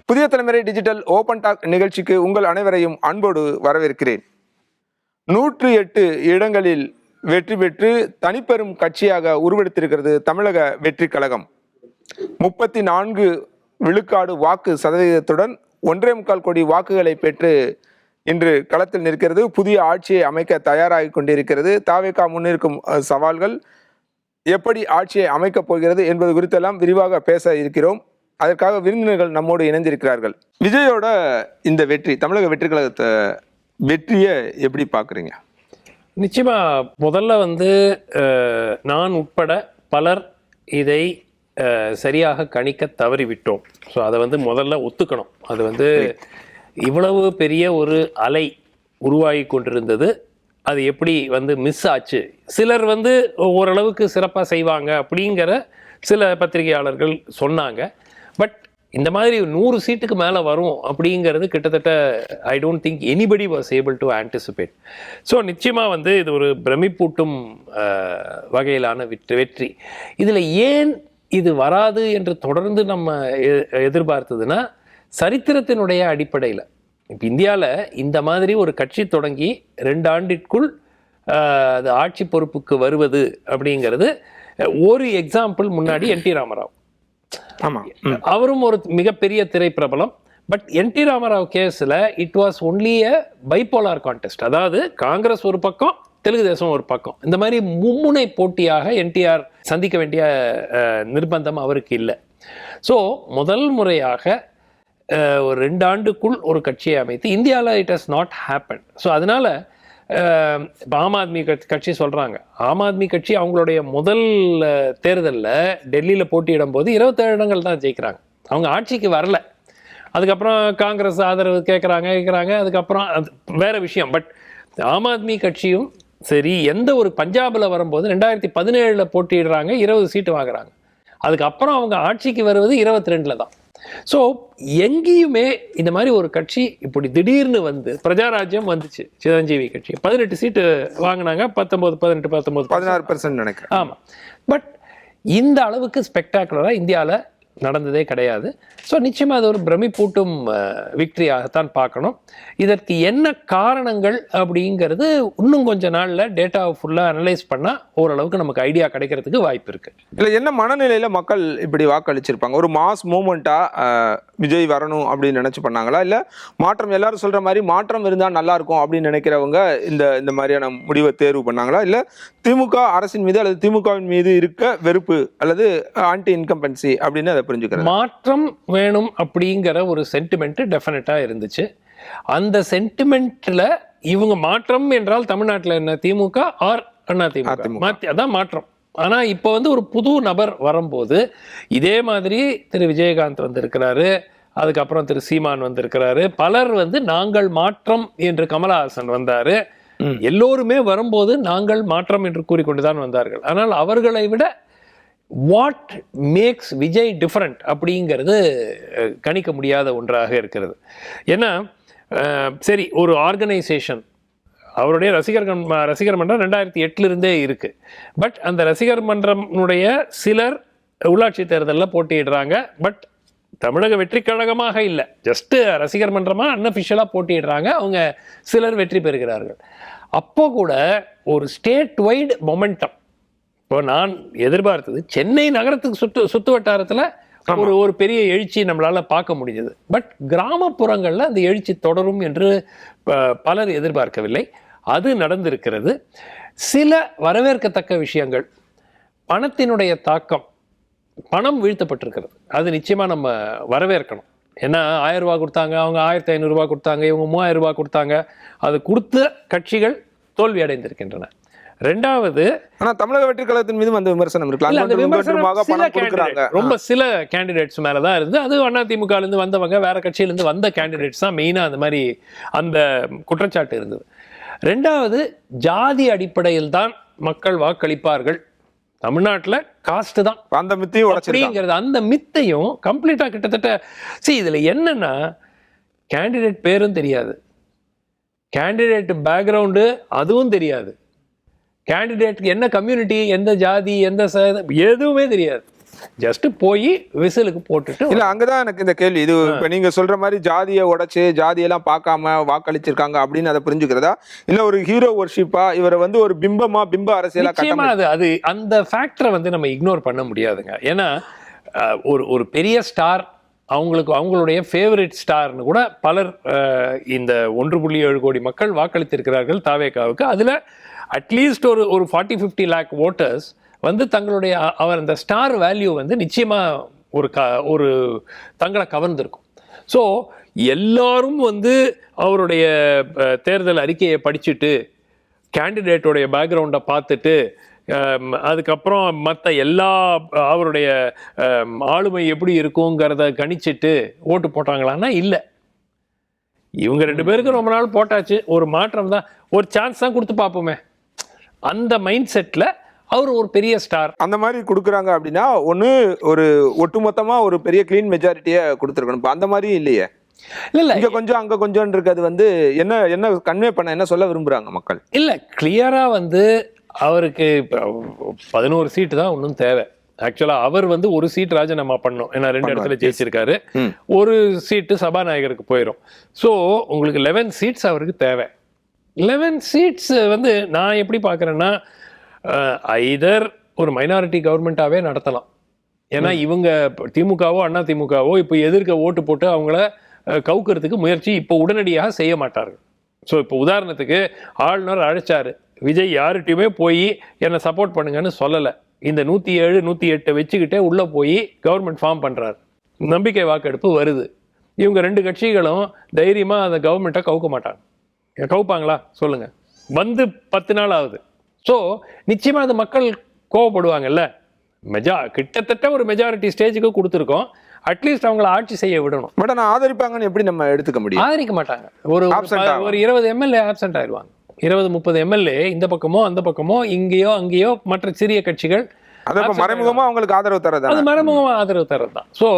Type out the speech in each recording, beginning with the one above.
புதிய தலைமுறை digital open talk நிகழ்ச்சிக்கு உங்கள் அனைவரையும் அன்போடு வரவேற்கிறேன். 108 இடங்களில் வெற்றி பெற்று தனிப்பெரும் கட்சியாக உருவெடுத்திருக்கிறது தமிழக வெற்றி கழகம். 34 விழுக்காடு வாக்கு சதவீதத்துடன் 1.25 கோடி வாக்குகளை பெற்று இன்று களத்தில் நிற்கிறது. புதிய ஆட்சியை அமைக்க தயாராகி கொண்டிருக்கிறது. தாவேகா முன்னிருக்கும் சவால்கள், எப்படி ஆட்சியை அமைக்கப் போகிறது என்பது குறித்தெல்லாம் விரிவாக பேச இருக்கிறோம். அதற்காக விருந்தினர்கள் நம்மோடு இணைந்திருக்கிறார்கள். விஜயோட இந்த வெற்றி, தமிழக வெற்றி கழகத்தை வெற்றியை எப்படி பார்க்குறீங்க? நிச்சயமா முதல்ல நான் உட்பட பலர் இதை சரியாக கணிக்க தவறிவிட்டோம். ஸோ அதை முதல்ல ஒத்துக்கணும். அது இவ்வளவு பெரிய ஒரு அலை உருவாகி கொண்டிருந்தது. அது எப்படி மிஸ் ஆச்சு? சிலர் ஓரளவுக்கு சிறப்பாக செய்வாங்க அப்படிங்கிற சில பத்திரிகையாளர்கள் சொன்னாங்க. பட் இந்த மாதிரி 100 சீட்டுக்கு மேலே வரும் அப்படிங்கிறது கிட்டத்தட்ட I don't think anybody was able to anticipate. So நிச்சயமாக இது ஒரு பிரமிப்பூட்டும் வகையிலான வெற்றி. இதில் ஏன் இது வராது என்று தொடர்ந்து நம்ம எதிர்பார்த்ததுன்னா, சரித்திரத்தினுடைய அடிப்படையில் இப்போ இந்தியாவில் இந்த மாதிரி ஒரு கட்சி தொடங்கி 2 ஆண்டிற்குள் அது ஆட்சி பொறுப்புக்கு வருவது அப்படிங்கிறது ஒரு எக்ஸாம்பிள். முன்னாடி என்டி ராமராவ், அவரும் ஒரு மிகப்பெரிய திரைப்பிரபலம். பட் என்டி ராமராவ் கேஸில் it was only a bipolar contest. அதாவது காங்கிரஸ் ஒரு பக்கம், தெலுங்கு தேசம் ஒரு பக்கம். இந்த மாதிரி மும்முனை போட்டியாக என்டிஆர் சந்திக்க வேண்டிய நிர்பந்தம் அவருக்கு இல்லை. ஸோ முதல் முறையாக ஒரு 2 ஆண்டுக்குள் ஒரு கட்சியை அமைத்து இந்தியாவில் it has not happen. So அதனால இப்போ ஆம் ஆத்மி கட்சி சொல்கிறாங்க, ஆம் ஆத்மி கட்சி அவங்களுடைய முதல் தேர்தலில் டெல்லியில் போட்டியிடும் போது 27 இடங்கள் தான் ஜெயிக்கிறாங்க. அவங்க ஆட்சிக்கு வரல. அதுக்கப்புறம் காங்கிரஸ் ஆதரவு கேட்குறாங்க. அதுக்கப்புறம் அது வேறு விஷயம். பட் ஆம் ஆத்மி கட்சியும் சரி, எந்த ஒரு பஞ்சாபில் வரும்போது 2017 போட்டியிடுறாங்க, 20 சீட்டு வாங்குறாங்க. அதுக்கப்புறம் அவங்க ஆட்சிக்கு வருவது 22 தான். ஸோ எங்கேயுமே இந்த மாதிரி ஒரு கட்சி இப்படி திடீர்னு பிரஜாராஜ்யம் வந்துச்சு. சிரஞ்சீவி கட்சி 18 சீட்டு வாங்கினாங்க, 16% நினைக்கிறேன். ஆமாம். பட் இந்த அளவுக்கு ஸ்பெக்டாகுலராக இந்தியாவில் நடந்ததே கிடையாது. ஸோ நிச்சயமாக அது ஒரு பிரமிப்பூட்டும் விக்டரியாகத்தான் பார்க்கணும். இதற்கு என்ன காரணங்கள் அப்படிங்கிறது இன்னும் கொஞ்ச நாளில் டேட்டாவை ஃபுல்லாக அனலைஸ் பண்ணால் ஓரளவுக்கு நமக்கு ஐடியா கிடைக்கிறதுக்கு வாய்ப்பு இருக்குது. இல்லை, என்ன மனநிலையில் மக்கள் இப்படி வாக்களிச்சிருப்பாங்க? ஒரு மாஸ் மூமெண்ட்டாக விஜய் வரணும் அப்படின்னு நினச்சி பண்ணாங்களா? இல்லை மாற்றம், எல்லாரும் சொல்கிற மாதிரி மாற்றம் இருந்தால் நல்லாயிருக்கும் அப்படின்னு நினைக்கிறவங்க இந்த மாதிரியான முடிவை தேர்வு பண்ணாங்களா? இல்லை திமுக அரசின் மீது அல்லது திமுகவின் மீது இருக்க வெறுப்பு அல்லது ஆன்டி இன்கம்பன்சி அப்படின்னு அதை புரிஞ்சுக்கிறேன். மாற்றம் வேணும் அப்படிங்கிற ஒரு சென்டிமெண்ட் டெஃபினட்டாக இருந்துச்சு. அந்த சென்டிமெண்ட்ல இவங்க மாற்றம் என்றால் தமிழ்நாட்டில் என்ன, திமுக ஆர் அதிமுக, அதான் மாற்றம். ஆனா இப்போ ஒரு புது நபர் வரும்போது இதே மாதிரி திரு விஜயகாந்த் வந்திருக்கிறாரு, அதுக்கப்புறம் திரு சீமான் வந்திருக்கிறாரு, பலர் நாங்கள் மாற்றம் என்று கமலஹாசன் வந்தாரு. எல்லோருமே வரும்போது நாங்கள் மாற்றம் என்று கூறிக்கொண்டுதான் வந்தார்கள். ஆனால் அவர்களை விட வாட் மேக்ஸ் விஜய் டிஃப்ரெண்ட் அப்படிங்கிறது கணிக்க முடியாத ஒன்றாக இருக்கிறது. ஏன்னா சரி, ஒரு ஆர்கனைசேஷன், அவருடைய ரசிகர் மன்றம் 2008 இருக்குது. பட் அந்த ரசிகர் மன்றமுடைய சிலர் உள்ளாட்சி தேர்தலில் போட்டியிடுறாங்க. பட் தமிழக வெற்றி கழகமாக இல்லை, ஜஸ்ட்டு ரசிகர் மன்றமாக அன்அஃபிஷியலாக போட்டியிடுறாங்க. அவங்க சிலர் வெற்றி பெறுகிறார்கள். அப்போ கூட ஒரு ஸ்டேட் வைடு மொமெண்டம். இப்போ நான் எதிர்பார்த்தது சென்னை நகரத்துக்கு சுற்று வட்டாரத்தில் ஒரு பெரிய எழுச்சி நம்மளால் பார்க்க முடிஞ்சது. பட் கிராமப்புறங்களில் அந்த எழுச்சி தொடரும் என்று பலர் எதிர்பார்க்கவில்லை. அது நடந்திருக்கிறது. சில வரவேற்கத்தக்க விஷயங்கள், பணத்தினுடைய தாக்கம், பணம் வீழ்த்தப்பட்டிருக்கிறது. அது நிச்சயமாக நம்ம வரவேற்கணும். ஏன்னா 1000 ரூபா கொடுத்தாங்க, அவங்க 1500 ரூபா கொடுத்தாங்க, இவங்க 3000 ரூபா கொடுத்தாங்க. அது கொடுத்த கட்சிகள் தோல்வி அடைந்திருக்கின்றன. ரெண்டாவது, ஆனா தமிழக வெற்றி கழகத்தின் மீது அந்த விமர்சனம் இருக்கலாம். ரொம்ப சில கேண்டிடேட்ஸ் மேலதான் இருந்து, அது அதிமுக இருந்து வந்தவங்க, வேற கட்சியிலிருந்து வந்த கேண்டிடேட்ஸ் தான் மெயினா அந்த மாதிரி அந்த குற்றச்சாட்டு இருந்தது. ரெண்டாவது, ஜாதி அடிப்படையில் தான் மக்கள் வாக்களிப்பார்கள், தமிழ்நாட்டில் காஸ்ட் தான் அந்த மித்தையும் அப்படிங்கிறது, அந்த மித்தையும் கம்ப்ளீட்டா கிட்டத்தட்ட இதுல என்னன்னா, கேண்டிடேட் பேரும் தெரியாது, கேண்டிடேட் பேக்ரவுண்டு அதுவும் தெரியாது, கேண்டிடேட்டுக்கு என்ன கம்யூனிட்டி, எந்த ஜாதி, எந்த எதுவுமே தெரியாது. ஜஸ்ட் போய் விசிலுக்கு போட்டுட்டு இல்ல அங்கதான் எனக்கு இந்த கேள்வி. இது இப்ப நீங்க சொல்ற மாதிரி ஜாதியை உடைச்சு ஜாதியெல்லாம் பார்க்காம வாக்களிச்சிருக்காங்க அப்படின்னு அதை புரிஞ்சுக்கிறதா, இல்ல ஒரு ஹீரோ ஒர்ஷிப்பா இவரை வந்து ஒரு பிம்ப அரசியலா நிச்சயமா அது அந்த ஃபேக்டரை வந்து நம்ம இக்னோர் பண்ண முடியாதுங்க. ஏன்னா ஒரு பெரிய ஸ்டார் அவங்களுடைய ஃபேவரட் ஸ்டார்னு கூட பலர் இந்த 1.7 கோடி மக்கள் வாக்களித்திருக்கிறார்கள் தாவேகாவுக்கு. அதில் அட்லீஸ்ட் ஒரு 40-50 லேக் ஓட்டர்ஸ் வந்து தங்களுடைய அவர் அந்த ஸ்டார் வேல்யூ வந்து நிச்சயமாக ஒரு தங்களை கவர்ந்திருக்கும். ஸோ எல்லாரும் வந்து அவருடைய தேர்தல் அறிக்கையை படிச்சுட்டு கேண்டிடேட்டோடைய பேக்ரவுண்டை பார்த்துட்டு அதுக்கப்புறம் மற்ற எல்லா அவருடைய ஆளுமை எப்படி இருக்குங்கிறத கணிச்சிட்டு ஓட்டு போட்டாங்களான்னா இல்லை. இவங்க 2 பேருக்கும் ரொம்ப நாள் போட்டாச்சு, ஒரு மாற்றம் தான், ஒரு சான்ஸ் தான் கொடுத்து பார்ப்போமே, அந்த மைண்ட் செட்டில் அவர் ஒரு பெரிய ஸ்டார் அந்த மாதிரி கொடுக்குறாங்க அப்படின்னா ஒன்று ஒரு ஒட்டுமொத்தமா ஒரு பெரிய கிளீன் மெஜாரிட்டியை கொடுத்துருக்கணும். இப்போ அந்த மாதிரி இல்லையே. இல்ல இங்க கொஞ்சம் அங்க கொஞ்சம் இருக்கிறது வந்து என்ன கன்வே பண்ண என்ன சொல்ல விரும்புறாங்க மக்கள்? இல்ல கிளியரா வந்து அவருக்கு 11 சீட்டு தான் ஒன்றும் தேவை. ஆக்சுவலா அவர் வந்து ஒரு சீட் ராஜினாமா பண்ணோம், ஏன்னா 2 இடத்துல ஜெயிச்சிருக்காரு, ஒரு சீட்டு சபாநாயகருக்கு போயிடும். ஸோ உங்களுக்கு 11 சீட்ஸ் அவருக்கு தேவை. 11 சீட்ஸ் வந்து நான் எப்படி பார்க்குறேன்னா ஐதர் ஒரு மைனாரிட்டி கவர்மெண்ட்டாகவே நடத்தலாம். ஏன்னா இவங்க திமுகவோ அண்ணா திமுகவோ இப்போ எதிர்க்க ஓட்டு போட்டு அவங்கள கவுக்கிறதுக்கு முயற்சி இப்போ உடனடியாக செய்ய மாட்டார்கள். ஸோ இப்போ உதாரணத்துக்கு ஆளுநர் அழைச்சாரு, விஜய் யார்கிட்டையுமே போய் என்னை சப்போர்ட் பண்ணுங்கன்னு சொல்லலை. இந்த 107, 108 வச்சுக்கிட்டே உள்ளே போய் கவர்மெண்ட் ஃபார்ம் பண்ணுறாரு. நம்பிக்கை வாக்கெடுப்பு வருது. இவங்க 2 கட்சிகளும் தைரியமாக அந்த கவர்மெண்ட்டை கவுக்க மாட்டாங்க. கவுப்பாங்களா சொல்லுங்கள்? வந்து 10 நாள் ஆகுது. ஸோ நிச்சயமாக அது மக்கள் கோவப்படுவாங்கல்ல. கிட்டத்தட்ட ஒரு மெஜாரிட்டி ஸ்டேஜுக்கு கொடுத்துருக்கோம், அட்லீஸ்ட் அவங்கள ஆட்சி செய்ய விடணும். பட் ஆனால் ஆதரிப்பாங்கன்னு எப்படி நம்ம எடுத்துக்க முடியும்? ஆதரிக்க மாட்டாங்க. ஒரு 20 எம்எல்ஏ ஆப்சென்ட் ஆயிடுவாங்க. 20-30 எம்எல்ஏ இந்த பக்கமோ அந்த பக்கமோ இங்கேயோ அங்கேயோ மற்ற சிறிய கட்சிகள் மறைமுகமா அவங்களுக்கு ஆதரவு தரது, அது மறைமுகமா ஆதரவு தரது தான். ஸோ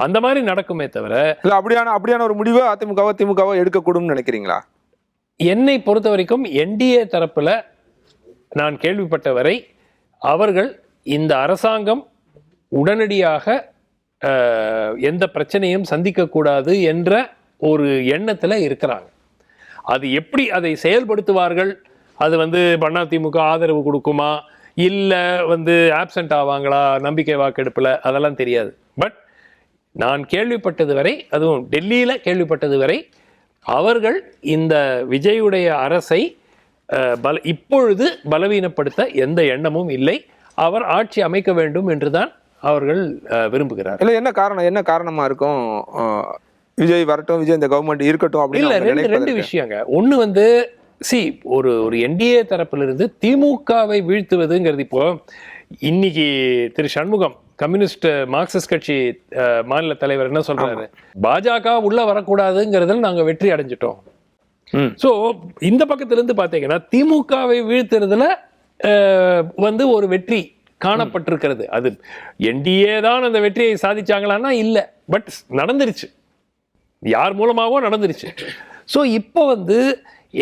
அந்த மாதிரி நடக்குமே தவிர இல்ல அப்படியான ஒரு முடிவை அதிமுகவோ திமுகவோ எடுக்கக்கூடும் நினைக்கிறீங்களா? என்னை பொறுத்த வரைக்கும் என்டிஏ தரப்புல நான் கேள்விப்பட்ட வரை அவர்கள் இந்த அரசாங்கம் உடனடியாக எந்த பிரச்சனையும் சந்திக்கக்கூடாது என்ற ஒரு எண்ணத்தில் இருக்கிறாங்க. அது எப்படி அதை செயல்படுத்துவார்கள், அது வந்து அதிமுக ஆதரவு கொடுக்குமா இல்லை வந்து ஆப்சென்ட் ஆவாங்களா நம்பிக்கை வாக்கெடுப்பில், அதெல்லாம் தெரியாது. பட் நான் கேள்விப்பட்டது வரை, அதுவும் டெல்லியில் கேள்விப்பட்டது வரை, அவர்கள் இந்த விஜயுடைய அரசை இப்பொழுது பலவீனப்படுத்த எந்த எண்ணமும் இல்லை. அவர் ஆட்சி அமைக்க வேண்டும் என்றுதான் அவர்கள் விரும்புகிறார். இல்லை என்ன காரணமா இருக்கும் விஜய் வரட்டும், விஜய் இந்த கவர்மெண்ட் இருக்கட்டும் அப்படின்னு? ரெண்டு விஷயங்க. ஒன்று வந்து ஒரு என்டிஏ தரப்பிலிருந்து திமுகவை வீழ்த்துவதுங்கிறது, இப்போ இன்னைக்கு திரு சண்முகம் கம்யூனிஸ்ட் மார்க்சிஸ்ட் கட்சி மாநில தலைவர் என்ன சொல்றாரு, பாஜக உள்ள வரக்கூடாதுங்கிறதுல நாங்க வெற்றி அடைஞ்சிட்டோம். ஸோ இந்த பக்கத்திலிருந்து பார்த்தீங்கன்னா திமுகவை வீழ்த்துறதுல வந்து ஒரு வெற்றி காணப்பட்டிருக்கிறது. அது என்டிஏ தான் அந்த வெற்றியை சாதிச்சாங்களான்னா இல்லை, பட் நடந்துருச்சு, யார் மூலமாகவும் நடந்துருச்சு. ஸோ இப்போ வந்து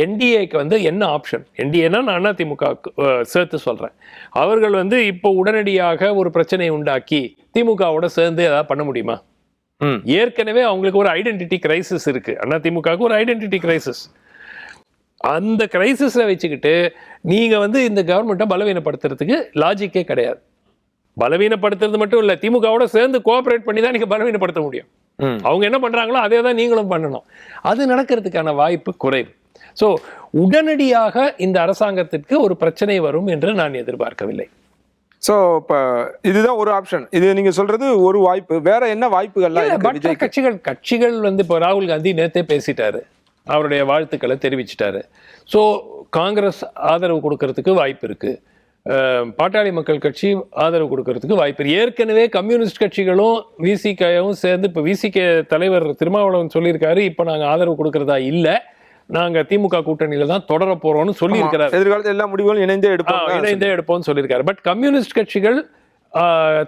என்டிஏக்கு வந்து என்ன ஆப்ஷன்? என்டிஏனா நான் அதிமுக சேர்த்து சொல்கிறேன். அவர்கள் வந்து இப்போ உடனடியாக ஒரு பிரச்சனையை உண்டாக்கி திமுகவோட சேர்ந்து ஏதாவது பண்ண முடியுமா? ஏற்கனவே அவங்களுக்கு ஒரு ஐடென்டிட்டி கிரைசிஸ் இருக்கு. அதிமுகவுக்கு ஒரு ஐடென்டிட்டி கிரைசிஸ். அந்த கிரைசிஸை வச்சுக்கிட்டு நீங்க வந்து இந்த கவர்மெண்ட்டை பலவீனப்படுத்துறதுக்கு லாஜிக்கே கிடையாது. பலவீனப்படுத்துறது மட்டும் இல்லை, திமுகவோட சேர்ந்து கோஆபரேட் பண்ணி தான் நீங்க பலவீனப்படுத்த முடியும். அவங்க என்ன பண்றாங்களோ அதே தான் நீங்களும் பண்ணணும். அது நடக்கிறதுக்கான வாய்ப்பு குறைவு. ஸோ உடனடியாக இந்த அரசாங்கத்திற்கு ஒரு பிரச்சனை வரும் என்று நான் எதிர்பார்க்கவில்லை. ஸோ இப்போ இதுதான் ஒரு ஆப்ஷன். இது நீங்க சொல்றது ஒரு வாய்ப்பு. வேற என்ன வாய்ப்புகள்லாம்? கட்சிகள் வந்து இப்போ ராகுல் காந்தி நேத்தே பேசிட்டாரு, அவருடைய வாழ்த்துக்களை தெரிவிச்சிட்டாரு. ஸோ காங்கிரஸ் ஆதரவு கொடுக்கறதுக்கு வாய்ப்பு இருக்கு, பாட்டாளி மக்கள் கட்சி ஆதரவு கொடுக்கறதுக்கு வாய்ப்பு இருக்கு. ஏற்கனவே கம்யூனிஸ்ட் கட்சிகளும் விசிகேவும் சேர்ந்து இப்போ விசிகே தலைவர் திருமாவளவன் சொல்லியிருக்காரு, இப்போ நாங்கள் ஆதரவு கொடுக்கறதா இல்லை, நாங்க திமுக கூட்டணியில தான் தொடர போறோம்னு சொல்லி இருக்கிறார். எதிர்காலத்தில் எல்லா முடிவுகளும் இணைந்தே எடுப்போம்னு சொல்லியிருக்காரு. பட் கம்யூனிஸ்ட் கட்சிகள்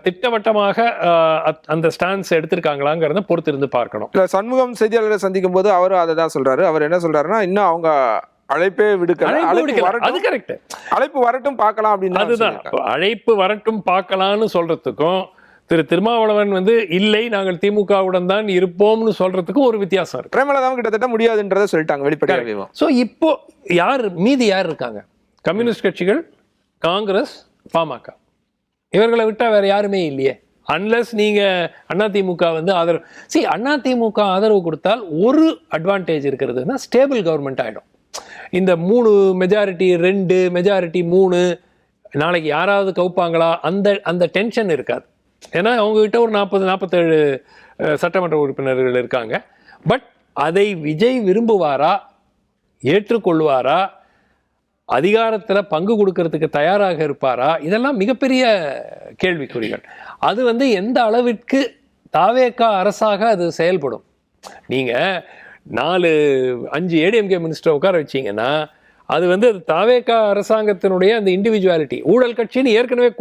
திட்டவட்டமாக அந்த ஸ்டான்ஸ் எடுத்திருக்காங்களாங்கிறத பொறுத்து இருந்து பார்க்கணும். இல்ல சண்முகம் செய்தியாளரை சந்திக்கும் போது அவரும் அதை தான் சொல்றாரு. அவர் என்ன சொல்றாருன்னா, இன்னும் அவங்க அழைப்பே விடுக்கல, அது கரெக்ட், அழைப்பு வரட்டும் பார்க்கலாம் அப்படின்னு. அதுதான் அழைப்பு வரட்டும் பார்க்கலாம்னு சொல்றதுக்கும் திரு திருமாவளவன் வந்து இல்லை நாங்கள் திமுகவுடன் தான் இருப்போம்னு சொல்றதுக்கு ஒரு வித்தியாசம் இருக்கு. பிரேமலதாவும் கிட்டத்தட்ட முடியாதுன்றதை சொல்லிட்டாங்க வெளிப்படையாகவே. ஸோ இப்போ மீதி யார் இருக்காங்க? கம்யூனிஸ்ட் கட்சிகள், காங்கிரஸ், பாமக, இவர்களை விட்டா வேற யாருமே இல்லையே. அன்லஸ் நீங்க அதிமுக வந்து ஆதரவு அதிமுக ஆதரவு கொடுத்தால் ஒரு அட்வான்டேஜ் இருக்கிறதுனா ஸ்டேபிள் கவர்மெண்ட் ஆயிடும். இந்த 3 மெஜாரிட்டி 2 மெஜாரிட்டி 3 நாளைக்கு யாராவது கவுப்பாங்களா அந்த டென்ஷன் இருக்காது. ஏன்னா அவங்ககிட்ட ஒரு 47 சட்டமன்ற உறுப்பினர்கள் இருக்காங்க. பட் அதை விஜய் விரும்புவாரா, ஏற்றுக்கொள்வாரா, அதிகாரத்தில் பங்கு கொடுக்கறதுக்கு தயாராக இருப்பாரா, இதெல்லாம் மிகப்பெரிய கேள்விக்குறிகள். அது வந்து எந்த அளவிற்கு தாவேகா அரசாக அது செயல்படும். நீங்கள் 4-5 ஏடிஎம்கே மினிஸ்டர் உட்கார வச்சிங்கன்னா அது வந்து தாவேகா அரசாங்கத்தினுடைய அந்த இண்டிவிஜுவாலிட்டி. ஊழல் கட்சின்னு ஏற்கனவே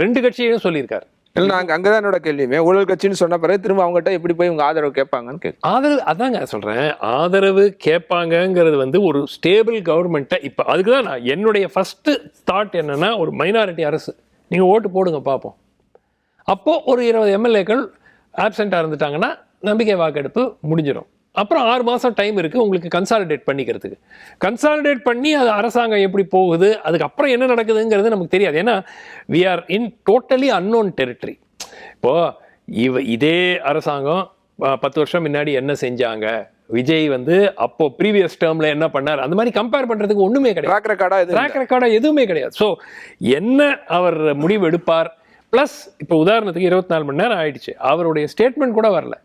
2 கட்சியும் சொல்லியிருக்காரு. இல்லை, அங்கதான் என்னோட கேள்வியுமே. ஊழல் கட்சின்னு சொன்ன பிறகு திரும்ப அவங்ககிட்ட எப்படி போய் உங்க ஆதரவு கேட்பாங்கன்னு கேட்கு. ஆதரவு அதாங்க சொல்றேன், ஆதரவு கேட்பாங்கங்கிறது வந்து ஒரு ஸ்டேபிள் கவர்மெண்ட்டை. இப்போ அதுக்கு தான் நான் என்னுடைய ஃபர்ஸ்ட் தாட் என்னன்னா, ஒரு மைனாரிட்டி அரசு நீங்க ஓட்டு போடுங்க பார்ப்போம். அப்போ ஒரு 20 எம்எல்ஏக்கள் ஆப்சென்ட்டாக இருந்துட்டாங்கன்னா நம்பிக்கை வாக்கெடுப்பு முடிஞ்சிடும். அப்புறம் 6 மாதம் டைம் இருக்குது உங்களுக்கு கன்சாலிடேட் பண்ணிக்கிறதுக்கு. கன்சாலிடேட் பண்ணி அது அரசாங்கம் எப்படி போகுது, அதுக்கப்புறம் என்ன நடக்குதுங்கிறது நமக்கு தெரியாது. ஏன்னா we are in totally unknown territory. இப்போது இதே அரசாங்கம் 10 வருஷம் முன்னாடி என்ன செஞ்சாங்க, விஜய் வந்து அப்போ ப்ரீவியஸ் டேர்மில் என்ன பண்ணார், அந்த மாதிரி கம்பேர் பண்ணுறதுக்கு ஒன்றுமே கிடையாது. ட்ராக் ரெக்கார்டாக எதுவுமே கிடையாது. ஸோ என்ன அவர் முடிவு எடுப்பார், ப்ளஸ் இப்போ உதாரணத்துக்கு 24 மணி நேரம் ஆயிடுச்சு, அவருடைய ஸ்டேட்மெண்ட் கூட வரல.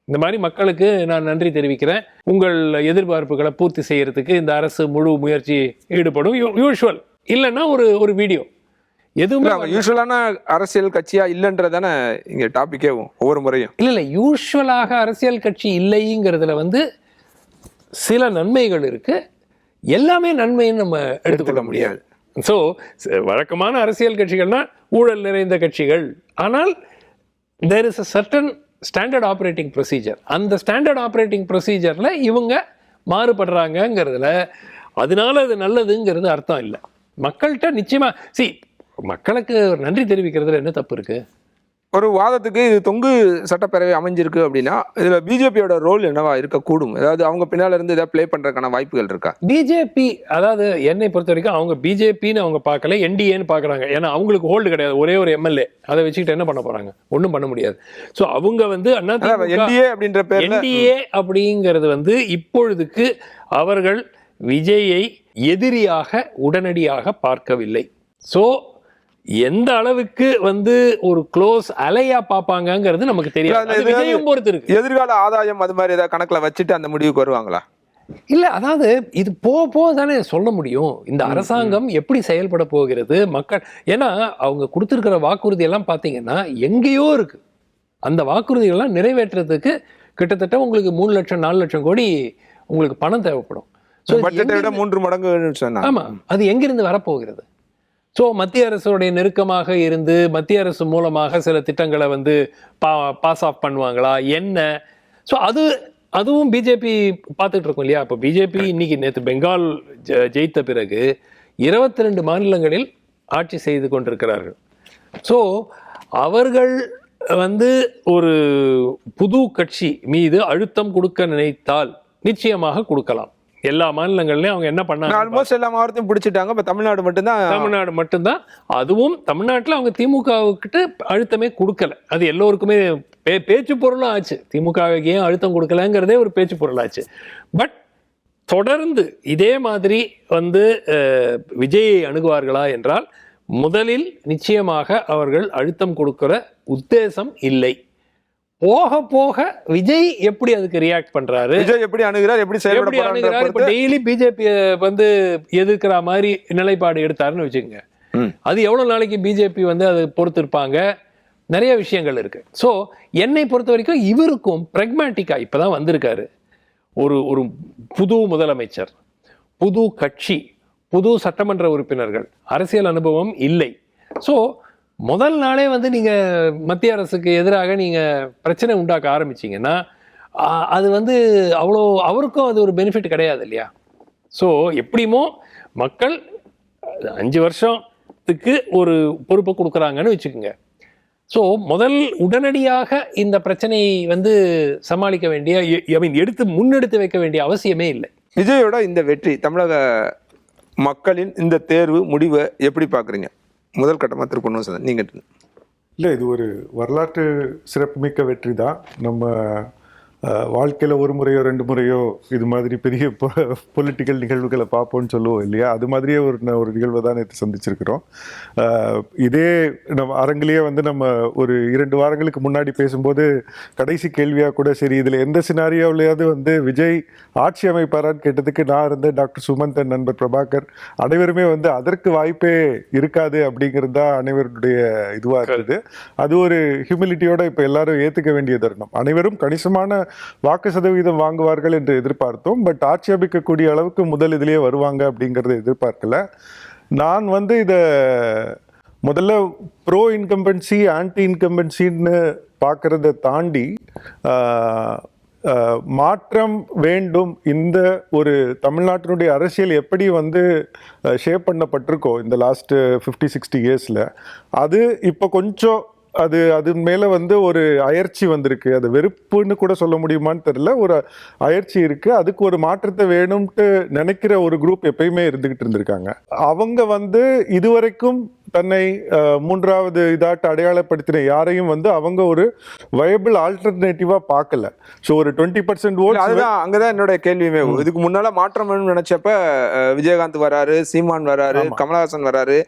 இந்த மாதிரி மக்களுக்கு நான் நன்றி தெரிவிக்கிறேன், உங்கள் எதிர்பார்ப்புகளை பூர்த்தி செய்யறதுக்கு இந்த அரசு முழு முயற்சி ஈடுபடும், யூஷுவல் இல்லைன்னா ஒரு வீடியோ. எதுவுமே யூஷுவலான அரசியல் கட்சியா இல்லைன்றதானே இங்க டாபிக்கே ஒவ்வொரு முறையும். இல்லை யூஷுவலாக அரசியல் கட்சி இல்லைங்கிறதுல வந்து சில நன்மைகள் இருக்கு, எல்லாமே நன்மைன்னு நம்ம எடுத்துக்கொள்ள முடியாது. ஸோ வழக்கமான அரசியல் கட்சிகள்னா ஊழல் நிறைந்த கட்சிகள். ஆனால் there is a certain standard operating procedure. அந்த ஸ்டாண்டர்ட் ஆப்ரேட்டிங் ப்ரொசீஜரில் இவங்க மாறுபடுறாங்கங்கிறதுல அதனால அது நல்லதுங்கிறது அர்த்தம் இல்லை. மக்கள்கிட்ட நிச்சயமாக மக்களுக்கு நன்றி தெரிவிக்கிறதுல என்ன தப்பு இருக்கு? ஒரு வாதத்துக்கு இது தொங்கு சட்டப்பேரவை அமைஞ்சிருக்கு அப்படின்னா இதுல பிஜேபியோட ரோல் என்னவா இருக்கக்கூடும்? அதாவது அவங்க பின்னால இருந்து இதை பிளே பண்றதுக்கான வாய்ப்புகள் இருக்கா? பிஜேபி, அதாவது என்னை பொறுத்த வரைக்கும் அவங்க பிஜேபின்னு அவங்க பார்க்கல, என்டிஏன்னு பார்க்குறாங்க. ஏன்னா அவங்களுக்கு ஹோல்டு கிடையாது, ஒரே ஒரு எம்எல்ஏ, அதை வச்சுக்கிட்டு என்ன பண்ண போறாங்க? ஒன்றும் பண்ண முடியாது. ஸோ அவங்க வந்து என்டிஏ அப்படின்ற பேர், என்டிஏ அப்படிங்கிறது வந்து இப்பொழுதுக்கு அவர்கள் விஜயை எதிரியாக உடனடியாக பார்க்கவில்லை. ஸோ எந்த அளவுக்கு வந்து ஒரு க்ளோஸ் அலையா பார்ப்பாங்கங்கிறது நமக்கு தெரியாது. விஜயம் பொறுத்து இருக்கு. எதிர்கால ஆதாயம் அது மாதிரி ஏதாவது கணக்குல வச்சுட்டு அந்த முடிவுக்கு வருவாங்களா? இல்ல, அதாவது இது போக தானே சொல்ல முடியும் இந்த அரசாங்கம் எப்படி செயல்பட போகிறது. மக்கள் ஏன்னா அவங்க கொடுத்துருக்கிற வாக்குறுதி எல்லாம் பார்த்தீங்கன்னா எங்கேயோ இருக்கு. அந்த வாக்குறுதிகள்லாம் நிறைவேற்றுறதுக்கு கிட்டத்தட்ட உங்களுக்கு 3 லட்சம் 4 லட்சம் கோடி உங்களுக்கு பணம் தேவைப்படும். பட்ஜெட்டை விட 3 மடங்கு சொன்னாங்க. ஆமா, அது எங்கிருந்து வரப்போகிறது? ஸோ மத்திய அரசுடைய நெருக்கமாக இருந்து மத்திய அரசு மூலமாக சில திட்டங்களை வந்து பாஸ் ஆஃப் பண்ணுவாங்களா என்ன? ஸோ அதுவும் பிஜேபி பார்த்துட்டு இருக்கோம் இல்லையா? இப்போ பிஜேபி இன்னைக்கு நேற்று பெங்கால் ஜெயித்த பிறகு 22 மாநிலங்களில் ஆட்சி செய்து கொண்டிருக்கிறார்கள். ஸோ அவர்கள் வந்து ஒரு புது கட்சி மீது அழுத்தம் கொடுக்க நினைத்தால் நிச்சயமாக கொடுக்கலாம். எல்லா மாநிலங்கள்லயும் அவங்க என்ன பண்ணாங்க, ஆல்மோஸ்ட் எல்லா மாவட்டத்தையும் பிடிச்சிட்டாங்க. இப்ப தமிழ்நாடு மட்டும்தான். அதுவும் தமிழ்நாட்டில் அவங்க திமுகவுக்கிட்ட அழுத்தமே கொடுக்கல. அது எல்லோருக்குமே பேச்சு பொருளும் ஆச்சு. திமுகவுக்கு ஏன் அழுத்தம் கொடுக்கலங்கிறதே ஒரு பேச்சு பொருளாச்சு. பட் தொடர்ந்து இதே மாதிரி வந்து விஜயை அணுகுவார்களா என்றால் முதலில் நிச்சயமாக அவர்கள் அழுத்தம் கொடுக்கிற உத்தேசம் இல்லை. போக போக விஜய் எப்படி அதுக்கு ரியாக்ட் பண்றாரு, விஜய் எப்படி அணுகிறார், எப்படி செயல்படுறாரு. இப்ப டெய்லி பிஜேபி வந்து எதிர்க்கிற மாதிரி நிலைப்பாடு எடுத்தாருன்னு வச்சுக்கோங்க, அது எவ்வளவு நாளைக்கு பிஜேபி வந்து அதை பொறுத்து இருப்பாங்க? நிறைய விஷயங்கள் இருக்கு. ஸோ என்னை பொறுத்த வரைக்கும் இவருக்கும் பிராக்மேட்டிக்கா இப்பதான் வந்திருக்காரு. ஒரு புது முதலமைச்சர், புது கட்சி, புது சட்டமன்ற உறுப்பினர்கள், அரசியல் அனுபவம் இல்லை. ஸோ முதல் நாளே வந்து நீங்கள் மத்திய அரசுக்கு எதிராக நீங்கள் பிரச்சனை உண்டாக்க ஆரம்பிச்சிங்கன்னா அது வந்து அவ்வளோ அவருக்கும் அது ஒரு பெனிஃபிட் கிடையாது இல்லையா? ஸோ எப்படியுமோ மக்கள் 5 வருஷத்துக்கு ஒரு பொறுப்பை கொடுக்குறாங்கன்னு வச்சுக்கோங்க. ஸோ உடனடியாக இந்த பிரச்சனையை வந்து சமாளிக்க வேண்டிய முன்னெடுத்து வைக்க வேண்டிய அவசியமே இல்லை. விஜயோட இந்த வெற்றி, தமிழக மக்களின் இந்த தேர்வு முடிவை எப்படி பார்க்குறீங்க? முதல் கட்டமாக திருப்பணும் நீங்கள். இல்லை, இது ஒரு வரலாற்று சிறப்புமிக்க வெற்றி தான். நம்ம வாழ்க்கையில் ஒரு முறையோ 2 முறையோ இது மாதிரி பெரிய பொலிட்டிக்கல் நிகழ்வுகளை பார்ப்போம்னு சொல்லுவோம் இல்லையா? அது மாதிரியே ஒரு நிகழ்வை தான் நேற்று சந்திச்சிருக்கிறோம். இதே நம்ம அரங்கிலேயே வந்து நம்ம ஒரு 2 வாரங்களுக்கு முன்னாடி பேசும்போது கடைசி கேள்வியாக கூட, சரி இதில் எந்த சினாரியோவிலையாவது வந்து விஜய் ஆட்சி அமைப்பாரான்னு கேட்டதுக்கு நான் இருந்தேன், டாக்டர் சுமந்த், நண்பர் பிரபாகர், அனைவருமே வந்து அதற்கு வாய்ப்பே இருக்காது அப்படிங்கிறது தான் அனைவருடைய இதுவாக இருக்குது. அது ஒரு ஹியூமிலிட்டியோட இப்போ எல்லாரும் ஏற்றுக்க வேண்டிய தருணம். அனைவரும் கணிசமான வாக்கு சதவீதம் வாங்குவார்கள் என்று எதிர்பார்த்தோம். பட் ஆட்சி அமைக்கக்கூடிய அளவுக்கு முதல் இதிலேயே வருவாங்க அப்படிங்கிறத எதிர்பார்க்கல. நான் வந்து இதை முதல்ல ப்ரோ இன்கம்பன்சி ஆன்டி இன்கம்பன்சின்னு பார்க்கறத தாண்டி மாற்றம் வேண்டும். இந்த ஒரு தமிழ்நாட்டினுடைய அரசியல் எப்படி வந்து ஷேப் பண்ணப்பட்டிருக்கோ இந்த லாஸ்ட் 50-60 இயர்ஸில், அது இப்போ கொஞ்சம் அது மேலே வந்து ஒரு அயற்சி வந்திருக்கு. அது வெறுப்புன்னு கூட சொல்ல முடியுமான்னு தெரியல, ஒரு அயற்சி இருக்குது. அதுக்கு ஒரு மாற்றத்தை வேணும்ட்டு நினைக்கிற ஒரு குரூப் எப்பயுமே இருந்துக்கிட்டு இருந்திருக்காங்க. அவங்க வந்து இதுவரைக்கும் தன்னை மூன்றாவது இதாட்டு அடையாளப்படுத்தின யாரையும் வந்து அவங்க ஒரு வயபிள் ஆல்டர்னேட்டிவா பார்க்கல. ஸோ ஒரு 20% ஓட், அதுதான் அங்கதான் என்னோட கேள்வியுமே. இதுக்கு முன்னால மாற்றம் வேணும்னு நினைச்சப்ப விஜயகாந்த் வராரு, சீமான் வராரு, கமலஹாசன் வராரு.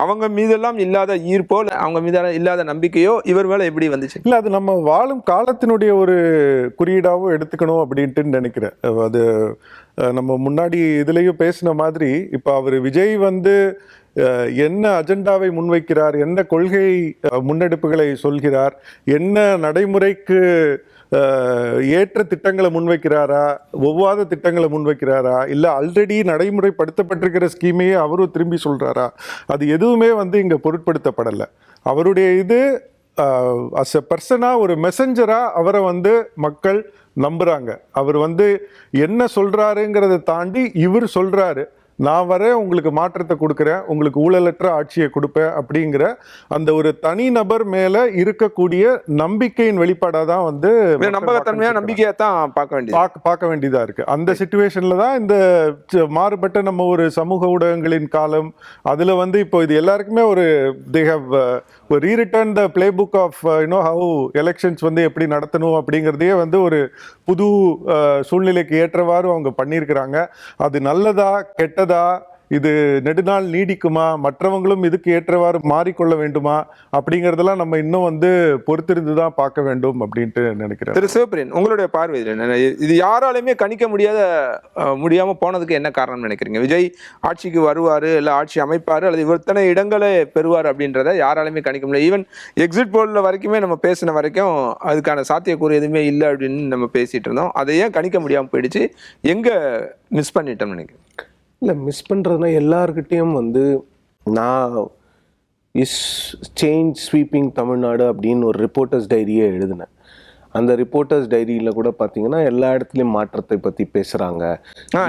அவங்க மீதெல்லாம் இல்லாத ஈர்ப்போ அவங்க மீதான இல்லாத நம்பிக்கையோ இவர் மேல எப்படி வந்துச்சு? இல்லை, அது நம்ம வாழும் காலத்தினுடைய ஒரு குறியீடாகவும் எடுத்துக்கணும் அப்படின்ட்டு நினைக்கிறேன். அது நம்ம முன்னாடி இதுலேயும் பேசின மாதிரி, இப்போ அவர் விஜய் வந்து என்ன அஜெண்டாவை முன்வைக்கிறார், என்ன கொள்கை முன்னெடுப்புகளை சொல்கிறார், என்ன நடைமுறைக்கு ஏற்ற திட்டங்களை முன்வைக்கிறாரா, ஒவ்வாத திட்டங்களை முன்வைக்கிறாரா, இல்லை ஆல்ரெடி நடைமுறைப்படுத்தப்பட்டிருக்கிற ஸ்கீமையே அவரும் திரும்பி சொல்கிறாரா, அது எதுவுமே வந்து இங்கே பொருட்படுத்தப்படலை. அவருடைய இது அஸ் எ பர்சனாக ஒரு மெசஞ்சராக அவரை வந்து மக்கள் நம்புகிறாங்க. அவர் வந்து என்ன சொல்கிறாருங்கிறத தாண்டி இவர் சொல்கிறாரு, நான் வரேன், உங்களுக்கு மாற்றத்தை கொடுக்குறேன், உங்களுக்கு ஊழலற்ற ஆட்சியை கொடுப்பேன் அப்படிங்கிற அந்த ஒரு தனி நபர் மேல இருக்கக்கூடிய நம்பிக்கையின் வெளிப்பாடாக தான் வந்து நம்பகத்தன்மையா நம்பிக்கையா தான் பார்க்க வேண்டியதா இருக்கு. அந்த சிச்சுவேஷன்ல தான் இந்த மாறுபட்ட நம்ம ஒரு சமூக ஊடகங்களின் காலம், அதுல வந்து இப்போ இது எல்லாருக்குமே ஒரு they have rewritten the playbook of how elections வந்து எப்படி நடத்தணும் அப்படிங்கிறதையே வந்து ஒரு புது சூழ்நிலைக்கு ஏற்றவாறு அவங்க பண்ணியிருக்கிறாங்க. அது நல்லதா கெட்டதா, இது நெடுநாள் நீடிக்குமா, மற்றவங்களும் இதுக்கு ஏற்றவாறு மாறிக்கொள்ள வேண்டுமா அப்படிங்கிறதெல்லாம் நம்ம இன்னும் வந்து பொறுத்திருந்து தான் பார்க்க வேண்டும் அப்படின்ட்டு நினைக்கிறேன். திரு சிவபிரியன், உங்களுடைய பார்வை இது யாராலுமே கணிக்க முடியாம போனதுக்கு என்ன காரணம் நினைக்கிறீங்க? விஜய் ஆட்சிக்கு வருவாரு, இல்லை ஆட்சி அமைப்பாரு, அல்லது இத்தனை இடங்களை பெறுவார் அப்படின்றத யாராலுமே கணிக்க முடியாது. ஈவன் எக்ஸிட் போல்ல வரைக்குமே நம்ம பேசின வரைக்கும் அதுக்கான சாத்தியக்கூறு எதுவுமே இல்லை அப்படின்னு நம்ம பேசிட்டு இருந்தோம். அதை ஏன் கணிக்க முடியாமல் போயிடுச்சு? எங்க மிஸ் பண்ணிட்டோம்னு நினைக்கிறேன்? இல்லை, மிஸ் பண்ணுறதுனா எல்லாருக்கிட்டேயும் வந்து நான் சேஞ்ச் ஸ்வீப்பிங் தமிழ்நாடு அப்படின்னு ஒரு ரிப்போர்ட்டர்ஸ் டைரியே எழுதினேன். அந்த ரிப்போர்ட்டர்ஸ் டைரியில் கூட பார்த்தீங்கன்னா எல்லா இடத்துலையும் மாற்றத்தை பற்றி பேசுகிறாங்க.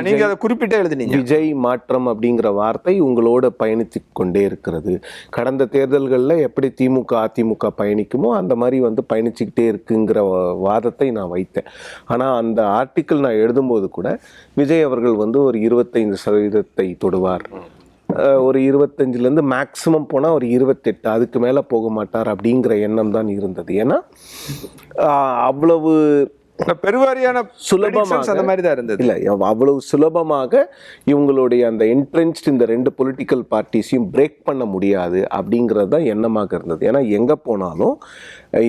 நீங்கள் அதை குறிப்பிட்டே எழுதினீங்க. விஜய் மாற்றம் அப்படிங்கிற வார்த்தை உங்களோட பயணித்து கொண்டே இருக்கிறது. கடந்த தேர்தல்களில் எப்படி திமுக அதிமுக பயணிக்குமோ அந்த மாதிரி வந்து பயணிச்சுக்கிட்டே இருக்குங்கிற வாதத்தை நான் வைத்தேன். ஆனால் அந்த ஆர்டிக்கிள் நான் எழுதும்போது கூட விஜய் அவர்கள் வந்து ஒரு 25% தொடுவார், ஒரு 25லேருந்து மேக்ஸிமம் போனால் ஒரு 28, அதுக்கு மேலே போக மாட்டார் அப்படிங்கிற எண்ணம் தான் இருந்தது. ஏன்னா அவ்வளவு பெருவாரியான சுலபமாக அந்த மாதிரி தான் இருந்தது. இல்லை, அவ்வளவு சுலபமாக இவங்களுடைய அந்த என்ட்ரென்ச்ட் இந்த 2 பொலிட்டிக்கல் பார்ட்டிஸையும் பிரேக் பண்ண முடியாது அப்படிங்கிறது தான் எண்ணமாக இருந்தது. ஏன்னா எங்கே போனாலும்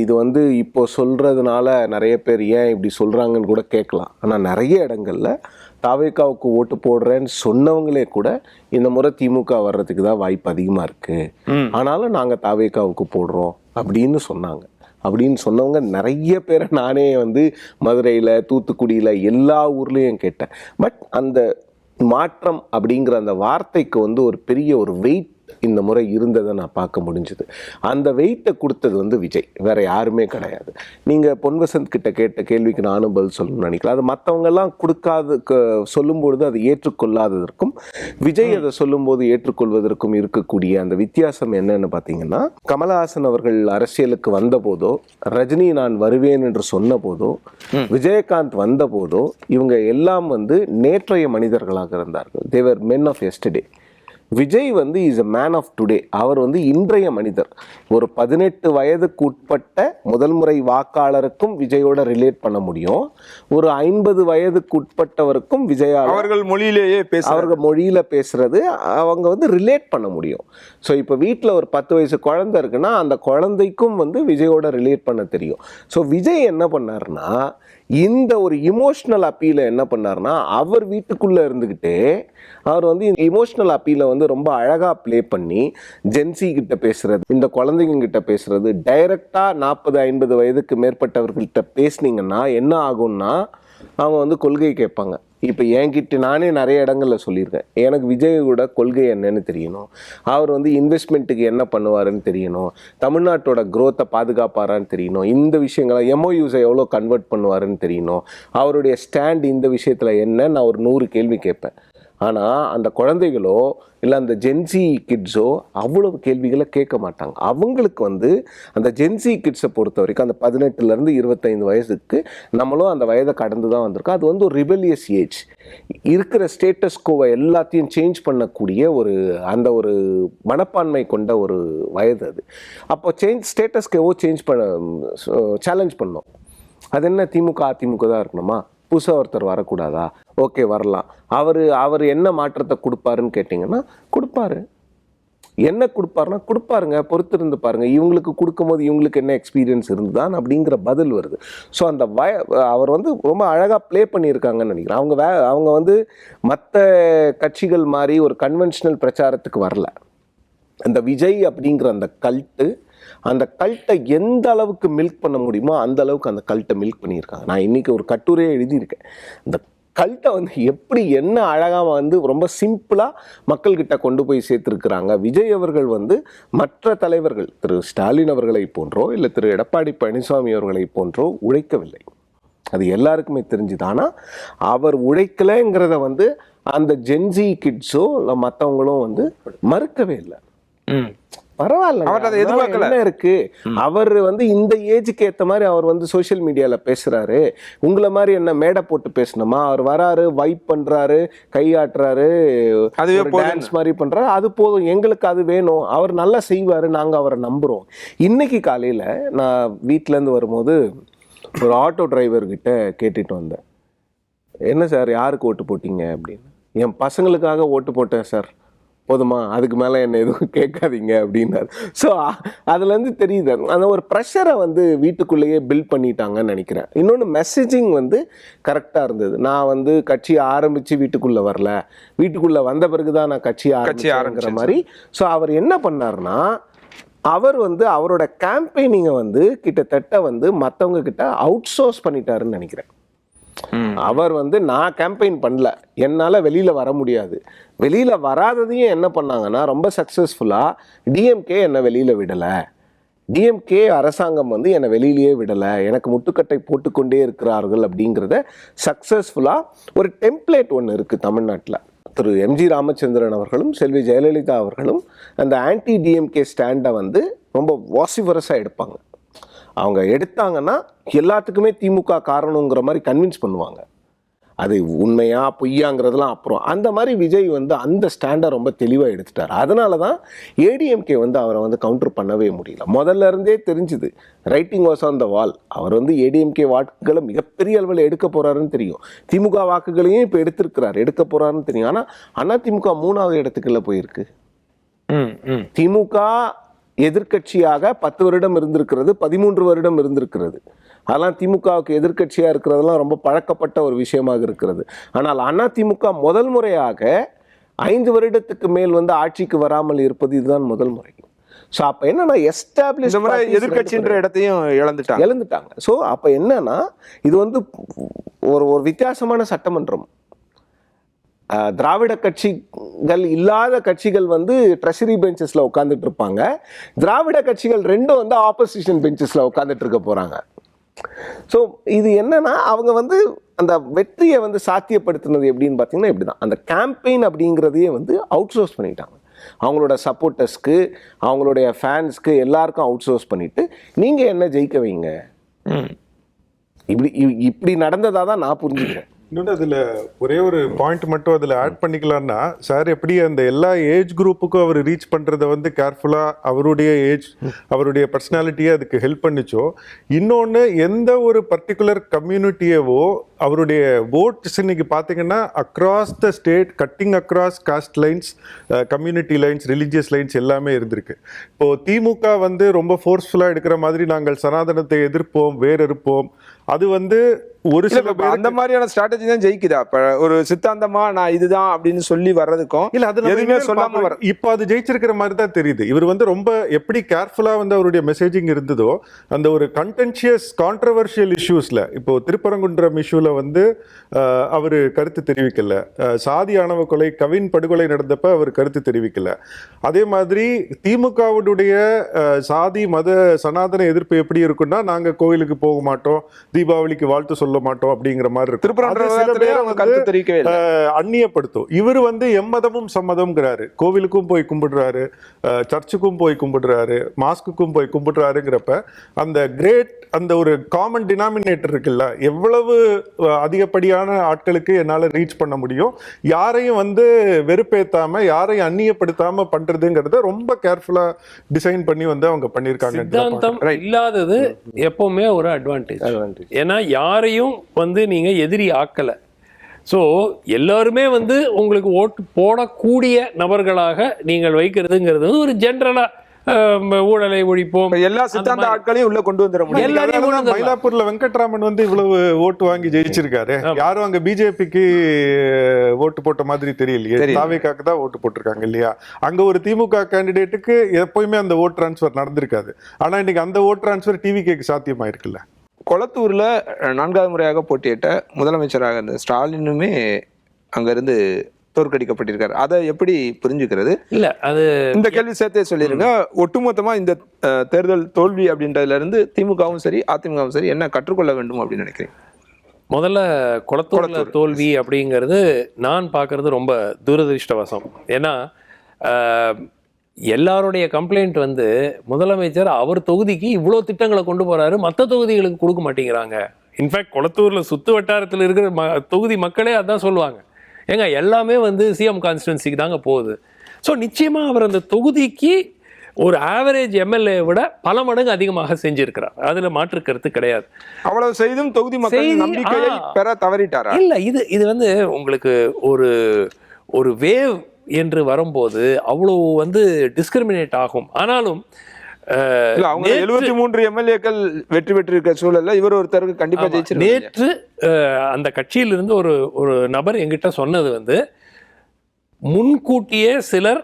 இது வந்து இப்போ சொல்கிறதுனால நிறைய பேர் ஏன் இப்படி சொல்கிறாங்கன்னு கூட கேட்கலாம். ஆனால் நிறைய இடங்களில் தாவேகாவுக்கு ஓட்டு போடுறேன்னு சொன்னவங்களே கூட இந்த முறை திமுக வர்றதுக்கு தான் வாய்ப்பு அதிகமாக இருக்குது, ஆனாலும் நாங்கள் தாவேகாவுக்கு போடுறோம் அப்படின்னு சொன்னாங்க. அப்படின்னு சொன்னவங்க நிறைய பேரை நானே வந்து மதுரையில், தூத்துக்குடியில், எல்லா ஊர்லேயும் கேட்டேன். பட் அந்த மாற்றம் அப்படிங்கிற அந்த வார்த்தைக்கு வந்து ஒரு பெரிய ஒரு வெயிட் இந்த முறை இருந்ததை நான் பார்க்க முடிஞ்சது. அந்த வெயிட்டை கொடுத்தது வந்து விஜய், வேற யாருமே கிடையாது. நீங்கள் பொன்வசந்த் கிட்ட கேட்ட கேள்விக்கு நானும் பதில் சொல்லணும்னு நினைக்கிறேன். அது மற்றவங்கெல்லாம் கொடுக்காத சொல்லும்பொழுது அதை ஏற்றுக்கொள்ளாததற்கும் விஜய் அதை சொல்லும்போது ஏற்றுக்கொள்வதற்கும் இருக்கக்கூடிய அந்த வித்தியாசம் என்னன்னு பார்த்தீங்கன்னா, கமலஹாசன் அவர்கள் அரசியலுக்கு வந்த போதோ, ரஜினி நான் வருவேன் என்று சொன்ன போதோ, விஜயகாந்த் வந்த போதோ, இவங்க எல்லாம் வந்து நேற்றைய மனிதர்களாக இருந்தார்கள். They men of yesterday. Vijay வந்து is a man of today. அவர் வந்து இன்றைய மனிதர். ஒரு 18 வயதுக்கு உட்பட்ட முதல் முறை வாக்காளருக்கும் விஜயோட ரிலேட் பண்ண முடியும். ஒரு 50 வயதுக்கு உட்பட்டவருக்கும் விஜயால் அவர்கள் மொழியிலேயே அவர்கள் மொழியில பேசுறது அவங்க வந்து ரிலேட் பண்ண முடியும். ஸோ இப்போ வீட்டில் ஒரு 10 வயசு குழந்தை இருக்குன்னா அந்த குழந்தைக்கும் வந்து விஜயோட ரிலேட் பண்ண தெரியும். ஸோ விஜய் என்ன பண்ணாருன்னா, இந்த ஒரு இமோஷனல் அப்பீலை என்ன பண்ணார்னா, அவர் வீட்டுக்குள்ளே இருந்துக்கிட்டே அவர் வந்து இந்த இமோஷனல் அப்பீலை வந்து ரொம்ப அழகாக ப்ளே பண்ணி ஜென்சி கிட்ட பேசுறது, இந்த குழந்தைங்க கிட்ட பேசுறது, டைரக்டாக 40-50 வயதுக்கு மேற்பட்டவர்கள்ட்ட பேசுனீங்கன்னா என்ன ஆகும்னா, அவங்க வந்து கொள்கை கேட்பாங்க. இப்போ என்கிட்ட நானே நிறைய இடங்களில் சொல்லியிருக்கேன், எனக்கு விஜயோட கொள்கை என்னன்னு தெரியணும், அவர் வந்து இன்வெஸ்ட்மெண்ட்டுக்கு என்ன பண்ணுவாருன்னு தெரியணும், தமிழ்நாட்டோட க்ரோத்தை பாதுகாப்பாரான்னு தெரியணும், இந்த விஷயங்களை எம்ஓயூஸை எவ்வளோ கன்வெர்ட் பண்ணுவாருன்னு தெரியணும், அவருடைய ஸ்டாண்ட் இந்த விஷயத்தில் என்ன, நான் ஒரு 100 கேள்வி கேட்பேன். ஆனால் அந்த குழந்தைகளோ இல்லை அந்த ஜென்சி கிட்ஸோ அவ்வளவு கேள்விகளை கேட்க மாட்டாங்க. அவங்களுக்கு வந்து அந்த ஜென்சி கிட்ஸை பொறுத்த வரைக்கும் அந்த 18லேருந்து 25 வயசுக்கு நம்மளும் அந்த வயதை கடந்து தான் வந்திருக்கோம். அது வந்து ஒரு ரிபெலியஸ் ஏஜ். இருக்கிற ஸ்டேட்டஸ் கோவை எல்லாத்தையும் சேஞ்ச் பண்ணக்கூடிய அந்த ஒரு மனப்பான்மை கொண்ட ஒரு வயது அது. அப்போ ஸ்டேட்டஸ் கோவோ சேஞ்ச் பண்ண சேலஞ்ச் பண்ணோம். அது என்ன, திமுக அதிமுக தான் இருக்கணுமா, புதுசாக ஒருத்தர் வரக்கூடாதா? ஓகே, வரலாம். அவர் என்ன மாற்றத்தை கொடுப்பாருன்னு கேட்டிங்கன்னா கொடுப்பாரு. என்ன கொடுப்பாருன்னா கொடுப்பாருங்க, பொறுத்திருந்து பாருங்க, இவங்களுக்கு கொடுக்கும்போது இவங்களுக்கு என்ன எக்ஸ்பீரியன்ஸ் இருந்துதான் அப்படிங்கிற பதில் வருது. ஸோ அந்த அவர் வந்து ரொம்ப அழகாக ப்ளே பண்ணியிருக்காங்கன்னு நினைக்கிறேன். அவங்க வந்து மற்ற கட்சிகள் மாதிரி ஒரு கன்வென்ஷனல் பிரச்சாரத்துக்கு வரல. அந்த விஜய் அப்படிங்கிற அந்த கல்ட்டை எந்த அளவுக்கு மில்க் பண்ண முடியுமோ அந்த அளவுக்கு அந்த கல்ட்டை மில்க் பண்ணியிருக்காங்க. நான் இன்னைக்கு ஒரு கட்டுரையை எழுதியிருக்கேன். அந்த கல்ட்டை வந்து எப்படி என்ன அழகாக வந்து ரொம்ப சிம்பிளாக மக்கள்கிட்ட கொண்டு போய் சேர்த்துருக்குறாங்க. விஜய் அவர்கள் வந்து மற்ற தலைவர்கள் திரு ஸ்டாலின் அவர்களை போன்றோ இல்லை திரு எடப்பாடி பழனிசாமி அவர்களை போன்றோ உழைக்கவில்லை. அது எல்லாருக்குமே தெரிஞ்சுது. ஆனால் அவர் உழைக்கலைங்கிறத வந்து அந்த ஜென்சி கிட்ஸோ இல்லை மற்றவங்களும் வந்து மறுக்கவே இல்லை. பரவாயில்ல, என்ன இருக்கு, அவர் வந்து இந்த ஏஜுக்கு ஏற்ற மாதிரி அவர் வந்து சோசியல் மீடியால பேசுறாரு, உங்களை மாதிரி என்ன மேடை போட்டு பேசணுமா, அவர் வராரு, வைப் பண்றாரு, கையாட்டுறாரு, டான்ஸ் மாதிரி பண்றாரு, அது போதும், எங்களுக்கு அது வேணும், அவர் நல்லா செய்வாரு, நாங்க அவரை நம்புறோம். இன்னைக்கு காலையில நான் வீட்டுல இருந்து வரும்போது ஒரு ஆட்டோ டிரைவர்கிட்ட கேட்டுட்டு வந்தேன், என்ன சார் யாருக்கு ஓட்டு போட்டீங்க அப்படின்னு. என் பசங்களுக்காக ஓட்டு போட்டேன் சார், போதுமா, அதுக்கு மேலே என்ன எதுவும் கேட்காதீங்க அப்படின்னாரு. ஸோ அதுலேருந்து தெரியுது அந்த ஒரு ப்ரெஷரை வந்து வீட்டுக்குள்ளேயே பில்ட் பண்ணிட்டாங்கன்னு நினைக்கிறேன். இன்னொன்று மெசேஜிங் வந்து கரெக்டாக இருந்தது. நான் வந்து கட்சி ஆரம்பித்து வீட்டுக்குள்ளே வரல, வீட்டுக்குள்ளே வந்த பிறகு தான் நான் கட்சி ஆரம்பிக்கிற மாதிரி. ஸோ அவர் என்ன பண்ணார்னா, அவர் வந்து அவரோட கேம்பெயினிங்கை வந்து கிட்டத்தட்ட வந்து மற்றவங்க கிட்ட அவுட் சோர்ஸ் பண்ணிட்டாருன்னு நினைக்கிறேன். அவர் வந்து நான் கேம்பெயின் பண்ணல, என்னால் வெளியில் வர முடியாது, வெளியில் வராததையும் என்ன பண்ணாங்கன்னா ரொம்ப சக்ஸஸ்ஃபுல்லாக டிஎம்கே என்னை வெளியில் விடலை, டிஎம்கே அரசாங்கம் வந்து என்னை வெளியிலேயே விடலை, எனக்கு முட்டுக்கட்டை போட்டுக்கொண்டே இருக்கிறார்கள் அப்படிங்கிறத சக்ஸஸ்ஃபுல்லாக ஒரு டெம்ப்ளேட் ஒன்று இருக்குது தமிழ்நாட்டில். திரு எம்ஜி ராமச்சந்திரன் அவர்களும் செல்வி ஜெயலலிதா அவர்களும் அந்த ஆன்டி டிஎம்கே ஸ்டாண்டை வந்து ரொம்ப வாசிவரஸாக எடுப்பாங்க. அவங்க எடுத்தாங்கன்னா எல்லாத்துக்குமே திமுக காரணங்கிற மாதிரி கன்வின்ஸ் பண்ணுவாங்க. அது உண்மையா பொய்யாங்கிறதுலாம் அப்புறம். அந்த மாதிரி விஜய் வந்து அந்த ஸ்டாண்டை ரொம்ப தெளிவாக எடுத்துட்டார். அதனால தான் ஏடிஎம்கே வந்து அவரை வந்து கவுண்டர் பண்ணவே முடியல. முதல்ல இருந்தே தெரிஞ்சுது, ரைட்டிங் வாஸ் ஆன் த வால். அவர் வந்து ஏடிஎம்கே வாக்குகளை மிகப்பெரிய அளவில் எடுக்க போறாருன்னு தெரியும், திமுக வாக்குகளையும் இப்போ எடுக்க போறாருன்னு தெரியும். ஆனால் அதிமுக 3வது இடத்துக்குள்ள போயிருக்கு. திமுக எதிர்கட்சியாக 10 வருடம் இருந்திருக்கிறது, 13 வருடம் இருந்திருக்கிறது. அதெல்லாம் திமுகவுக்கு எதிர்கட்சியாக இருக்கிறதெல்லாம் ரொம்ப பழக்கப்பட்ட ஒரு விஷயமாக இருக்கிறது. ஆனால் அதிமுக முதல் முறையாக 5 வருடத்துக்கு மேல் வந்து ஆட்சிக்கு வராமல் இருப்பது இதுதான் முதல் முறை. ஸோ அப்போ என்னன்னா எஸ்டாப்ளிஷ் எதிர்கட்சின்ற இடத்தையும் இழந்துட்டாங்க. ஸோ அப்போ என்னன்னா இது வந்து ஒரு வித்தியாசமான சட்டமன்றம். திராவிட கட்சிகள் இல்லாத கட்சிகள் வந்து ட்ரெஷரி பெஞ்சஸில் உட்காந்துட்டு இருப்பாங்க, திராவிட கட்சிகள் ரெண்டும் வந்து ஆப்போசிஷன் பெஞ்சஸில் உட்காந்துட்டு இருக்க போகிறாங்க. ஸோ இது என்னன்னா அவங்க வந்து அந்த வெற்றியை வந்து சாத்தியப்படுத்தினது எப்படின்னு பார்த்தீங்கன்னா இப்படி தான், அந்த கேம்பெயின் அப்படிங்கிறதையே வந்து அவுட் சோர்ஸ் பண்ணிட்டாங்க. அவங்களோட சப்போர்ட்டர்ஸ்க்கு, அவங்களுடைய ஃபேன்ஸ்க்கு எல்லாருக்கும் அவுட் சோர்ஸ் பண்ணிட்டு நீங்கள் என்ன ஜெயிக்க வைங்க, இப்படி நடந்ததாக தான் நான் புரிஞ்சுக்கிறேன். இன்னொன்று அதில் ஒரே ஒரு பாயிண்ட் மட்டும் அதில் ஆட் பண்ணிக்கலாம்னா, சார் எப்படி அந்த எல்லா ஏஜ் குரூப்புக்கும் அவர் ரீச் பண்ணுறதை வந்து கேர்ஃபுல்லாக அவருடைய ஏஜ், அவருடைய பர்சனாலிட்டியை அதுக்கு ஹெல்ப் பண்ணிச்சோ, இன்னொன்று எந்த ஒரு பர்டிகுலர் கம்யூனிட்டியவோ அவருடைய ஓட்ஸ் இன்னைக்கு பார்த்தீங்கன்னா across the state, cutting across cost lines, community lines, religious lines எல்லாமே இருந்திருக்கு. இப்போது திமுக வந்து ரொம்ப ஃபோர்ஸ்ஃபுல்லாக எடுக்கிற மாதிரி நாங்கள் சனாதனத்தை எதிர்ப்போம், வேறறுப்போம், அது வந்து ஒரு சில அந்த மாதிரியான ஸ்ட்ராட்டஜி தான் ஜெயிக்குதா? இப்ப ஒரு சித்தாந்தமா நான் இதுதான் அப்படின்னு சொல்லி வர்றதுக்கும் இல்ல அது எதுவுமே சொல்லாம வர இப்போ அது ஜெயிச்சிருக்கிற மாதிரி தான் தெரியுது. இவர் வந்து ரொம்ப எப்படி கேர்ஃபுல்லா வந்து அவருடைய மெசேஜிங் இருந்ததோ, அந்த ஒரு கண்டென்ஷியஸ் கான்ட்ரவர்ஷியல் இஷ்யூஸ்ல, இப்போ திருப்பரங்குன்றம் இஷ்யூல வந்து அவர் கருத்து தெரிவிக்கல, சாதி ஆணவ கொலை கவின் படுகொலை நடந்தப்ப அவர் கருத்து தெரிவிக்கல. அதே மாதிரி திமுகவுடைய சாதி மத சனாதன எதிர்ப்பு எப்படி இருக்குன்னா, நாங்க கோயிலுக்கு போக மாட்டோம், தீபாவளிக்கு வாழ்த்து சொல்ல மாட்டோம் அப்படிங்கிற மாதிரி இருக்கு. அந்நியப்படுத்தும். இவர் வந்து எம்மதமும் சம்மதம்ங்கிறாரு, கோவிலுக்கும் போய் கும்பிடுறாரு, சர்ச்சுக்கும் போய் கும்பிடுறாரு, மாஸ்குக்கும் போய் கும்பிடுறாருங்கிறப்ப அந்த கிரேட், அந்த ஒரு காமன் டினாமினேட்டர் இருக்குல்ல, எவ்வளவு அதிகப்படியான ஆட்களுக்கு என்னால ரீச் பண்ண முடியும், யாரையும் வந்து வெறுப்பேத்தாம, யாரையும் அந்நியப்படுத்தாம பண்றதுங்கிறத ரொம்ப கேர்ஃபுல்லா டிசைன் பண்ணி வந்து அவங்க பண்ணிருக்காங்க. சித்தாந்தம் இல்லாதது எப்பவுமே ஒரு அட்வான்டேஜ். ஏன்னா யாரையும் வந்து நீங்க எதிரி ஆக்கல. ஸோ எல்லாருமே வந்து உங்களுக்கு ஓட்டு போடக்கூடிய நபர்களாக நீங்கள் வைக்கிறதுங்கிறது ஒரு ஜென்ரலா ஊழலை ஒழிப்போம், எல்லா சித்தாந்த ஆட்களையும் உள்ள கொண்டு வந்துட முடியும். மயிலாப்பூர்ல வெங்கட்ராமன் வந்து இவ்வளவு ஓட்டு வாங்கி ஜெயிச்சிருக்காரு. யாரும் அங்க பிஜேபிக்கு ஓட்டு போட்ட மாதிரி தெரியலையே, தாவேக்காக்கு தான் ஓட்டு போட்டிருக்காங்க இல்லையா? அங்க ஒரு திமுக கேண்டிடேட்டுக்கு எப்பயுமே அந்த ஓட் டிரான்ஸ்பர் நடந்திருக்காது. ஆனா இன்னைக்கு அந்த ஓட் டிரான்ஸ்பர் டிவிகேக்கு சாத்தியமாயிருக்குல்ல. கொளத்தூர்ல 4வது முறையாக போட்டியிட்ட முதலமைச்சராக இருந்த ஸ்டாலினுமே அங்கிருந்து தோற்கடிக்கப்பட்டிருக்காரு. அதை எப்படி புரிஞ்சுக்கிறது? இல்ல அது இந்த கேள்வி சேர்த்தே சொல்லிருங்க. ஒட்டுமொத்தமா இந்த தேர்தல் தோல்வி அப்படின்றதுல இருந்து திமுகவும் சரி அதிமுகவும் சரி என்ன கற்றுக்கொள்ள வேண்டும் அப்படின்னு நினைக்கிறேன்? முதல்ல கொளத்தூர்ல தோல்வி அப்படிங்கிறது நான் பார்க்கறது ரொம்ப துரதிருஷ்டவசம். ஏன்னா எல்லாருடைய கம்ப்ளைண்ட் வந்து முதலமைச்சர் அவர் தொகுதிக்கு இவ்வளோ திட்டங்களை கொண்டு போறாரு, மற்ற தொகுதிகளுக்கு கொடுக்க மாட்டேங்கிறாங்க. இன்ஃபேக்ட் கொளத்தூர்ல சுத்து வட்டாரத்தில் இருக்கிற தொகுதி மக்களே அதான் சொல்லுவாங்க, ஏங்க எல்லாமே வந்து சிஎம் கான்ஸ்டிடுவன்சிக்கு தாங்க போகுது. ஸோ நிச்சயமா அவர் அந்த தொகுதிக்கு ஒரு ஆவரேஜ் எம்எல்ஏ விட பல மடங்கு அதிகமாக செஞ்சிருக்கிறார், அதுல மாற்று கருத்து கிடையாது. அவ்வளவு செய்தும் தொகுதி மக்கள் நம்பிக்கையை பெற தவறிட்டாரா? இல்ல, இது வந்து உங்களுக்கு ஒரு வேவ் என்று வரும்போது அவ்வளவு வந்து டிஸ்கிரிமினேட் ஆகும். ஆனாலும் 73 எம்எல்ஏக்கள் வெற்றி பெற்றிருக்க சூழல்ல இவர் ஒருத்தருக்கு கண்டிப்பா ஜெயிச்சிருக்காரு. நேற்று அந்த கட்சியிலிருந்து ஒரு நபர் என்கிட்ட சொன்னது வந்து, முன்கூட்டியே சிலர்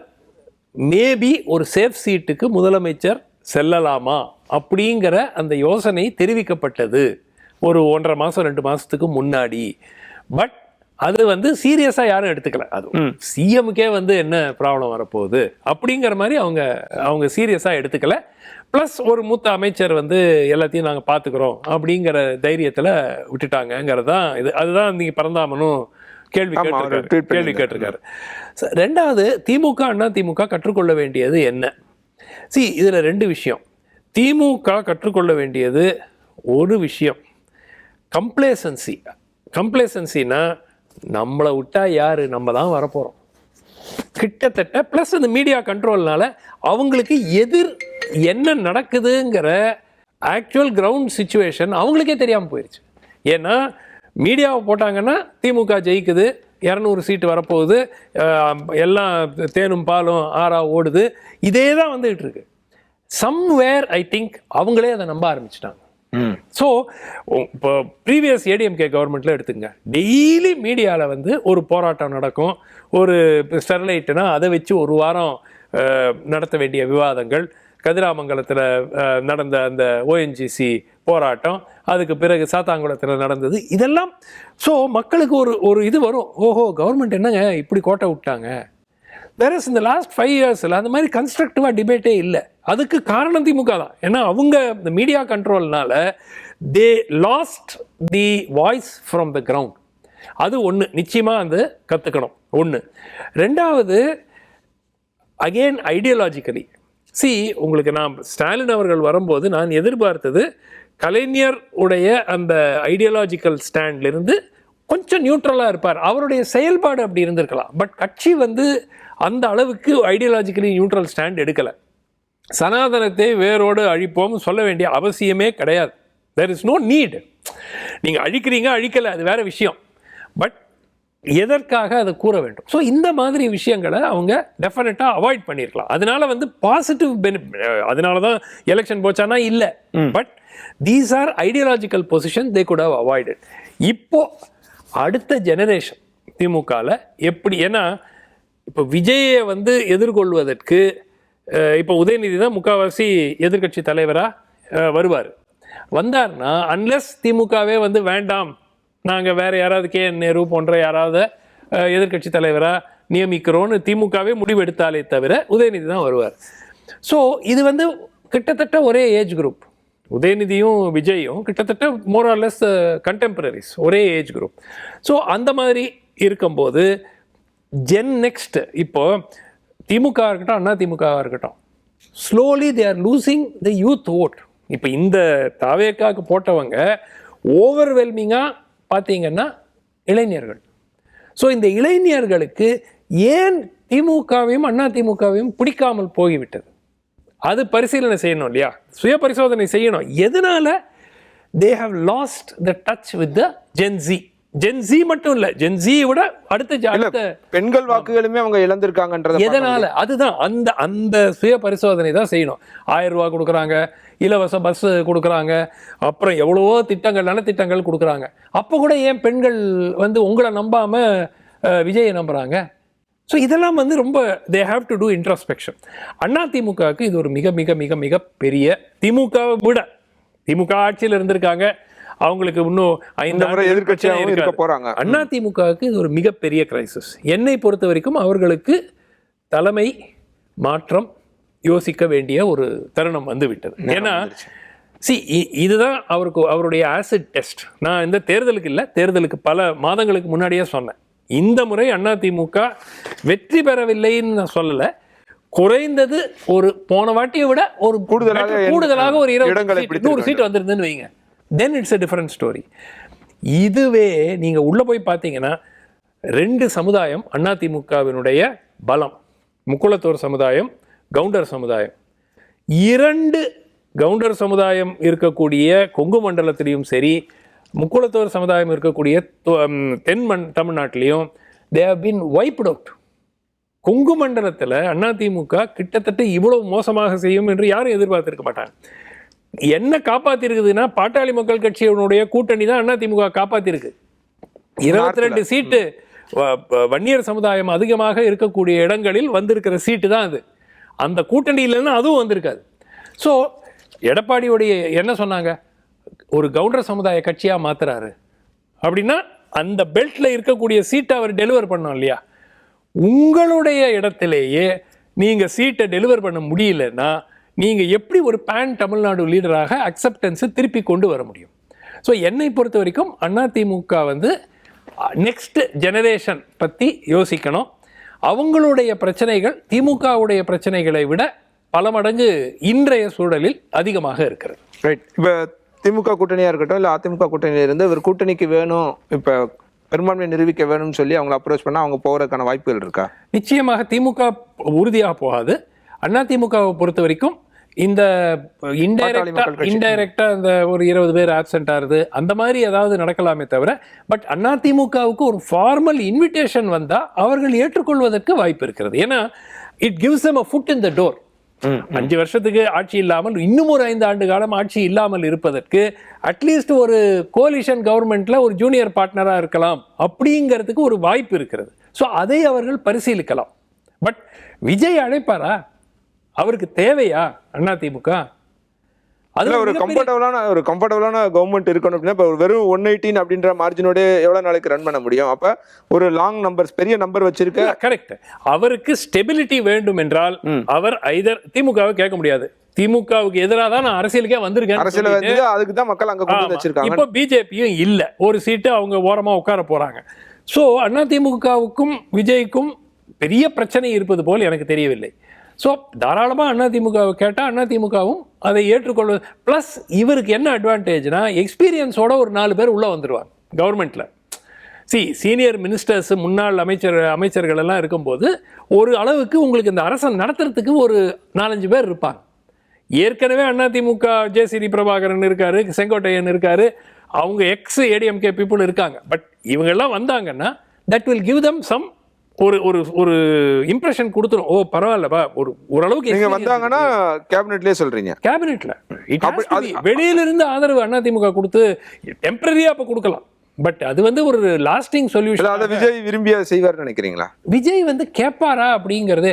மேபி ஒரு சேஃப் சீட்டுக்கு முதலமைச்சர் செல்லலாமா அப்படிங்கிற அந்த யோசனை தெரிவிக்கப்பட்டது ஒரு 1.5 மாசம் 2 மாசத்துக்கு முன்னாடி. பட் அது வந்து சீரியஸா யாரும் எடுத்துக்கல. அது சிஎம்கே வந்து என்ன ப்ராப்ளம் வரப்போகுது அப்படிங்கிற மாதிரி அவங்க சீரியஸா எடுத்துக்கல. பிளஸ் ஒரு மூத்த அமைச்சர் வந்து எல்லாத்தையும் நாங்கள் பார்த்துக்கிறோம் அப்படிங்கிற தைரியத்தில் விட்டுட்டாங்கிறது தான் இது. அதுதான் நீங்க பரந்தாமனும் கேள்வி கேட்டிருக்காரு. ரெண்டாவது, திமுக கற்றுக்கொள்ள வேண்டியது என்ன? இதுல 2 விஷயம். திமுக கற்றுக்கொள்ள வேண்டியது ஒரு விஷயம், கம்ப்ளேசன்சினா நம்மளை விட்டா யாரு, நம்ம தான் வரப்போறோம் கிட்டத்தட்ட. பிளஸ் அந்த மீடியா கண்ட்ரோல்னால அவங்களுக்கு எதிர் என்ன நடக்குதுங்கிற ஆக்சுவல் கிரவுண்ட் சிச்சுவேஷன் அவங்களுக்கே தெரியாமல் போயிடுச்சு. ஏன்னா மீடியாவை போட்டாங்கன்னா திமுக ஜெயிக்குது, 200 சீட்டு வரப்போகுது, எல்லாம் தேனும் பாலும் ஆறா ஓடுது, இதே தான் வந்துகிட்டு இருக்கு. சம்வேர் ஐ திங்க் அவங்களே அதை நம்ப ஆரம்பிச்சிட்டாங்க. ஸோ இப்போ ப்ரீவியஸ் ஏடிஎம்கே கவர்மெண்ட்ல எடுத்துங்க, டெய்லி மீடியாவில் வந்து ஒரு போராட்டம் நடக்கும், ஒரு ஸ்டெர்லைட்னா அதை வச்சு ஒரு வாரம் நடத்த வேண்டிய விவாதங்கள், கதிராமங்கலத்தில் நடந்த அந்த ஓஎன்ஜிசி போராட்டம், அதுக்கு பிறகு சாத்தாங்குளத்தில் நடந்தது, இதெல்லாம். ஸோ மக்களுக்கு ஒரு இது வரும், ஓஹோ கவர்மெண்ட் என்னங்க இப்படி கோட்டை விட்டாங்க. வேறஸ் இந்த லாஸ்ட் 5 இயர்ஸில் அந்த மாதிரி கன்ஸ்ட்ரக்டிவாக டிபேட்டே இல்லை. அதுக்கு காரணம் திமுக தான். ஏன்னா அவங்க இந்த மீடியா கண்ட்ரோல்னால they lost the voice from the ground. அது ஒன்று நிச்சயமாக வந்து கற்றுக்கணும். ஒன்று. ரெண்டாவது, அகெயின் ஐடியாலஜிக்கலி உங்களுக்கு நான் ஸ்டாலின் அவர்கள் வரும்போது நான் எதிர்பார்த்தது கலைஞர் உடைய அந்த ஐடியாலஜிக்கல் ஸ்டாண்ட்லேருந்து கொஞ்சம் நியூட்ரலாக இருப்பார். அவருடைய செயல்பாடு அப்படி இருந்திருக்கலாம். பட் கட்சி வந்து அந்த அளவுக்கு ஐடியாலஜிக்கலி நியூட்ரல் ஸ்டாண்ட் எடுக்கலை. சனாதனத்தை வேரோடு அழிப்போம் சொல்ல வேண்டிய அவசியமே கிடையாது. There is no need. நீங்கள் அழிக்கிறீங்க அழிக்கலை அது வேற விஷயம். பட் எதற்காக அதை கூற வேண்டும்? ஸோ இந்த மாதிரி விஷயங்களை அவங்க டெஃபினட்டாக அவாய்ட் பண்ணியிருக்கலாம். அதனால வந்து பாசிட்டிவ் அதனால தான் எலெக்ஷன் போச்சானா இல்லை. But these are ideological position they could have avoided. இப்போ அடுத்த ஜெனரேஷன் திமுகவில் எப்படி, ஏன்னா இப்போ விஜயை வந்து எதிர்கொள்வதற்கு இப்போ உதயநிதி தான் முக்கால்வாசி எதிர்கட்சி தலைவராக வருவார். வந்தார்னா அன்லெஸ் திமுகவே வந்து வேண்டாம், நாங்கள் வேறு யாராவது KN நேரு போன்ற யாராவது எதிர்கட்சி தலைவராக நியமிக்கிறோன்னு திமுகவே முடிவெடுத்தாலே தவிர உதயநிதி தான் வருவார். ஸோ இது வந்து கிட்டத்தட்ட ஒரே ஏஜ் குரூப். உதயநிதியும் விஜயும் கிட்டத்தட்ட மோர் ஆர் லெஸ் கண்டெம்பரரிஸ், ஒரே ஏஜ் குரூப். ஸோ அந்த மாதிரி இருக்கும்போது ஜென் நெக்ஸ்ட் இப்போ திமுக இருக்கட்டும் அண்ணா திமுகவாக இருக்கட்டும், slowly they are losing the youth out. இப்போ இந்த தாவேக்காவுக்கு போட்டவங்க ஓவர்வெல்மிங்காக பார்த்தீங்கன்னா இளைஞர்கள். ஸோ இந்த இளைஞர்களுக்கு ஏன் திமுகவையும் அண்ணா திமுகவையும் பிடிக்காமல் போய்விட்டது? அது பரிசீலனை செய்யணும் இல்லையா? சுய பரிசோதனை செய்யணும். எதனால they have lost the touch with the GenZ. GenZ மட்டும் இல்ல, ஜென்சி விட அடுத்த பெண்கள் வாக்குகளுமே அவங்க இழந்திருக்காங்கன்றது எதனால? அதுதான் அந்த அந்த சுய பரிசோதனை தான் செய்யணும். 1000 ரூபா கொடுக்குறாங்க, இலவச பஸ் கொடுக்குறாங்க, அப்புறம் எவ்வளவோ திட்டங்கள் நலத்திட்டங்கள் கொடுக்குறாங்க. அப்போ கூட ஏன் பெண்கள் வந்து உங்களை நம்பாம விஜயை நம்புறாங்க? ஸோ இதெல்லாம் வந்து ரொம்ப they have to do introspection. Anna திமுகவுக்கு இது ஒரு மிக மிக மிக மிக பெரிய, திமுகவை விட திமுக ஆட்சியில் இருந்திருக்காங்க, அவங்களுக்கு இன்னும் 5 ஆண்டு எதிர்க்கட்சியாக இருக்க போறாங்க. அண்ணா திமுகவுக்கு இது ஒரு மிகப்பெரிய கிரைசிஸ். என்னை பொறுத்த வரைக்கும் அவர்களுக்கு தலைமை மாற்றம் யோசிக்க வேண்டிய ஒரு தருணம் வந்து விட்டது. ஏன்னா இதுதான் அவருடைய ஆசிட் டெஸ்ட். நான் இந்த தேர்தலுக்கு இல்லை, தேர்தலுக்கு பல மாதங்களுக்கு முன்னாடியே சொன்னேன், இந்த முறை அதிமுக வெற்றி பெறவில்லைன்னு நான் சொல்லலை, குறைந்தது ஒரு போன வாட்டியை விட ஒரு கூடுதலாக ஒரு 100 சீட் வந்திருந்துன்னு வைங்க, then it's a different story. இதுவே நீங்க உள்ள போய் பார்த்தீங்கன்னா 2 சமுதாயம் அதிமுகவினுடைய பலம், முக்குளத்தோர் சமுதாயம், கவுண்டர் சமுதாயம். 2 கவுண்டர் சமுதாயம் இருக்கக்கூடிய கொங்கு மண்டலத்திலையும் சரி, முக்குளத்தோர் சமுதாயம் இருக்கக்கூடிய தமிழ்நாட்டிலையும் they have been wiped out. Kongu மண்டலத்தில் அதிமுக கிட்டத்தட்ட இவ்வளவு மோசமாக செய்யும் என்று யாரும் எதிர்பார்த்திருக்க மாட்டாங்க. என்ன காப்பாத்திருக்குதுன்னா பாட்டாளி மக்கள் கட்சியினுடைய கூட்டணி தான் அதிமுக காப்பாத்திருக்கு. 22 சீட்டு வன்னியர் சமுதாயம் அதிகமாக இருக்கக்கூடிய இடங்களில் வந்திருக்கிற சீட்டு தான் அது. அந்த கூட்டணியிலன்னா அதுவும் வந்திருக்காது. ஸோ எடப்பாடியோடைய என்ன சொன்னாங்க, ஒரு கவுண்டர் சமுதாய கட்சியாக மாத்துறாரு அப்படின்னா அந்த பெல்ட்ல இருக்கக்கூடிய சீட்டை அவர் டெலிவர் பண்ணோம் இல்லையா? உங்களுடைய இடத்திலேயே நீங்க சீட்டை டெலிவர் பண்ண முடியலன்னா நீங்க எப்படி ஒரு பேன் தமிழ்நாடு லீடராக அக்செப்டன்ஸை திருப்பி கொண்டு வர முடியும்? ஸோ என்னை பொறுத்த வரைக்கும் அதிமுக வந்து நெக்ஸ்ட் ஜெனரேஷன் பற்றி யோசிக்கணும். அவங்களுடைய பிரச்சனைகள் திமுகவுடைய பிரச்சனைகளை விட பல மடங்கு இன்றைய சூழலில் அதிகமாக இருக்கிறது. ரைட். இப்போ திமுக கூட்டணியாக இருக்கட்டும் இல்லை அதிமுக கூட்டணியிலிருந்து ஒரு கூட்டணிக்கு வேணும், இப்போ பெரும்பான்மை நிரூபிக்க வேணும்னு சொல்லி அவங்களை அப்ரோச் பண்ணால் அவங்க போகிறதுக்கான வாய்ப்புகள் இருக்கா? நிச்சயமாக திமுக உறுதியாக போகாது. அதிமுகவை பொறுத்த வரைக்கும் இந்த இன்டைரக்டா இந்த ஒரு 20 பேர் ஆப்சென்ட் ஆகுது அந்த மாதிரி ஏதாவது நடக்கலாமே தவிர, பட் அதிமுகவுக்கு ஒரு ஃபார்மல் இன்விடேஷன் வந்தா அவர்கள் ஏற்றுக்கொள்வதற்கு வாய்ப்பு இருக்கிறது. ஏன்னா it gives them a foot in the door. 5 வருஷத்துக்கு ஆட்சி இல்லாமல் இன்னும் ஒரு 5 ஆண்டு காலம் ஆட்சி இல்லாமல் இருப்பதற்கு அட்லீஸ்ட் ஒரு கோலிஷன் கவர்மெண்ட்ல ஒரு ஜூனியர் பார்ட்னரா இருக்கலாம் அப்படிங்கிறதுக்கு ஒரு வாய்ப்பு இருக்கிறது. ஸோ அதை அவர்கள் பரிசீலிக்கலாம். பட் விஜய் அழைப்பாரா? அவருக்கு தேவையா அதிமுக? அதுல ஒரு கம்ஃபர்டபுளான கவர்மெண்ட் இருக்கணும் அப்படின்னா இப்போ வெறும் 118 அப்படின்ற மார்ஜினோட எவ்வளவு நாளைக்கு ரன் பண்ண முடியும்? அப்ப ஒரு லாங் நம்பர்ஸ், பெரிய நம்பர் வச்சிருக்க. கரெக்ட். அவருக்கு ஸ்டெபிலிட்டி வேண்டும் என்றால் அவர் ஐதர் திமுகவை கேட்க முடியாது. திமுகவுக்கு எதிராக தான் நான் அரசியலுக்கே வந்திருக்கேன், அரசியல் வந்து அதுக்கு தான் மக்கள் அங்க கொண்டு வந்து வச்சிருக்காங்க. இப்போ பிஜேபியும் இல்ல, ஒரு சீட்டு அவங்க ஓரமா உட்கார போறாங்க. சோ அதிமுகவுக்கும் விஜய்க்கும் பெரிய பிரச்சனை இருப்பது போல் எனக்கு தெரியவில்லை. ஸோ தாராளமாக அதிமுகவை கேட்டால் அதிமுகவும் அதை ஏற்றுக்கொள்வது. ப்ளஸ் இவருக்கு என்ன அட்வான்டேஜ்னா எக்ஸ்பீரியன்ஸோட ஒரு 4 பேர் உள்ளே வந்துடுவாங்க கவர்மெண்ட்டில். சீனியர் மினிஸ்டர்ஸ், முன்னாள் அமைச்சர்கள் எல்லாம் இருக்கும்போது ஒரு அளவுக்கு உங்களுக்கு இந்த அரசை நடத்துறதுக்கு ஒரு 4-5 பேர் இருப்பாங்க. ஏற்கனவே அதிமுக ஜே.சி.டி. பிரபாகரன் இருக்காரு, செங்கோட்டையன் இருக்காரு, அவங்க எக்ஸ் ஏடிஎம்கே பீப்புள் இருக்காங்க. பட் இவங்கெல்லாம் வந்தாங்கன்னா that will give them some ஒரு இம்ப்ரெஷன் கொடுத்துரும். ஓ பரவாயில்லப்பா, ஓரளவுக்கு நீங்க வந்தாங்கன்னா கேபினெட்லயே சொல்றீங்க. கேபினெட்ல வெளியில இருந்து ஆதரவு அதிமுக கொடுத்து டெம்பரரியா அப்ப கொடுக்கலாம். பட் அது வந்து ஒரு லாஸ்டிங் சொல்யூஷன். அதை விஜய் விரும்பி செய்வார் நினைக்கிறீங்களா? விஜய் வந்து கேட்பாரா அப்படிங்கிறது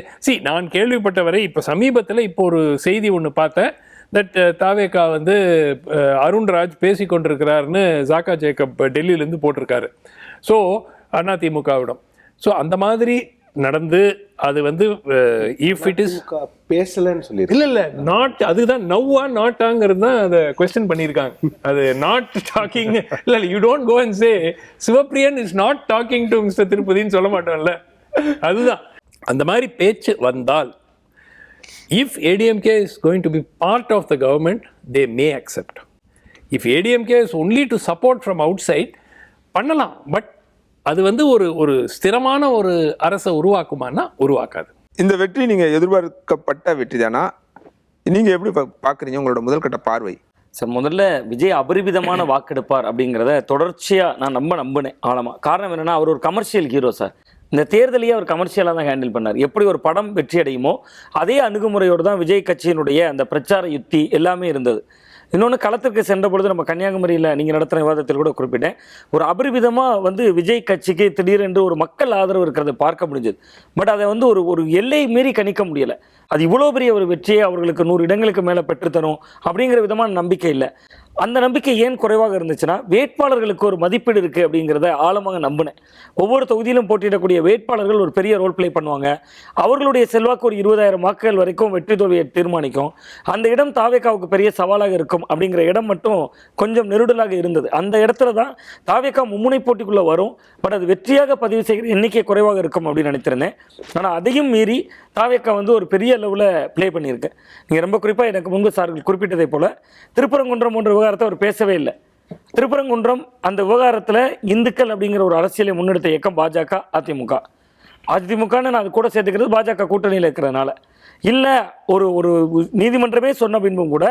நான் கேள்விப்பட்டவரை இப்போ சமீபத்தில் இப்போ ஒரு செய்தி ஒன்று பார்த்தேன். தட் தாவேகா வந்து அருண்ராஜ் பேசி கொண்டிருக்கிறாருன்னு ஜாக்கா ஜேக்கப் டெல்லியிலேருந்து போட்டிருக்காரு. ஸோ அதிமுகவிடம் ஸோ அந்த மாதிரி நடந்து அது வந்து இஃப் இட் இஸ் பேசலன்னு சொல்லி இல்ல நாட், அதுதான் நவ்வா நாட்டாங்கிறது தான் அதை கொஸ்டின் பண்ணியிருக்காங்க. அது நாட் டாக்கிங் இல்ல, you don't go and say Sivapriyan is not talking to mister திருப்பதின்னு சொல்ல மாட்டோம்ல. அதுதான் அந்த மாதிரி பேச்சு வந்தால் if ADMK is going to be part of the government they may accept. If ADMK is only to support from outside பண்ணலாம். But அது வந்து ஒரு ஸ்திரமான ஒரு அரசை உருவாக்குமானா உருவாக்காது. இந்த வெற்றி நீங்க எதிர்பார்க்கப்பட்ட வெற்றி தானா? நீங்க எப்படி பாக்குறீங்க, உங்களோட முதல் கட்ட பார்வை? சார், முதல்ல விஜய் அபரிமிதமான வாக்கெடுப்பார் அப்படிங்கிறத தொடர்ச்சியா நான் நம்பினேன் ஆழமா. காரணம் என்னன்னா, அவர் ஒரு கமர்ஷியல் ஹீரோ சார். இந்த தேர்தலையே அவர் கமர்ஷியலாக தான் ஹேண்டில் பண்ணார். எப்படி ஒரு படம் வெற்றி அடையுமோ அதே அணுகுமுறையோடு தான் விஜய் கட்சியினுடைய அந்த பிரச்சார யுக்தி எல்லாமே இருந்தது. இன்னொன்று, களத்திற்கு சென்ற பொழுது நம்ம கன்னியாகுமரியில் நீங்கள் நடத்துகிற விவாதத்தில் கூட குறிப்பிட்டேன், ஒரு அபரிமிதமாக வந்து விஜய் கட்சிக்கு திடீரென்று ஒரு மக்கள் ஆதரவு இருக்கிறத பார்க்க முடிஞ்சது. பட் அதை வந்து ஒரு எல்லை மீறி கணிக்க முடியலை. அது இவ்வளோ பெரிய ஒரு வெற்றியை அவர்களுக்கு 100 இடங்களுக்கு மேலே பெற்றுத்தரும் அப்படிங்கிற விதமான நம்பிக்கை இல்லை. அந்த நம்பிக்கை ஏன் குறைவாக இருந்துச்சுன்னா, வேட்பாளர்களுக்கு ஒரு மதிப்பீடு இருக்குது அப்படிங்கிறத ஆழமாக நம்பினேன். ஒவ்வொரு தொகுதியிலும் போட்டியிடக்கூடிய வேட்பாளர்கள் ஒரு பெரிய ரோல் பிளே பண்ணுவாங்க. அவர்களுடைய செல்வாக்கு ஒரு 20,000 வாக்குகள் வரைக்கும் வெற்றி தோல்வியை தீர்மானிக்கும். அந்த இடம் தாவேகாவுக்கு பெரிய சவாலாக இருக்கும் அப்படிங்கிற இடம் மட்டும் கொஞ்சம் நெருடலாக இருந்தது. அந்த இடத்துல தான் தாவேகா மும்முனை போட்டிக்குள்ளே வரும். பட் அது வெற்றியாக பதிவு செய்கிற எண்ணிக்கை குறைவாக இருக்கும் அப்படின்னு நினைத்திருந்தேன். ஆனால் அதையும் மீறி தாவேகா வந்து ஒரு பெரிய லெவலில் ப்ளே பண்ணியிருக்கு. நீங்கள் ரொம்ப குறிப்பாக எனக்கு முன்பு சார்கள் குறிப்பிட்டதை போல் திருப்பரங்குன்றம் போன்ற விவகாரத்தை அவர் பேசவே இல்லை. திருப்பரங்குன்றம் அந்த விவகாரத்தில் இந்துக்கள் அப்படிங்கிற ஒரு அரசியலை முன்னெடுத்த இயக்கம் பாஜக, அதிமுகன்னு நான் அது கூட சேர்த்துக்கிறது பாஜக கூட்டணியில் இருக்கிறதுனால இல்லை. ஒரு நீதிமன்றமே சொன்ன பின்பும் கூட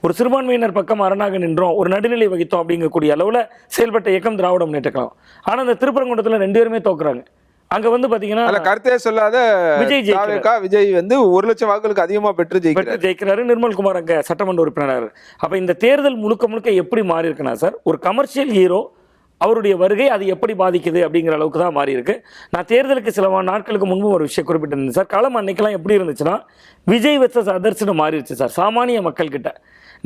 ஒரு சிறுபான்மையினர் பக்கம் அரணாக நின்றோம், ஒரு நடுநிலை வகித்தோம் அப்படிங்கக்கூடிய அளவில் செயல்பட்ட இயக்கம் திராவிட முன்னேற்ற கழகம். ஆனால் அந்த திருப்பரங்குன்றத்தில் 2 பேருமே தோக்குறாங்க. அங்க வந்து பாத்தீங்கன்னா கருத்தே சொல்லாத விஜய் வந்து 1 லட்சம் வாக்குகளுக்கு அதிகமா பெற்று ஜெயிக்கிறாரு. நிர்மல்குமார் அங்க சட்டமன்ற உறுப்பினர். அப்ப இந்த தேர்தல் முழுக்க எப்படி மாறி இருக்குன்னா சார், ஒரு கமர்ஷியல் ஹீரோ அவருடைய வருகை அது எப்படி பாதிக்குது அப்படிங்கிற அளவுக்கு தான் மாறி இருக்கு. நான் தேர்தலுக்கு சில நாட்களுக்கு முன்பு ஒரு விஷயம் குறிப்பிட்டிருந்தேன் சார். களம் அன்னைக்கெல்லாம் எப்படி இருந்துச்சுன்னா, விஜய் வெர்சஸ் அதர்ஸ்னு மாறிடுச்சு சார். சாமானிய மக்கள் கிட்ட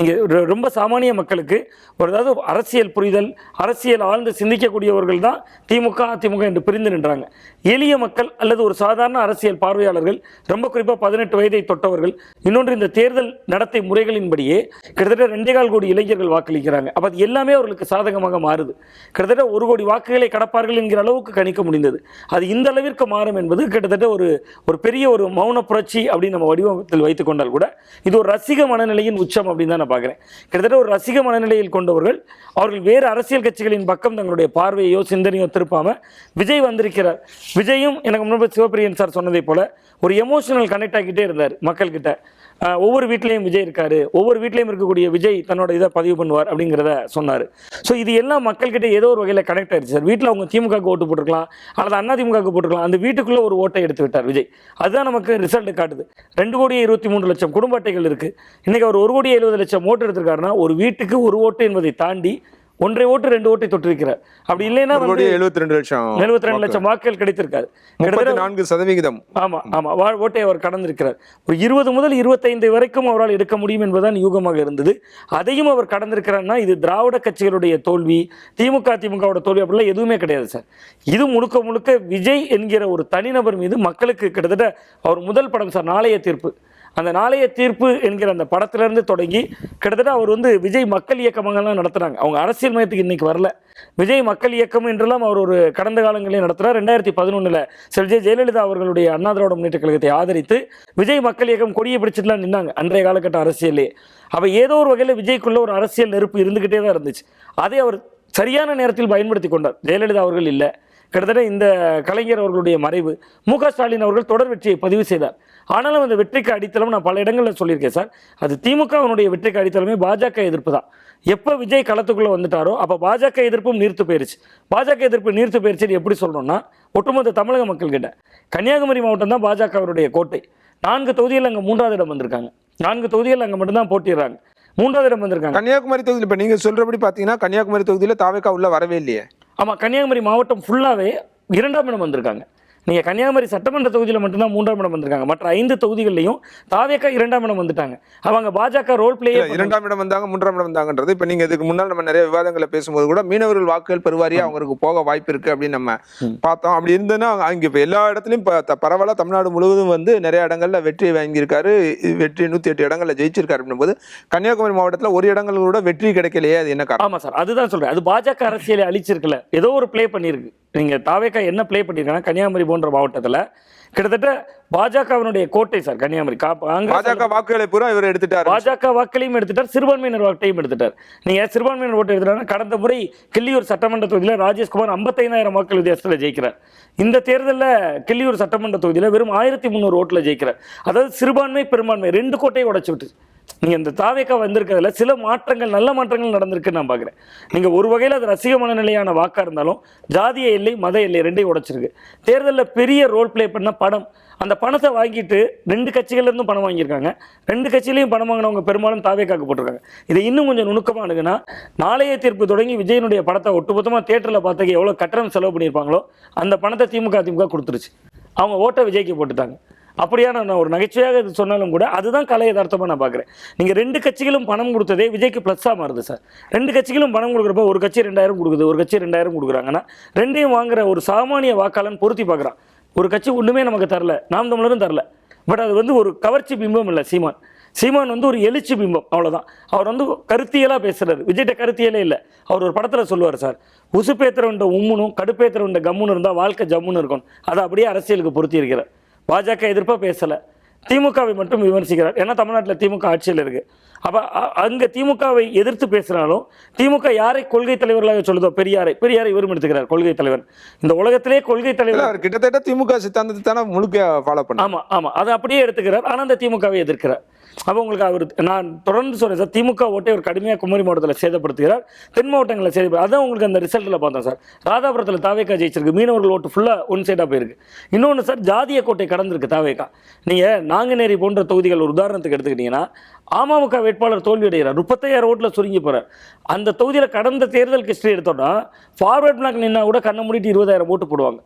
நீங்கள் ரொம்ப சாமானிய மக்களுக்கு அதாவது அரசியல் புரிதல், அரசியல் ஆழ்ந்து சிந்திக்கக்கூடியவர்கள் தான் திமுக அதிமுக என்று பிரிந்து நின்றாங்க. எளிய மக்கள் அல்லது ஒரு சாதாரண அரசியல் பார்வையாளர்கள், ரொம்ப குறிப்பாக 18 வயதை தொட்டவர்கள், இன்னொன்று இந்த தேர்தல் நடத்தை முறைகளின்படியே கிட்டத்தட்ட 2.25 கோடி இளைஞர்கள் வாக்களிக்கிறாங்க. அப்போ அது எல்லாமே அவர்களுக்கு சாதகமாக மாறுது. கிட்டத்தட்ட 1 கோடி வாக்குகளை கடப்பார்கள் என்கிற அளவுக்கு கணிக்க முடிந்தது. அது இந்த அளவிற்கு மாறும் என்பது கிட்டத்தட்ட ஒரு பெரிய ஒரு மௌன புரட்சி அப்படின்னு நம்ம வடிவத்தில் வைத்துக் கொண்டால் கூட இது ஒரு ரசிக மனநிலையின் உச்சம் அப்படின்னு தான் நான் பார்க்குறேன். கிட்டத்தட்ட ஒரு ரசிக மனநிலையில் கொண்டவர்கள் அவர்கள் வேறு அரசியல் கட்சிகளின் பக்கம் தங்களுடைய பார்வையோ சிந்தனையோ திருப்பாம விஜய் வந்திருக்கிறார். விஜயும் எனக்கு முன்பு சிவப்பிரியன் சார் சொன்னதை போல ஒரு எமோஷனல் கனெக்ட் ஆகிட்டே இருந்தார் மக்கள்கிட்ட. ஒவ்வொரு வீட்லேயும் விஜய் இருக்காரு, ஒவ்வொரு வீட்லேயும் இருக்கக்கூடிய விஜய் தன்னோட இதை பதிவு பண்ணுவார் அப்படிங்கிறத சொன்னார். ஸோ இது எல்லாம் மக்கள்கிட்ட ஏதோ ஒரு வகையில் கனெக்ட் ஆயிடுச்சு சார். வீட்டில் அவங்க திமுகவுக்கு ஓட்டு போட்டிருக்கலாம் அல்லது அதிமுகவுக்கு போட்டிருக்கலாம், அந்த வீட்டுக்குள்ளே ஒரு ஓட்டை எடுத்து விட்டார் விஜய். அதுதான் நமக்கு ரிசல்ட் காட்டுது. 2,23,00,000 குடும்ப அட்டைகள் இருக்குது. இன்றைக்கி அவர் 1,70,00,000 ஓட்டு எடுத்திருக்காருன்னா ஒரு வீட்டுக்கு ஒரு ஓட்டு என்பதை தாண்டி 1.5 ஓட்டு 2 ஓட்டை தொட்டிருக்கிறார். அப்படி இல்லைன்னா வந்து 72 லட்சம் வாக்குகள் கிடைத்திருக்காது. 34%. ஆமா ஆமா ஓட்டை அவர் கடந்திருக்கிறார். ஒரு 20 முதல் 25 வரைக்கும் அவரால் எடுக்க முடியும் என்பதுதான் யூகமாக இருந்தது. அதையும் அவர் கடந்திருக்கிறார்னா இது திராவிட கட்சிகளுடைய தோல்வி, திமுகவோட தோல்வி அப்படிலாம் எதுவுமே கிடையாது சார். இது முழுக்க முழுக்க விஜய் என்கிற ஒரு தனிநபர் மீது மக்களுக்கு கிட்டத்தட்ட அவர் முதல் படம் சார் நாளைய தீர்ப்பு. அந்த நாளைய தீர்ப்பு என்கிற அந்த படத்திலிருந்து தொடங்கி கிட்டத்தட்ட அவர் வந்து விஜய் மக்கள் இயக்கமெல்லாம் நடத்துகிறாங்க. அவங்க அரசியல் மையத்துக்கு இன்னைக்கு வரல. விஜய் மக்கள் இயக்கம் என்றெல்லாம் அவர் ஒரு கடந்த காலங்களில் நடத்துகிறார். 2011 செல்வி ஜெயலலிதா அவர்களுடைய அண்ணா திராவிட முன்னேற்ற கழகத்தை ஆதரித்து விஜய் மக்கள் இயக்கம் கொடியை பிடிச்சிட்டுலாம் நின்னாங்க அன்றைய காலகட்ட அரசியலே. அப்போ ஏதோ ஒரு வகையில் விஜய்க்குள்ள ஒரு அரசியல் நெருப்பு இருந்துகிட்டே தான் இருந்துச்சு. அதை அவர் சரியான நேரத்தில் பயன்படுத்தி கொண்டார். ஜெயலலிதா அவர்கள் இல்லை, கிட்டத்தட்ட இந்த கலைஞர் அவர்களுடைய மறைவு, மு.க. ஸ்டாலின் அவர்கள் தொடர் வெற்றியை பதிவு செய்தார். ஆனாலும் அந்த வெற்றிக்கு அடித்தளம் நான் பல இடங்களில் சொல்லியிருக்கேன் சார். அது திமுகவினுடைய வெற்றிக்கு அடித்தளமே பாஜக எதிர்ப்பு தான். எப்போ விஜய் களத்துக்குள்ளே வந்துட்டாரோ அப்போ பாஜக எதிர்ப்பும் நீர்த்து போயிருச்சு. பாஜக எதிர்ப்பு நீர்த்து போயிருச்சுன்னு எப்படி சொல்கிறோம்னா, ஒட்டுமொத்த தமிழக மக்கள்கிட்ட கன்னியாகுமரி மாவட்டம் தான் பாஜக அவருடைய கோட்டை. 4 தொகுதிகள் அங்கே 3வது இடம் வந்திருக்காங்க. 4 தொகுதிகள் அங்கே மட்டும்தான் போட்டிடுறாங்க. 3வது இடம் வந்திருக்காங்க. கன்னியாகுமரி தொகுதியில் இப்போ நீங்கள் சொல்கிறபடி பார்த்தீங்கன்னா கன்னியாகுமரி தொகுதியில் தாவேகா உள்ள வரவே இல்லையே. ஆமாம், கன்னியாகுமரி மாவட்டம் ஃபுல்லாகவே 2ஆம் இடம் வந்திருக்காங்க. நீங்கள் கன்னியாகுமரி சட்டமன்ற தொகுதியில் மட்டும்தான் 3ஆம் இடம் வந்திருக்காங்க. மற்ற 5 தொகுதிகளிலையும் தாவேகா 2ஆம் இடம் வந்துட்டாங்க. அவங்க பாஜக ரோல் பிளேயே 2ஆம் இடம் வந்தாங்க, 3ஆம் இடம் வந்தாங்கன்றது. இப்போ நீங்கள் இதுக்கு முன்னால் நம்ம நிறைய விவாதங்களை பேசும்போது கூட மீனவர்கள் வாக்குகள் பெருவாரியாக அவங்களுக்கு போக வாய்ப்பு இருக்குது அப்படின்னு நம்ம பார்த்தோம். அப்படி இருந்ததுன்னா அங்கே இப்போ எல்லா இடத்துலையும் பரவலாக தமிழ்நாடு முழுவதும் வந்து நிறைய இடங்களில் வெற்றி வாங்கியிருக்காரு. வெற்றி 108 இடங்களில் ஜெயிச்சிருக்காரு அப்படின்போது கன்னியாகுமரி மாவட்டத்தில் ஒரு இடங்கள் கூட வெற்றி கிடைக்கலையே, அது என்ன காரணம்? ஆமாம் சார், அதுதான் சொல்கிறேன். அது பாஜக அரசியலை அழிச்சிருக்குல்ல, ஏதோ ஒரு பிளே பண்ணியிருக்கு. நீங்கள் தாவேகா என்ன பிளே பண்ணியிருக்காங்கன்னா கன்னியாகுமரி போன்ற மாவட்டத்தில் கிட்டத்தட்ட பாஜகவினுடைய கோட்டை சார் கன்னியாகுமரி. பாஜக வாக்குகளை பூரா இவர் எடுத்துட்டார். பாஜக வாக்குகளையும் எடுத்துட்டார், சிறுபான்மையினர் வாக்கையும் எடுத்துட்டார். நீங்க சிறுபான்மையினர் ஓட்டு எடுத்துட்டாங்க. கடந்த முறை கிள்ளியூர் சட்டமன்ற தொகுதியில் ராஜேஷ்குமார் 55,000 வாக்குகள் வித்தியாசத்தில் ஜெயிக்கிறார். இந்த தேர்தலில் கிள்ளியூர் சட்டமன்ற தொகுதியில் வெறும் 1300 ஓட்டில் ஜெயிக்கிறார். அதாவது சிறுபான்மை பெரும்பான்மை 2 கோட்டையை உடைச்சு விட்டு நீங்கள் இந்த தாவேக்கா வந்திருக்கிறதுல சில மாற்றங்கள், நல்ல மாற்றங்கள் நடந்திருக்குன்னு நான் பார்க்குறேன். நீங்கள் ஒரு வகையில் அது ரசிக மனநிலையான வாக்காக இருந்தாலும் ஜாதிய எல்லை மத எல்லை 2ஐயும் உடைச்சிருக்கு. தேர்தலில் பெரிய ரோல் பிளே பண்ண பணம், அந்த பணத்தை வாங்கிட்டு 2 கட்சிகள்லேருந்தும் பணம் வாங்கியிருக்காங்க. 2 கட்சியிலையும் பணம் வாங்கினவங்க பெரும்பாலும் தாவேக்காக்கு போட்டிருக்காங்க. இதை இன்னும் கொஞ்சம் நுணுக்கமாக அணுகுனா, நாளைய தீர்ப்பு தொடங்கி விஜயனுடைய படத்தை ஒட்டுமொத்தமாக தேட்டரில் பார்த்துக்க எவ்வளோ கட்டணம் செலவு பண்ணியிருப்பாங்களோ அந்த பணத்தை திமுக கொடுத்துருச்சு. அவங்க ஓட்டை விஜய்க்கு போட்டுட்டாங்க. அப்படியா நான் ஒரு நகைச்சுவையாக இது சொன்னாலும் கூட அதுதான் கலை யதார்த்தமாக நான் பார்க்குறேன். நீங்கள் 2 கட்சிகளும் பணம் கொடுத்ததே விஜய்க்கு ப்ளஸ்ஸாக மாறுது சார். 2 கட்சிகளும் பணம் கொடுக்குறப்ப ஒரு கட்சி 2000 கொடுக்குது, ஒரு கட்சி 2000 கொடுக்குறாங்கன்னா 2ஐயும் வாங்குற ஒரு சாமானிய வாக்காளன் பொருத்தி பார்க்குறான். ஒரு கட்சி ஒன்றுமே நமக்கு தரல, நாம் தமிழரும் தரல. பட் அது வந்து ஒரு கவர்ச்சி பிம்பம் இல்லை. சீமான் வந்து ஒரு எழுச்சி பிம்பம், அவ்வளோதான். அவர் வந்து கருத்தியலாக பேசுகிறார். விஜய்கிட்ட கருத்தியலே இல்லை. அவர் ஒரு படத்தில் சொல்லுவார் சார், உசுப்பேத்திரவன்ட்ட உம்முனும் கடுப்பேத்திரவன்ட்ட கம்முன்னு இருந்தால் வாழ்க்கை ஜம்முன்னு இருக்கும். அதை அப்படியே அரசியலுக்கு பொருத்தி இருக்கிறார். பாஜக எதிர்ப்பாக பேசலை, திமுகவை மட்டும் விமர்சிக்கிறார். ஏன்னா தமிழ்நாட்டில் திமுக ஆட்சியில் இருக்குது. அப்போ அங்கே திமுகவை எதிர்த்து பேசுகிறாலும் திமுக யாரை கொள்கை தலைவர்களாக சொல்லுதோ, பெரியாரை இவரும் எடுத்துக்கிறார் கொள்கை தலைவர். இந்த உலகத்திலே கொள்கை தலைவர் கிட்டத்தட்ட திமுக சித்தாந்தத்தை தானே முழுக்க ஃபாலோ பண்ண. ஆமாம் அதை அப்படியே எடுத்துக்கிறார். ஆனால் அந்த திமுகவை எதிர்க்கிறார். அப்போ உங்களுக்கு அவர், நான் தொடர்ந்து சொல்கிறேன் சார், திமுக ஓட்டை ஒரு கடுமையாக குமரி மாவட்டத்தில் சேதப்படுத்துகிறார், தென் மாவட்டங்களில் சேதப்படுத்த. அதான் உங்களுக்கு அந்த ரிசல்ட்டில் பார்த்தோம் சார். ராதாபுரத்தில் தாவேக்கா ஜெயிச்சிருக்கு, மீனவர்கள் ஓட்டு ஃபுல்லாக ஒன் சைடாக போயிருக்கு. இன்னொன்று சார், ஜாதிய கோட்டை கடந்திருக்கு தாவேக்கா. நீங்கள் நாங்குநேரி போன்ற தொகுதிகள் ஒரு உதாரணத்துக்கு எடுத்துக்கிட்டிங்கன்னா, அமமுக வேட்பாளர் தோல்வியடைகிறார், 35,000 ஓட்டில் சுருங்கி போகிறார். அந்த தொகுதியில் கடந்த தேர்தல் ஹிஸ்ட்ரி எடுத்தோன்னா ஃபார்வர்ட் பிளாக் நின்னா கூட கண்ணை மூடிட்டு 20,000 ஓட்டு போடுவாங்க.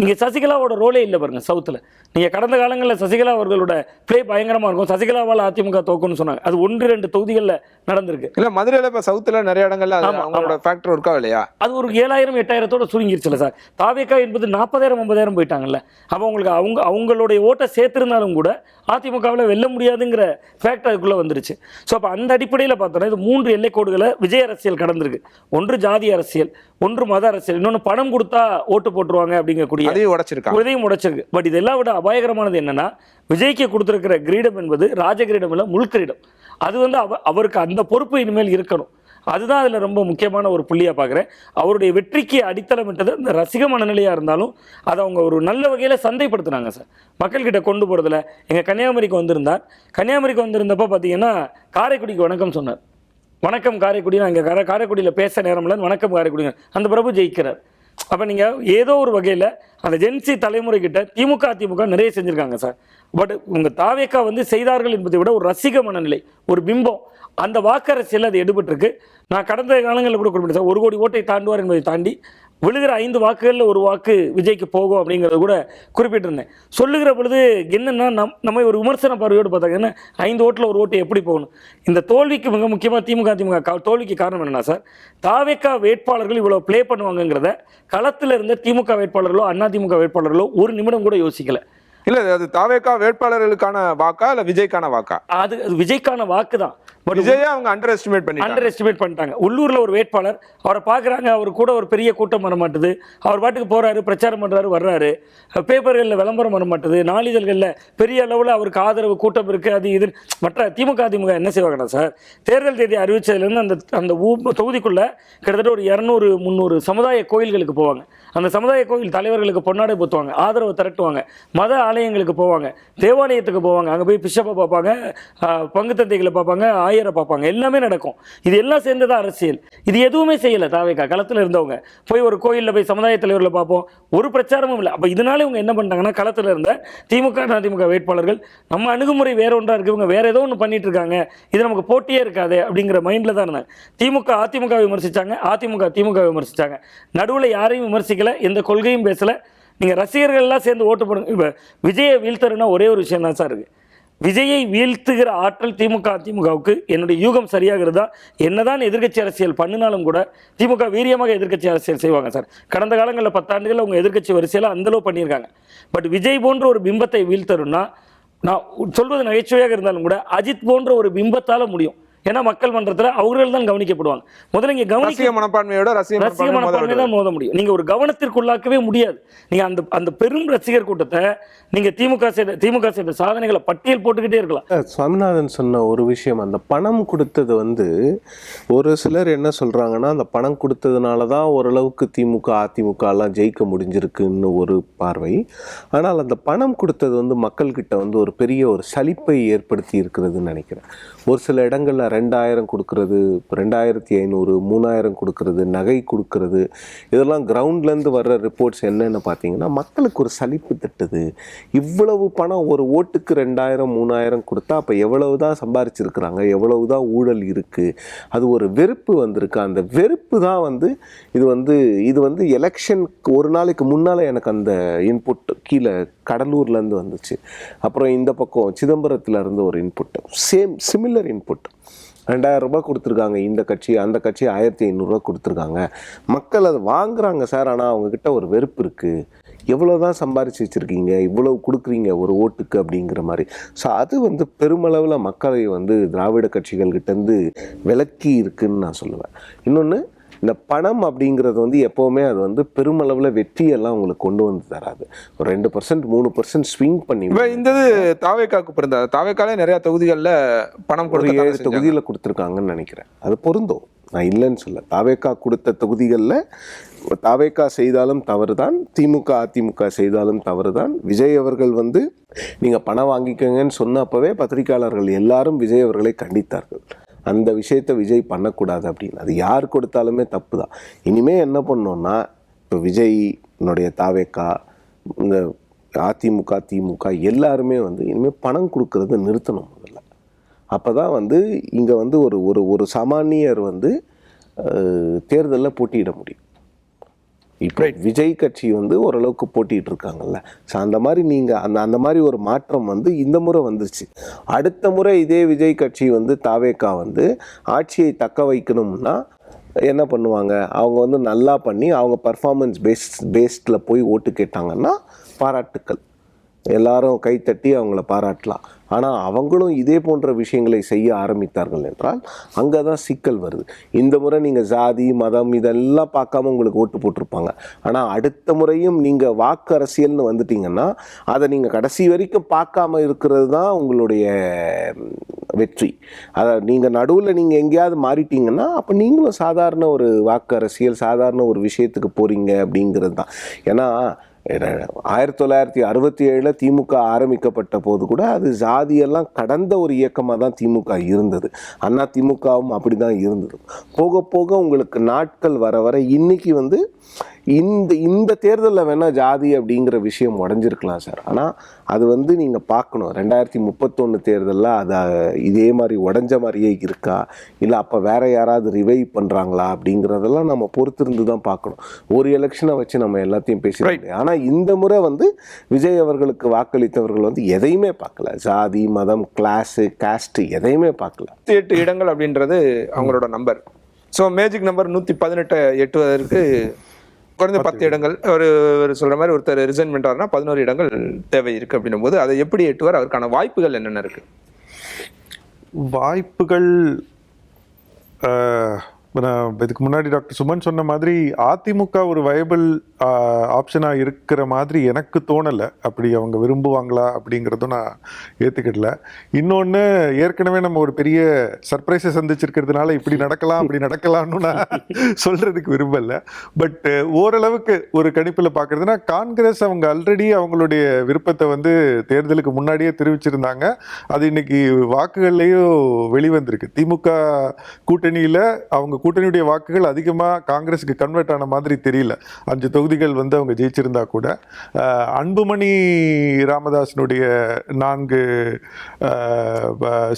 இங்கே சசிகலாவோட ரோலே இல்லை பாருங்கள் சவுத்தில். நீங்கள் கடந்த காலங்களில் சசிகலா அவர்களோட ப்ளே பயங்கரமாக இருக்கும். சசிகலாவால் அதிமுக தோக்குன்னு சொன்னாங்க. அது 1-2 தொகுதிகளில் நடந்திருக்கு. இல்லை மதுரையில் இப்போ சவுத்தில் நிறைய இடங்கள்ல அவங்களோட ஃபேக்டர் ஒர்க் ஆகலையா? அது ஒரு 7,000-8,000 சுருங்கிருச்சுல சார். தாவேக்கா என்பது 40,000-50,000 போயிட்டாங்கல்ல. அப்போ உங்களுக்கு அவங்களுடைய ஓட்டை சேர்த்துருந்தாலும் கூட அதிமுகவில் வெல்ல முடியாதுங்கிற ஃபேக்ட் அதுக்குள்ளே வந்துருச்சு. ஸோ அப்போ அந்த அடிப்படையில் பார்த்தோன்னா இது 3 எல்லைக்கோடுகளை விஜய் அரசியல் கடந்திருக்கு. ஒன்று ஜாதி அரசியல், ஒன்று மத அரசியல், இன்னொன்று பணம் கொடுத்தா ஓட்டு போட்டுருவாங்க அப்படிங்கக்கூடிய இதையும் உடைச்சிருக்கு. பட் இதெல்லாம் விட அபாயகரமானது என்னன்னா, விஜய்க்கு கொடுத்திருக்கிற கிரீடம் என்பது ராஜகிரீடம் இல்லை, முள்கிரீடம். அது வந்து அவருக்கு அந்த பொறுப்பு இனிமேல் இருக்கணும். அதுதான் அதில் ரொம்ப முக்கியமான ஒரு புள்ளியாக பார்க்குறேன். அவருடைய வெற்றிக்கு அடித்தளமிட்டது இந்த ரசிக மனநிலையாக இருந்தாலும் அதை அவங்க ஒரு நல்ல வகையில் சந்தைப்படுத்தினாங்க சார். மக்கள்கிட்ட கொண்டு போகிறதுல. எங்கள் கன்னியாகுமரிக்கு வந்திருந்தப்போ பார்த்தீங்கன்னா காரைக்குடிக்கு வணக்கம் சொன்னார். வணக்கம் காரைக்குடி, நான் இங்கே காரைக்குடியில் பேச நேரம் இல்லைன்னு வணக்கம் காரைக்குடிங்க, அந்த பிரபு ஜெயிக்கிறார். அப்போ நீங்கள் ஏதோ ஒரு வகையில் அந்த ஜென்சி தலைமுறைக்கிட்ட திமுக நிறைய செஞ்சுருக்காங்க சார். பட் உங்கள் தாவேக்கா வந்து செய்தார்கள் என்பதை விட ஒரு ரசிக மனநிலை, ஒரு பிம்பம், அந்த வாக்கரசியல் அது எடுபட்டிருக்கு. நான் கடந்த காலங்களில் கூட குறிப்பிட்டேன், 1 கோடி ஓட்டை தாண்டுவார் என்பதை தாண்டி விழுகிற 5 வாக்குகளில் 1 வாக்கு விஜய்க்கு போகும் அப்படிங்கிறத கூட குறிப்பிட்டிருந்தேன். சொல்லுகிற பொழுது என்னென்னா நம்ம ஒரு விமர்சன பார்வையோடு பார்த்தாங்கன்னா 5 ஓட்டில் 1 ஓட்டு எப்படி போகணும். இந்த தோல்விக்கு மிக முக்கியமாக திமுக தோல்விக்கு காரணம் என்னன்னா சார், தாவேக்கா வேட்பாளர்கள் இவ்வளோ ப்ளே பண்ணுவாங்கங்கிறத களத்தில் இருந்த திமுக வேட்பாளர்களோ அதிமுக வேட்பாளர்களோ ஒரு நிமிடம் கூட யோசிக்கலை. இல்ல அது தாவேக்கா வேட்பாளர்களுக்கான வாக்கா இல்ல விஜய்க்கான வாக்கா? அது விஜய்க்கான வாக்கு தான். விஜயை அவங்க அண்டர் எஸ்டிமேட் பண்ணிட்டாங்க. உள்ளூர்ல ஒரு வேட்பாளர், அவரை பார்க்குறாங்க, அவர் கூட ஒரு பெரிய கூட்டம் வர மாட்டுது, அவர் பாட்டுக்கு போறாரு, பிரச்சாரம் பண்றாரு, வர்றாரு, பேப்பர்களில் விளம்பரம் வர மாட்டுது, நாளிதழ்களில் பெரிய அளவில் அவருக்கு ஆதரவு கூட்டம் இருக்கு, அது இது. மற்ற திமுக என்ன செய்வாங்கன்னா சார், தேர்தல் தேதி அறிவிச்சதுலேருந்து அந்த தொகுதிக்குள்ள கிட்டத்தட்ட ஒரு 200-300 சமுதாய கோயில்களுக்கு போவாங்க. அந்த சமுதாய கோயில் தலைவர்களுக்கு பொன்னாடை போத்துவாங்க, ஆதரவு திரட்டுவாங்க, மத ஆலயங்களுக்கு போவாங்க, தேவாலயத்துக்கு போவாங்க, அங்கே போய் பிஷப்பை பார்ப்பாங்க, பங்கு தந்தைகளை பார்ப்பாங்க, ஆயரை பார்ப்பாங்க, எல்லாமே நடக்கும். இது எல்லாம் சேர்ந்ததான் அரசியல். இது எதுவுமே செய்யலை தாவேக்கா. களத்தில் இருந்தவங்க போய் ஒரு கோயிலில் போய் சமுதாய தலைவர்களை பார்ப்போம், ஒரு பிரச்சாரமும் இல்லை. அப்போ இதனால இவங்க என்ன பண்ணிட்டாங்கன்னா, களத்தில் இருந்த திமுக அதிமுக வேட்பாளர்கள் நம்ம அணுகுமுறை வேற ஒன்றா இருக்குது, இவங்க வேற ஏதோ ஒன்று பண்ணிட்டு இருக்காங்க, இது நமக்கு போட்டியே இருக்காது அப்படிங்கிற மைண்டில் தான் இருந்தாங்க. திமுக அதிமுக விமர்சித்தாங்க, அதிமுக திமுக விமர்சித்தாங்க. நடுவில் யாரையும் விமர்சிக்கல, எந்த கொள்கையும் பேசலை. நீங்கள் ரசிகர்கள்லாம் சேர்ந்து ஓட்டு போடுங்க. இப்போ விஜயை வீழ்த்தருன்னா ஒரே ஒரு விஷயம் தான் சார் இருக்குது. விஜயை வீழ்த்துகிற ஆற்றல் திமுக அதிமுகவுக்கு என்னுடைய யூகம் சரியாகிறதா. என்னதான் எதிர்க்கட்சி அரசியல் பண்ணினாலும் கூட திமுக வீரியமாக எதிர்க்கட்சி அரசியல் செய்வாங்க சார். கடந்த காலங்களில் 10 ஆண்டுகளில் அவங்க எதிர்க்கட்சி வரிசையில் அந்தளவு பண்ணியிருக்காங்க. பட் விஜய் போன்ற ஒரு பிம்பத்தை வீழ்த்தருன்னா, நான் சொல்வது நகைச்சுவையாக இருந்தாலும் கூட அஜித் போன்ற ஒரு பிம்பத்தால் முடியும். ஏன்னா மக்கள் மன்றத்தில் அவர்கள் தான் கவனிக்கப்படுவாங்க. முதல்ல இங்கே ரசிக மனப்பான்மையோட ரசிக மனப்பான்மை தான் மோத முடியும். நீங்க ஒரு கவனத்திற்குள்ளாக்கவே முடியாது. நீங்க அந்த பெரும் ரசிகர் கூட்டத்தை நீங்க திமுக செய்த சாதனைகளை பட்டியல் போட்டுக்கிட்டே இருக்கலாம். சுவாமிநாதன் சொன்ன ஒரு விஷயம், அந்த பணம் கொடுத்தது வந்து ஒரு சிலர் என்ன சொல்றாங்கன்னா, அந்த பணம் கொடுத்ததுனால தான் ஓரளவுக்கு திமுக அதிமுக எல்லாம் ஜெயிக்க முடிஞ்சிருக்குன்னு ஒரு பார்வை. ஆனால் அந்த பணம் கொடுத்தது வந்து மக்கள்கிட்ட வந்து ஒரு பெரிய ஒரு சலிப்பை ஏற்படுத்தி இருக்கிறதுன்னு நினைக்கிறேன். ஒரு சில இடங்களில் 2000 கொடுக்கறது, 2500, 3000 கொடுக்கறது, நகை கொடுக்கறது, இதெல்லாம் கிரவுண்ட்லேருந்து வர்ற ரிப்போர்ட்ஸ் என்னென்னு பார்த்தீங்கன்னா, மக்களுக்கு ஒரு சலிப்பு தட்டுது. இவ்வளவு பணம் ஒரு ஓட்டுக்கு 2000 3000 கொடுத்தா அப்போ எவ்வளவு தான் சம்பாரிச்சிருக்கிறாங்க, எவ்வளவு தான் ஊழல் இருக்குது, அது ஒரு வெறுப்பு வந்திருக்கு. அந்த வெறுப்பு தான் வந்து இது வந்து எலெக்ஷனுக்கு ஒரு நாளைக்கு முன்னால் எனக்கு அந்த இன்புட் கீழே கடலூர்லேருந்து வந்துச்சு. அப்புறம் இந்த பக்கம் சிதம்பரத்தில் இருந்து ஒரு இன்புட், சிமிலர் இன்புட். 2000 ரூபாய் கொடுத்துருக்காங்க இந்த கட்சி, அந்த கட்சி 1500 ரூபா கொடுத்துருக்காங்க. மக்கள் அதை வாங்குறாங்க சார். ஆனால் அவங்கக்கிட்ட ஒரு வெறுப்பு இருக்குது. எவ்வளோ தான் சம்பாரிச்சு வச்சுருக்கீங்க, இவ்வளவு கொடுக்குறீங்க ஒரு ஓட்டுக்கு அப்படிங்கிற மாதிரி. ஸோ அது வந்து பெருமளவில் மக்களை வந்து திராவிட கட்சிகள்கிட்டேருந்து விலக்கி இருக்குதுன்னு நான் சொல்லுவேன். இன்னொன்று, இந்த பணம் அப்படிங்கிறது வந்து எப்போவுமே அது வந்து பெருமளவில் வெற்றியெல்லாம் உங்களுக்கு கொண்டு வந்து தராது. ஒரு 2% 3% ஸ்விங் பண்ணி இந்த தாவேக்காக்கு பிறந்த தாவேக்காலே நிறைய தொகுதிகளில் பணம் ஒரு 7 தொகுதியில் கொடுத்துருக்காங்கன்னு நினைக்கிறேன். அது பொருந்தும், நான் இல்லைன்னு சொல்ல. தாவேக்கா கொடுத்த தொகுதிகளில் தாவேக்கா செய்தாலும் தவறு தான், திமுக அதிமுக செய்தாலும் தவறு தான். விஜய் அவர்கள் வந்து நீங்கள் பணம் வாங்கிக்கோங்கன்னு சொன்னப்பவே பத்திரிகையாளர்கள் எல்லாரும் விஜய் அவர்களை கண்டித்தார்கள். அந்த விஷயத்தை விஜய் பண்ணக்கூடாது அப்படின்னு. அது யார் கொடுத்தாலுமே தப்பு தான். இனிமேல் என்ன பண்ணோன்னா, இப்போ விஜய்னுடைய தாவேக்கா, இந்த அதிமுக திமுக எல்லாருமே வந்து இனிமேல் பணம் கொடுக்கறத நிறுத்தணும் முதல்ல. அப்போ தான் வந்து இங்கே வந்து ஒரு சாமானியர் வந்து தேர்தலில் போட்டியிட முடியும். இப்போ விஜய் கட்சி வந்து ஓரளவுக்கு போட்டிட்டு இருக்காங்கல்ல. ஸோ அந்த மாதிரி நீங்கள் அந்த மாதிரி ஒரு மாற்றம் வந்து இந்த முறை வந்துருச்சு. அடுத்த முறை இதே விஜய் கட்சி வந்து தாவேக்கா வந்து ஆட்சியை தக்க வைக்கணும்னா என்ன பண்ணுவாங்க, அவங்க வந்து நல்லா பண்ணி அவங்க பர்ஃபார்மன்ஸ் பேஸ்டில் போய் ஓட்டு கேட்டாங்கன்னா பாராட்டுக்கள், எல்லாரும் கைத்தட்டி அவங்கள பாராட்டலாம். ஆனால் அவங்களும் இதே போன்ற விஷயங்களை செய்ய ஆரம்பித்தார்கள் என்றால் அங்கே தான் சிக்கல் வருது. இந்த முறை நீங்கள் ஜாதி மதம் இதெல்லாம் பார்க்காம உங்களுக்கு ஓட்டு போட்டிருப்பாங்க. ஆனால் அடுத்த முறையும் நீங்கள் வாக்கு அரசியல்னு வந்துட்டீங்கன்னா அதை நீங்கள் கடைசி வரைக்கும் பார்க்காம இருக்கிறது தான் உங்களுடைய வெற்றி. அதை நீங்கள் நடுவில் நீங்கள் எங்கேயாவது மாறிட்டீங்கன்னா அப்போ நீங்களும் சாதாரண ஒரு வாக்கு அரசியல், சாதாரண ஒரு விஷயத்துக்கு போகிறீங்க அப்படிங்கிறது தான். ஏன்னா 1967 திமுக ஆரம்பிக்கப்பட்ட போது கூட அது ஜாதியெல்லாம் கடந்த ஒரு இயக்கமாக தான் திமுக இருந்தது. அண்ணா திமுகவும் அப்படி தான் இருந்தது. போக போக உங்களுக்கு நாட்கள் வர வர இன்னைக்கு வந்து இந்த தேர்தலில் வேணால் ஜாதி அப்படிங்கிற விஷயம் உடஞ்சிருக்கலாம் சார். ஆனால் அது வந்து நீங்கள் பார்க்கணும் 2031 தேர்தலில் அது இதே மாதிரி உடஞ்ச மாதிரியே இருக்கா, இல்லை அப்போ வேற யாராவது ரிவைவ் பண்ணுறாங்களா அப்படிங்கிறதெல்லாம் நம்ம பொறுத்திருந்து தான் பார்க்கணும். ஒரு எலெக்ஷனை வச்சு நம்ம எல்லாத்தையும் பேசிடுறோம். ஆனால் இந்த முறை வந்து விஜய் அவர்களுக்கு வாக்களித்தவர்கள் வந்து எதையுமே பார்க்கல, ஜாதி மதம் கிளாஸு காஸ்ட் எதையுமே பார்க்கல. 108 இடங்கள் அப்படின்றது அவங்களோட நம்பர். ஸோ மேஜிக் நம்பர் 118 எட்டுவதற்கு குறைந்த 10 இடங்கள், ஒரு சொல்ற மாதிரி ஒருத்தர் ரிசைன் பண்றாருன்னா 11 இடங்கள் தேவை இருக்கு அப்படின்னும் போது அதை எப்படி எட்டுவார்? அவருக்கான வாய்ப்புகள் என்னென்ன இருக்கு? வாய்ப்புகள் இதுக்கு முன்னாடி டாக்டர் சுமன் சொன்ன மாதிரி அதிமுக ஒரு வயபிள் ஆப்ஷனாக இருக்கிற மாதிரி எனக்கு தோணலை. அப்படி அவங்க விரும்புவாங்களா அப்படிங்கிறதும் நான் ஏற்றுக்கிடல. இன்னொன்று, ஏற்கனவே நம்ம ஒரு பெரிய சர்ப்ரைஸை சந்திச்சிருக்கிறதுனால இப்படி நடக்கலாம் அப்படி நடக்கலாம்னு நான் சொல்கிறதுக்கு விரும்பலை. பட் ஓரளவுக்கு ஒரு கணிப்பில் பார்க்குறதுனா காங்கிரஸ் அவங்க ஆல்ரெடி அவங்களுடைய விருப்பத்தை வந்து தேர்தலுக்கு முன்னாடியே தெரிவிச்சிருந்தாங்க. அது இன்னைக்கு வாக்குகள்லேயும் வெளிவந்திருக்கு. திமுக கூட்டணியில் அவங்க கூட்டணியுடைய வாக்குகள் அதிகமாக காங்கிரஸுக்கு கன்வெர்ட் ஆன மாதிரி தெரியல. 5 தொகுதிகள் வந்து அவங்க ஜெயிச்சிருந்தா கூட அன்புமணி ராமதாஸினுடைய 4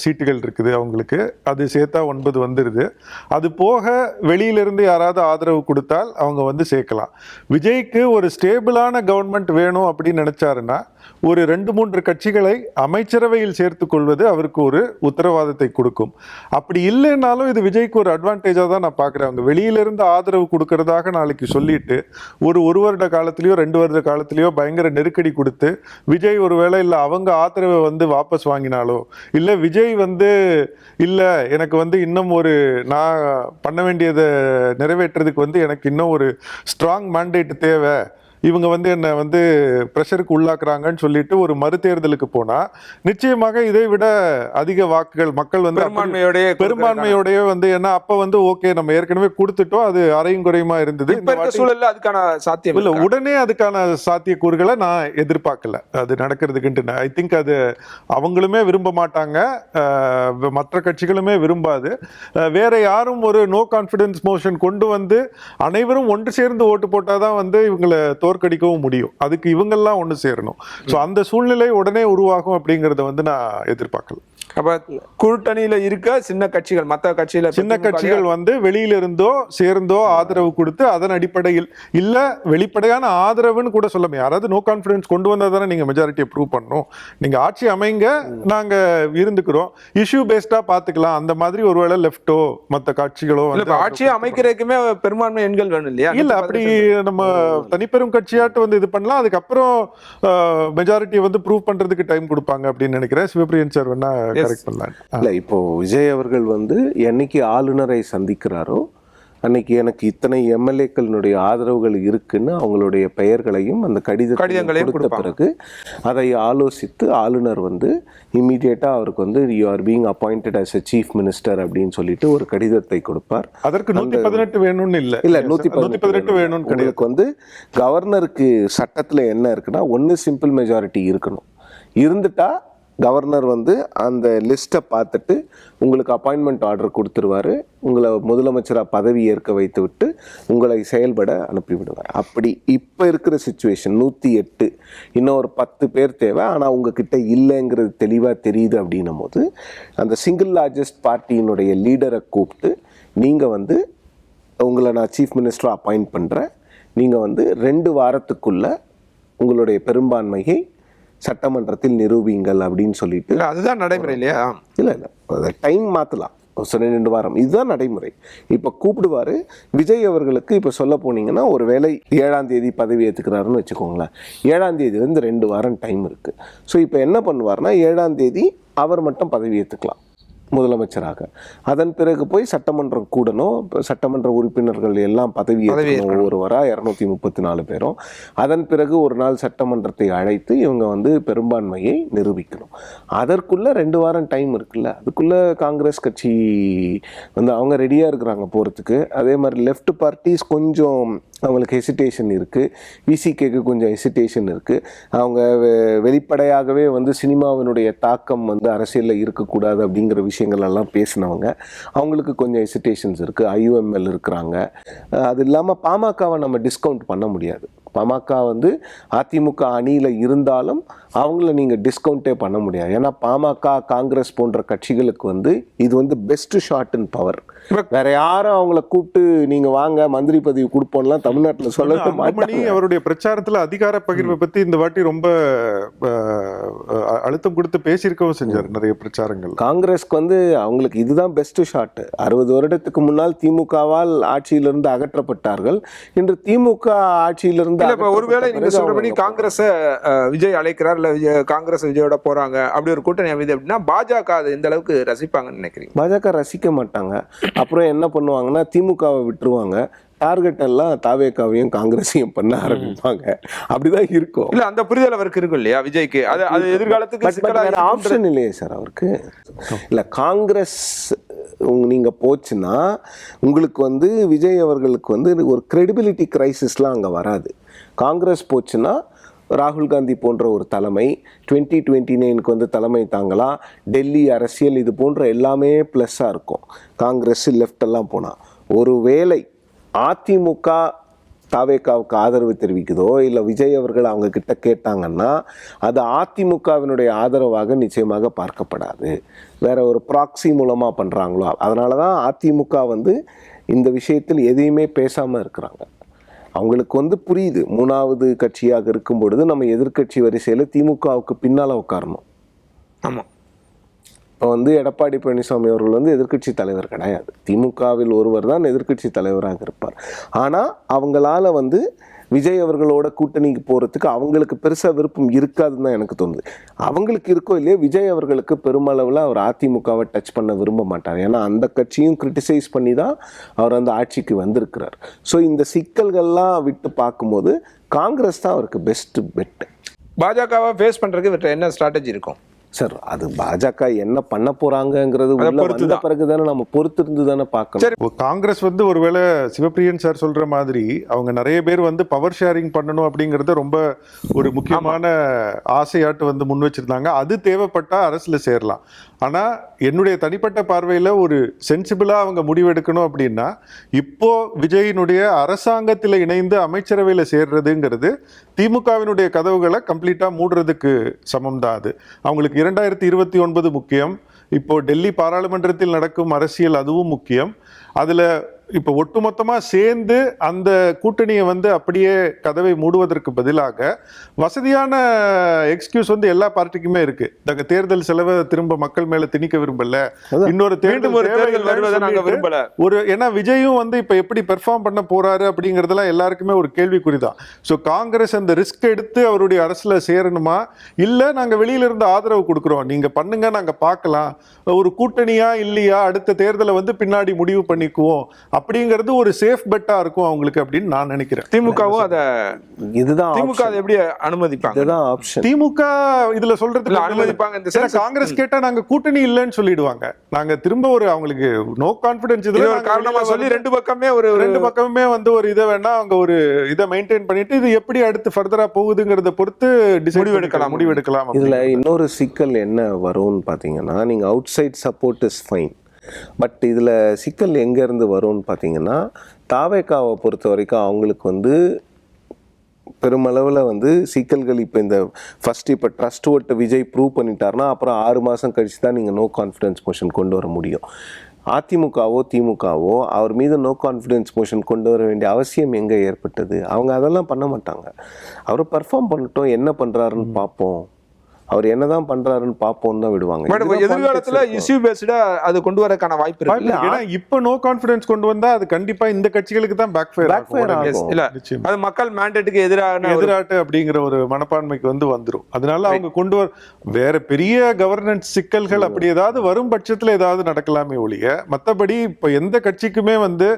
சீட்டுகள் இருக்குது அவங்களுக்கு, அது சேர்த்தா 9 வந்துடுது. அது போக வெளியிலிருந்து யாராவது ஆதரவு கொடுத்தால் அவங்க வந்து சேர்க்கலாம். விஜய்க்கு ஒரு ஸ்டேபிளான கவர்மெண்ட் வேணும் அப்படின்னு நினைச்சாருன்னா ஒரு 2-3 கட்சிகளை அமைச்சரவையில் சேர்த்து கொள்வது அவருக்கு ஒரு உத்தரவாதத்தை கொடுக்கும். அப்படி இல்லைன்னாலும் இது விஜய்க்கு ஒரு அட்வான்டேஜாக தான் நான் பார்க்குறேன். அவங்க வெளியிலிருந்து ஆதரவு கொடுக்கறதாக நாளைக்கு சொல்லிட்டு ஒரு வருட காலத்திலேயோ 2 வருட காலத்திலேயோ பயங்கர நெருக்கடி கொடுத்து விஜய் ஒருவேளை இல்லை அவங்க ஆதரவை வந்து வாபஸ் வாங்கினாலோ, இல்லை விஜய் வந்து இல்லை எனக்கு வந்து இன்னும் நான் பண்ண வேண்டியதை நிறைவேற்றுறதுக்கு வந்து எனக்கு இன்னும் ஒரு ஸ்ட்ராங் மேண்டேட் தேவை, இவங்க வந்து என்னை வந்து ப்ரெஷருக்கு உள்ளாக்குறாங்கன்னு சொல்லிட்டு ஒரு மறுதேர்தலுக்கு போனா நிச்சயமாக இதை விட அதிக வாக்குகள் மக்கள் வந்து பெரும்பான்மையோடய வந்து என்ன அப்ப வந்து ஓகே நம்ம ஏற்கனவே கொடுத்துட்டோம், அது அரையும் குறையுமா இருந்தது. சூழல்ல அதுக்கான சாத்தியம் இல்ல, உடனே அதுக்கான சாத்தியக்கூறுகளை நான் எதிர்பார்க்கல அது நடக்கிறதுக்குன்ட்டு. ஐ திங்க் அது அவங்களுமே விரும்ப மாட்டாங்க, மற்ற கட்சிகளுமே விரும்பாது. வேற யாரும் ஒரு நோ கான்ஃபிடன்ஸ் மோஷன் கொண்டு வந்து அனைவரும் ஒன்று சேர்ந்து ஓட்டு போட்டாதான் வந்து இவங்களை தோற்கடிக்கவும் முடியும். அதுக்கு இவங்கெல்லாம் ஒன்று சேரணும். ஸோ அந்த சூழ்நிலை உடனே உருவாகும் அப்படிங்கிறத வந்து நான் எதிர்பார்க்கல. அப்ப கூட்டணியில இருக்க சின்ன கட்சிகள், மற்ற கட்சியில சின்ன கட்சிகள் வந்து வெளியிலிருந்தோ சேர்ந்தோ ஆதரவு கொடுத்து அதன் அடிப்படையில் இல்ல வெளிப்படையான ஆதரவுன்னு கூட சொல்ல, யாராவது நோ கான்ஃபிடன்ஸ் கொண்டு வந்தா தானே நீங்க மெஜாரிட்டியை ப்ரூவ் பண்ணணும். நீங்க ஆட்சி அமைங்க, நாங்க இருந்துக்கிறோம், இஷ்யூ பேஸ்டா பாத்துக்கலாம், அந்த மாதிரி ஒருவேளை லெப்டோ மற்ற கட்சிகளோ ஆட்சியை அமைக்கிறதுக்குமே பெரும்பான்மை எண்கள் வேணும் இல்லையா? இல்ல, அப்படி நம்ம தனிப்பெரும் கட்சியாட்டு வந்து இது பண்ணலாம், அதுக்கப்புறம் மெஜாரிட்டியை வந்து ப்ரூவ் பண்றதுக்கு டைம் கொடுப்பாங்க அப்படின்னு நினைக்கிறேன். சிவபிரியன் சார் வேணா கரெக்ட் பண்ணலாம். இல்ல, இப்போ விஜய் அவர்கள் வந்து என்னைக்கு ஆளுநரை சந்திக்கிறாரோ அன்னைக்கு எனக்கு இத்தனை எம்எல்ஏக்களினுடைய ஆதரவுகள் இருக்குன்னு அவங்களுடைய பெயர்களையும் அந்த கடிதங்களையும் கொடுத்த பிறகு அதை ஆலோசித்து ஆளுநர் வந்து இம்மீடியட்டாக அவருக்கு வந்து you are being appointed as a chief minister அப்படின்னு சொல்லிட்டு ஒரு கடிதத்தை கொடுப்பார். அதற்கு 118 வேணும்னு இல்ல 118 வேணும்னு உங்களுக்கு வந்து கவர்னருக்கு சட்டத்தில் என்ன இருக்குன்னா, ஒன்று சிம்பிள் மெஜாரிட்டி இருக்கணும், இருந்துட்டா கவர்னர் வந்து அந்த லிஸ்ட்டை பார்த்துட்டு உங்களுக்கு அப்பாயின்மெண்ட் ஆர்டர் கொடுத்துருவாரு, உங்களை முதலமைச்சராக பதவி ஏற்க வைத்து விட்டு உங்களை செயல்பட அனுப்பிவிடுவார். அப்படி இப்போ இருக்கிற சுச்சுவேஷன் 108, இன்னும் ஒரு 10 பேர் தேவை, ஆனால் உங்ககிட்ட இல்லைங்கிறது தெளிவாக தெரியுது. அப்படின்னும் போது அந்த சிங்கிள் லார்ஜஸ்ட் பார்ட்டியினுடைய லீடரை கூப்பிட்டு நீங்கள் வந்து உங்களை நான் சீஃப் மினிஸ்டராக அப்பாயிண்ட் பண்ணுறேன், நீங்கள் வந்து 2 வாரத்துக்குள்ள உங்களுடைய பெரும்பான்மையை சட்டமன்றத்தில் நிரூபிங்கள் அப்படின்னு சொல்லிட்டு, அதுதான் நடைமுறை இல்லையா? இல்லை டைம் மாற்றலாம், 2 வாரம், இதுதான் நடைமுறை. இப்போ கூப்பிடுவார் விஜய் அவர்களுக்கு. இப்போ சொல்ல போனீங்கன்னா ஒரு வேளை 7ஆம் தேதி பதவி ஏற்றுக்கிறாருன்னு வச்சுக்கோங்களேன், 7ஆம் தேதியிலேருந்து 2 வாரம் டைம் இருக்குது. ஸோ இப்போ என்ன பண்ணுவார்னா 7ஆம் தேதி அவர் மட்டும் பதவி ஏற்றுக்கலாம் முதலமைச்சராக. அதன் பிறகு போய் சட்டமன்றம் கூடணும், சட்டமன்ற உறுப்பினர்கள் எல்லாம் பதவி ஏற்கணும், ஒருவராக 234 பேரும். அதன் பிறகு ஒரு நாள் சட்டமன்றத்தை அழைத்து இவங்க வந்து பெரும்பான்மையை நிரூபிக்கணும். அதற்குள்ள 2 வாரம் டைம் இருக்குல்ல, அதுக்குள்ள காங்கிரஸ் கட்சி வந்து அவங்க ரெடியாக இருக்கிறாங்க போகிறதுக்கு. அதே மாதிரி லெஃப்ட் பார்ட்டிஸ் கொஞ்சம் அவங்களுக்கு ஹெசிடேஷன் இருக்குது, விசிகேக்கு கொஞ்சம் ஹெசிடேஷன் இருக்குது. அவங்க வெளிப்படையாகவே வந்து சினிமாவினுடைய தாக்கம் வந்து அரசியலில் இருக்கக்கூடாது அப்படிங்கிற விஷயங்கள் எல்லாம் பேசினவங்க. அவங்களுக்கு கொஞ்சம் ஹெசிடேஷன்ஸ் இருக்குது. IUML இருக்கிறாங்க. அது இல்லாமல் பாமகவை நம்ம டிஸ்கவுண்ட் பண்ண முடியாது. பாமக வந்து அதிமுக அணியில் இருந்தாலும் அவங்கள நீங்கள் டிஸ்கவுண்டே பண்ண முடியாது. ஏன்னா பாமக, காங்கிரஸ் போன்ற கட்சிகளுக்கு வந்து இது வந்து பெஸ்ட் ஷாட் இன் பவர். வேற யாரும் அவங்கள கூப்பிட்டு நீங்க வாங்க மந்திரி பதவி கொடுப்போம்லாம் தமிழ்நாட்டில் சொல்லவே மாட்டாங்க. அவருடைய பிரச்சாரத்துல அதிகார பகிர்வை பத்தி இந்த வாட்டி ரொம்ப அழுத்தம் கொடுத்து பேசியிருக்கவும் செஞ்சார் நிறைய பிரச்சாரங்கள். காங்கிரஸ்க்கு வந்து அவங்களுக்கு இதுதான் பெஸ்ட் ஷாட். 60 வருடத்துக்கு முன்னால் திமுகவால் ஆட்சியிலிருந்து அகற்றப்பட்டார்கள். இன்று திமுக ஆட்சியிலிருந்து ஒருவேளை நீங்க சொல்றபடி காங்கிரஸ் விஜய் அழைக்கிறார், இல்ல காங்கிரஸ் விஜயோட போறாங்க, அப்படி ஒரு கூட்டணி அமைது அப்படின்னா பாஜக அது எந்த அளவுக்கு ரசிப்பாங்கன்னு நினைக்கிறீங்க? பாஜக ரசிக்க மாட்டாங்க. அப்புறம் என்ன பண்ணுவாங்கன்னா திமுகவை விட்டுருவாங்க. டார்கெட் எல்லாம் தாவேகாவையும் காங்கிரஸையும் பண்ண ஆரம்பிப்பாங்க. அப்படிதான் இருக்கும். இல்ல அந்த புரிதல் அவருக்கு இருக்கும் இல்லையா விஜய்க்கு? அது எதிர்காலத்துக்கு ஆப்ஷன் இல்லையே சார் அவருக்கு. இல்ல காங்கிரஸ் நீங்க போச்சுன்னா உங்களுக்கு வந்து விஜய் அவர்களுக்கு வந்து ஒரு கிரெடிபிலிட்டி கிரைசிஸ்லாம் அங்க வராது. காங்கிரஸ் போச்சுன்னா ராகுல் காந்தி போன்ற ஒரு தலைமை 2029க்கு வந்து தலைமை தாங்கலாம். டெல்லி அரசியல் இது போன்ற எல்லாமே ப்ளஸ்ஸாக இருக்கும். காங்கிரஸ் லெஃப்ட் எல்லாம் போனால் ஒருவேளை அதிமுக தாவேகாவுக்கு ஆதரவு தெரிவிக்குதோ இல்லை விஜய் அவர்கள் அவங்க கிட்ட கேட்டாங்கன்னா அது அதிமுகவினுடைய ஆதரவாக நிச்சயமாக பார்க்கப்படாது. வேற ஒரு ப்ராக்சி மூலமாக பண்ணுறாங்களோ அதனால தான் அதிமுக வந்து இந்த விஷயத்தில் எதையுமே பேசாமல் இருக்கிறாங்க. அவங்களுக்கு வந்து புரியுது, 3வது கட்சியாக இருக்கும் பொழுது நம்ம எதிர்கட்சி வரிசையில் திமுகவுக்கு பின்னால் உட்காரணும். ஆமாம். இப்போ வந்து எடப்பாடி பழனிசாமி அவர்கள் வந்து எதிர்கட்சி தலைவர் கிடையாது. திமுகவில் ஒருவர் தான் எதிர்கட்சி தலைவராக இருப்பார். ஆனால் அவங்களால வந்து விஜய் அவர்களோட கூட்டணிக்கு போகிறதுக்கு அவங்களுக்கு பெருசாக விருப்பம் இருக்காதுன்னு தான் எனக்கு தோணுது. அவங்களுக்கு இருக்கோ இல்லையோ விஜய் அவர்களுக்கு பெருமளவில் அவர் அதிமுகவை டச் பண்ண விரும்ப மாட்டார். ஏன்னா அந்த கட்சியும் கிரிட்டிசைஸ் பண்ணி தான் அவர் அந்த ஆட்சிக்கு வந்திருக்கிறார். ஸோ இந்த சிக்கல்கள்லாம் விட்டு பார்க்கும்போது காங்கிரஸ் தான் அவருக்கு பெஸ்ட் பெட். பாஜகவை ஃபேஸ் பண்ணுறதுக்கு என்ன ஸ்ட்ராட்டஜி இருக்கும் சார்? அது பாஜக என்ன பண்ண போறாங்கிறது வந்த பிறகு தானே நம்ம பொறுத்திருந்து தானே பார்க்கணும். காங்கிரஸ் வந்து ஒருவேளை சிவப்பிரியன் சார் சொல்ற மாதிரி அவங்க நிறைய பேர் வந்து பவர் ஷேரிங் பண்ணணும் அப்படிங்கறத ரொம்ப ஒரு முக்கியமான ஆசையாட்டு வந்து முன் வச்சிருந்தாங்க. அது தேவைப்பட்டா அரசுல சேரலாம். ஆனா என்னுடைய தனிப்பட்ட பார்வையில ஒரு சென்சிபிளா அவங்க முடிவெடுக்கணும் அப்படின்னா இப்போ விஜயினுடைய அரசாங்கத்தில் இணைந்து அமைச்சரவையில் சேர்றதுங்கிறது திமுகவினுடைய கதவுகளை கம்ப்ளீட்டா மூடுறதுக்கு சமம் தான். அது அவங்களுக்கு 2029 முக்கியம். இப்போ டெல்லி பாராளுமன்றத்தில் நடக்கும் அரசியல் அதுவும் முக்கியம். அதுல இப்போ ஒட்டுமொத்தமாக சேர்ந்து அந்த கூட்டணியை வந்து அப்படியே கதவை மூடுவதற்கு பதிலாக வசதியான எக்ஸ்கியூஸ் வந்து எல்லா பார்ட்டிக்குமே இருக்கு. நாங்கள் தேர்தல் செலவை திரும்ப மக்கள் மேல திணிக்க விரும்பல, இன்னொரு தேர்தல் வருவதை நாங்கள் விரும்பல. ஏன்னா விஜயும் வந்து இப்போ எப்படி பெர்ஃபார்ம் பண்ண போறாரு அப்படிங்கிறதெல்லாம் எல்லாருக்குமே ஒரு கேள்விக்குறிதான். ஸோ காங்கிரஸ் அந்த ரிஸ்க் எடுத்து அவருடைய அரசுல சேரணுமா, இல்லை நாங்கள் வெளியில இருந்து ஆதரவு கொடுக்குறோம், நீங்க பண்ணுங்க, நாங்கள் பார்க்கலாம், ஒரு கூட்டணியா இல்லையா அடுத்த தேர்தலை வந்து பின்னாடி முடிவு பண்ணிக்குவோம் அப்படிங்கிறது ஒரு சேஃப் பெட்டா இருக்கும் அவங்களுக்கு அப்படின்னு நான் நினைக்கிறேன். திமுகவும் அதை இதுதான் திமுக அதை எப்படி அனுமதிப்பாங்க? இதுதான் ஆப்ஷன். திமுக இதுல சொல்றது அனுமதிப்பாங்க. இந்த காங்கிரஸ் கேட்டா நாங்க கூட்டணி இல்லைன்னு சொல்லிடுவாங்க. நாங்க திரும்ப ஒரு அவங்களுக்கு நோ கான்பிடன்ஸ் இதுல காரணமா சொல்லி ரெண்டு பக்கமே வந்து ஒரு இதை வேணா அவங்க ஒரு இதை மெயின்டைன் பண்ணிட்டு இது எப்படி அடுத்து ஃபர்தரா போகுதுங்கிறத பொறுத்து முடிவெடுக்கலாம். இதுல இன்னொரு சிக்கல் என்ன வரும்னு பாத்தீங்கன்னா, நீங்க outside support is fine, but இதில் சிக்கல் எங்கேருந்து வரும்னு பார்த்தீங்கன்னா தாவேகாவை பொறுத்த வரைக்கும் அவங்களுக்கு வந்து பெருமளவில் வந்து சிக்கல்கள் இப்போ இந்த ஃபஸ்ட்டு இப்போ ட்ரஸ்ட் ஓட்டு விஜய் ப்ரூவ் பண்ணிட்டாருன்னா அப்புறம் 6 மாதம் கழிச்சு தான் நீங்கள் நோ கான்ஃபிடன்ஸ் மோஷன் கொண்டு வர முடியும். அதிமுகவோ திமுகவோ அவர் மீது நோ கான்ஃபிடன்ஸ் மோஷன் கொண்டு வர வேண்டிய அவசியம் எங்கே ஏற்பட்டது? அவங்க அதெல்லாம் பண்ண மாட்டாங்க. அவர் பர்ஃபார்ம் பண்ணட்டும், என்ன பண்ணுறாருன்னு பார்ப்போம், அவர் என்னதான் பண்றாருன்னு பாப்போம்னு தான் விடுவாங்க. எதிர்காலத்துல இஷ்யூ பேஸ்டா அது கொண்டு வரக்கான வாய்ப்பு இருக்கு. ஏன்னா இப்ப நோ கான்ஃபிடன்ஸ் கொண்டு வந்தா அது கண்டிப்பா இந்த கட்சிகளுக்கு தான் பேக் ஃபயர் ஆகும். இல்ல அது மக்கள் மேண்டேட்டுக்கு எதிராட்டு அப்படிங்கிற ஒரு மனப்பான்மைக்கு வந்து வந்துரும். அதனால அவங்க கொண்டு வேற பெரிய கவர்னன்ஸ் சிக்கல்கள் அப்படி ஏதாவது வரும் பட்சத்துல ஏதாவது நடக்கலாமே ஒழிய மத்தபடி இப்ப எந்த கட்சிக்குமே வந்து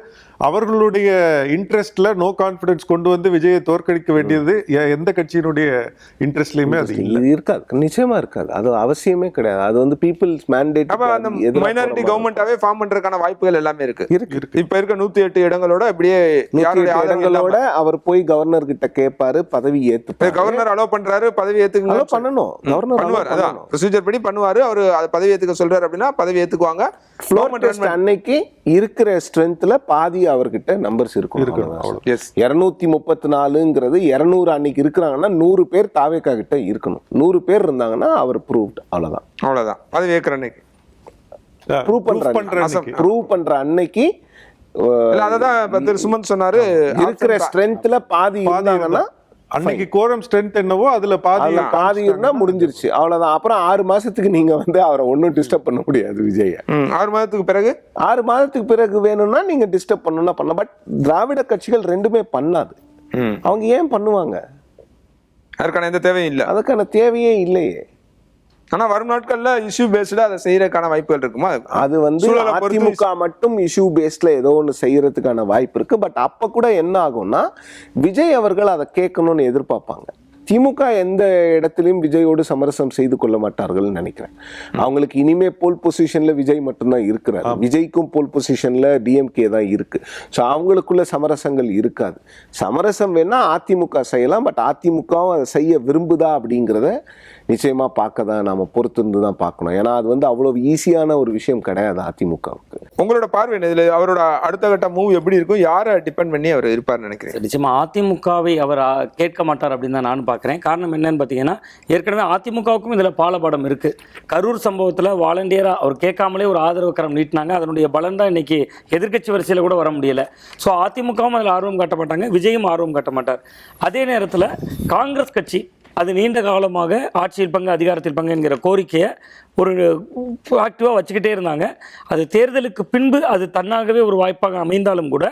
அவர்களுடைய இன்ட்ரெஸ்ட்ல நோ கான்ஃபிடன்ஸ் கொண்டு வந்து விஜயை தோற்கடிக்க வேண்டியது எந்த கட்சியினுடைய இன்ட்ரெஸ்ட்லயுமே அது இல்லை. இது இருக்காது, நிச்சயமா இருக்காது. அது அவசியமே கிடையாது. அது வந்து பீப்புள்ஸ் மேண்டேட். அப்ப அந்த மைனாரிட்டி கவர்மெண்டாவே ஃபார்ம் பண்றதுக்கான வாய்ப்புகள் எல்லாமே இருக்கு. இருக்கு. இப்ப இருக்க 108 இடங்களோட அப்படியே 108 இடங்களோட அவர் போய் கவர்னர் கிட்ட கேட்பாரு, பதவி ஏத்துப்பாரு. கவர்னர் அலோ பண்றாரு, பதவி ஏத்துக்கு அலோ பண்ணணும். கவர்னர் பண்ணுவார், அதான் ப்ரொசீஜர் படி பண்ணுவாரு. அவரு பதவி ஏத்துக்க சொல்றாரு அப்படின்னா பதவி ஏத்துக்குவாங்க. ஃப்ளோர் டெஸ்ட் அன்னைக்கு இருக்கிற ஸ்ட்ரென்த்ல பாதி அவர்கிட்ட நம்பர்ஸ் இருக்கும். 234ங்கிறது 200 அன்னைக்கு இருக்கிறாங்கன்னா 100 பேர் தாவேகா கிட்ட இருக்கணும். 100 பேர் இருந்தாங்கன்னா அவர் ப்ரூவ்ட். அவ்வளவுதான். பதவி ஏற்கிற அன்னைக்கு ப்ரூவ் பண்ற அன்னைக்கு அதான் திரு சுமந்த் சொன்னாரு, இருக்கிற ஸ்ட்ரென்த்ல பாதி இருந்தாங்கன்னா அன்னைக்கு கோரம் ஸ்ட்ரென்த் என்னவோ அதுல பாதி இருந்தா முடிஞ்சிருச்சு, அவ்வளவுதான். அப்புறம் 6 மாசத்துக்கு நீங்க வந்து அவரை ஒன்னும் டிஸ்டர்ப் பண்ண முடியாது விஜய. 6 மாதத்துக்கு பிறகு வேணும்னா நீங்க டிஸ்டர்ப் பண்ணணும்னா பண்ணலாம். பட் திராவிட கட்சிகள் ரெண்டுமே பண்ணாது. அவங்க ஏன் பண்ணுவாங்க? அதுக்கான எந்த தேவையும் இல்லை. அதுக்கான தேவையே இல்லையே. ஆனா வரும் நாட்கள்ல இஷ்யூ பேஸ்டா அதை செய்யறதுக்கான வாய்ப்புகள் இருக்குமா? அது வந்து அதிமுக மட்டும் இஷ்யூ பேஸ்ட்ல ஏதோ ஒன்று செய்யறதுக்கான வாய்ப்பு இருக்கு. பட் அப்ப கூட என்ன ஆகும்னா விஜய் அவர்கள் அதை கேட்கணும்னு எதிர்பார்ப்பாங்க. திமுக எந்த இடத்திலையும் விஜயோடு சமரசம் செய்து கொள்ள மாட்டார்கள் நினைக்கிறேன். அவங்களுக்கு இனிமே போல் பொசிஷன்ல விஜய் மட்டும்தான் இருக்கிறார். விஜய்க்கும் போல் பொசிஷன்ல டிஎம்கே தான் இருக்கு. ஸோ அவங்களுக்குள்ள சமரசங்கள் இருக்காது. சமரசம் வேணா அதிமுக செய்யலாம். பட் அதிமுகவும் அதை செய்ய விரும்புதா அப்படிங்கிறத நிச்சயமா பார்க்க தான் நாம பொறுத்திருந்து தான் பார்க்கணும். ஏன்னா அது வந்து அவ்வளவு ஈஸியான ஒரு விஷயம் கிடையாது அதிமுகவுக்கு. உங்களோட பார்வை இதுல அவரோட அடுத்த கட்ட மூவ் எப்படி இருக்கும்? யாரை டிபெண்ட் பண்ணி அவர் இருப்பார்னு நினைக்கிறேன்? நிச்சயமா அதிமுகவை அவர் கேட்க மாட்டார் அப்படின்னு தான் நான் பார்க்குறேன். காரணம் என்னன்னு பார்த்தீங்கன்னா, ஏற்கனவே அதிமுகவுக்கும் இதில் பாலபாடம் இருக்கு. கரூர் சம்பவத்தில் வாலண்டியராக அவர் கேட்காமலே ஒரு ஆதரவு கரம் நீட்டினாங்க. அதனுடைய பலன் தான் இன்னைக்கு எதிர்க்கட்சி வரிசையில் கூட வர முடியல. ஸோ அதிமுகவும் அதில் ஆர்வம் காட்ட மாட்டாங்க, விஜயும் ஆர்வம் காட்ட மாட்டார். அதே நேரத்தில் காங்கிரஸ் கட்சி அது நீண்ட காலமாக ஆட்சியில் பங்கு அதிகாரத்தில் பங்கு என்கிற கோரிக்கையை ஒரு ஆக்டிவாக வச்சுக்கிட்டே இருந்தாங்க. அது தேர்தலுக்கு பின்பு அது தன்னாகவே ஒரு வாய்ப்பாக அமைந்தாலும் கூட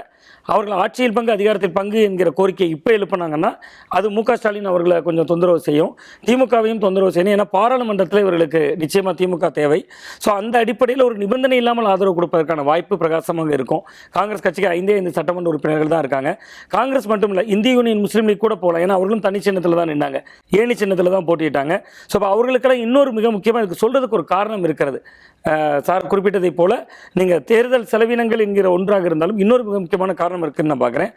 அவர்கள் ஆட்சியில் பங்கு அதிகாரத்தில் பங்கு என்கிற கோரிக்கை இப்போ எழுப்பினாங்கன்னா அது மு.க. ஸ்டாலின் அவர்களை கொஞ்சம் தொந்தரவு செய்யும், திமுகவையும் தொந்தரவு செய்யணும். ஏன்னா பாராளுமன்றத்தில் இவர்களுக்கு நிச்சயமாக திமுக தேவை. ஸோ அந்த அடிப்படையில் ஒரு நிபந்தனை இல்லாமல் ஆதரவு கொடுப்பதற்கான வாய்ப்பு பிரகாசமாக இருக்கும். காங்கிரஸ் கட்சிக்கு 5 சட்டமன்ற உறுப்பினர்கள் தான் இருக்காங்க. காங்கிரஸ் மட்டும் இல்லை, இந்திய யூனியன் முஸ்லீம் லீக் கூட போகலாம். ஏன்னா அவர்களும் தனி சின்னத்தில் தான் நின்னாங்க, ஏணி சின்னத்தில் தான் போட்டிட்டாங்க. ஸோ அப்போ அவர்களுக்கெல்லாம் இன்னொரு மிக முக்கியமாக இதுக்கு சொல்கிறதுக்கு ஒரு காரணம் இருக்கிறது. சார் குறிப்பிட்டதை போல நீங்கள் தேர்தல் செலவினங்கள் என்கிற ஒன்றாக இருந்தாலும் இன்னொரு மிக முக்கியமான காரணம் இருக்குன்னு நான் பார்க்குறேன்.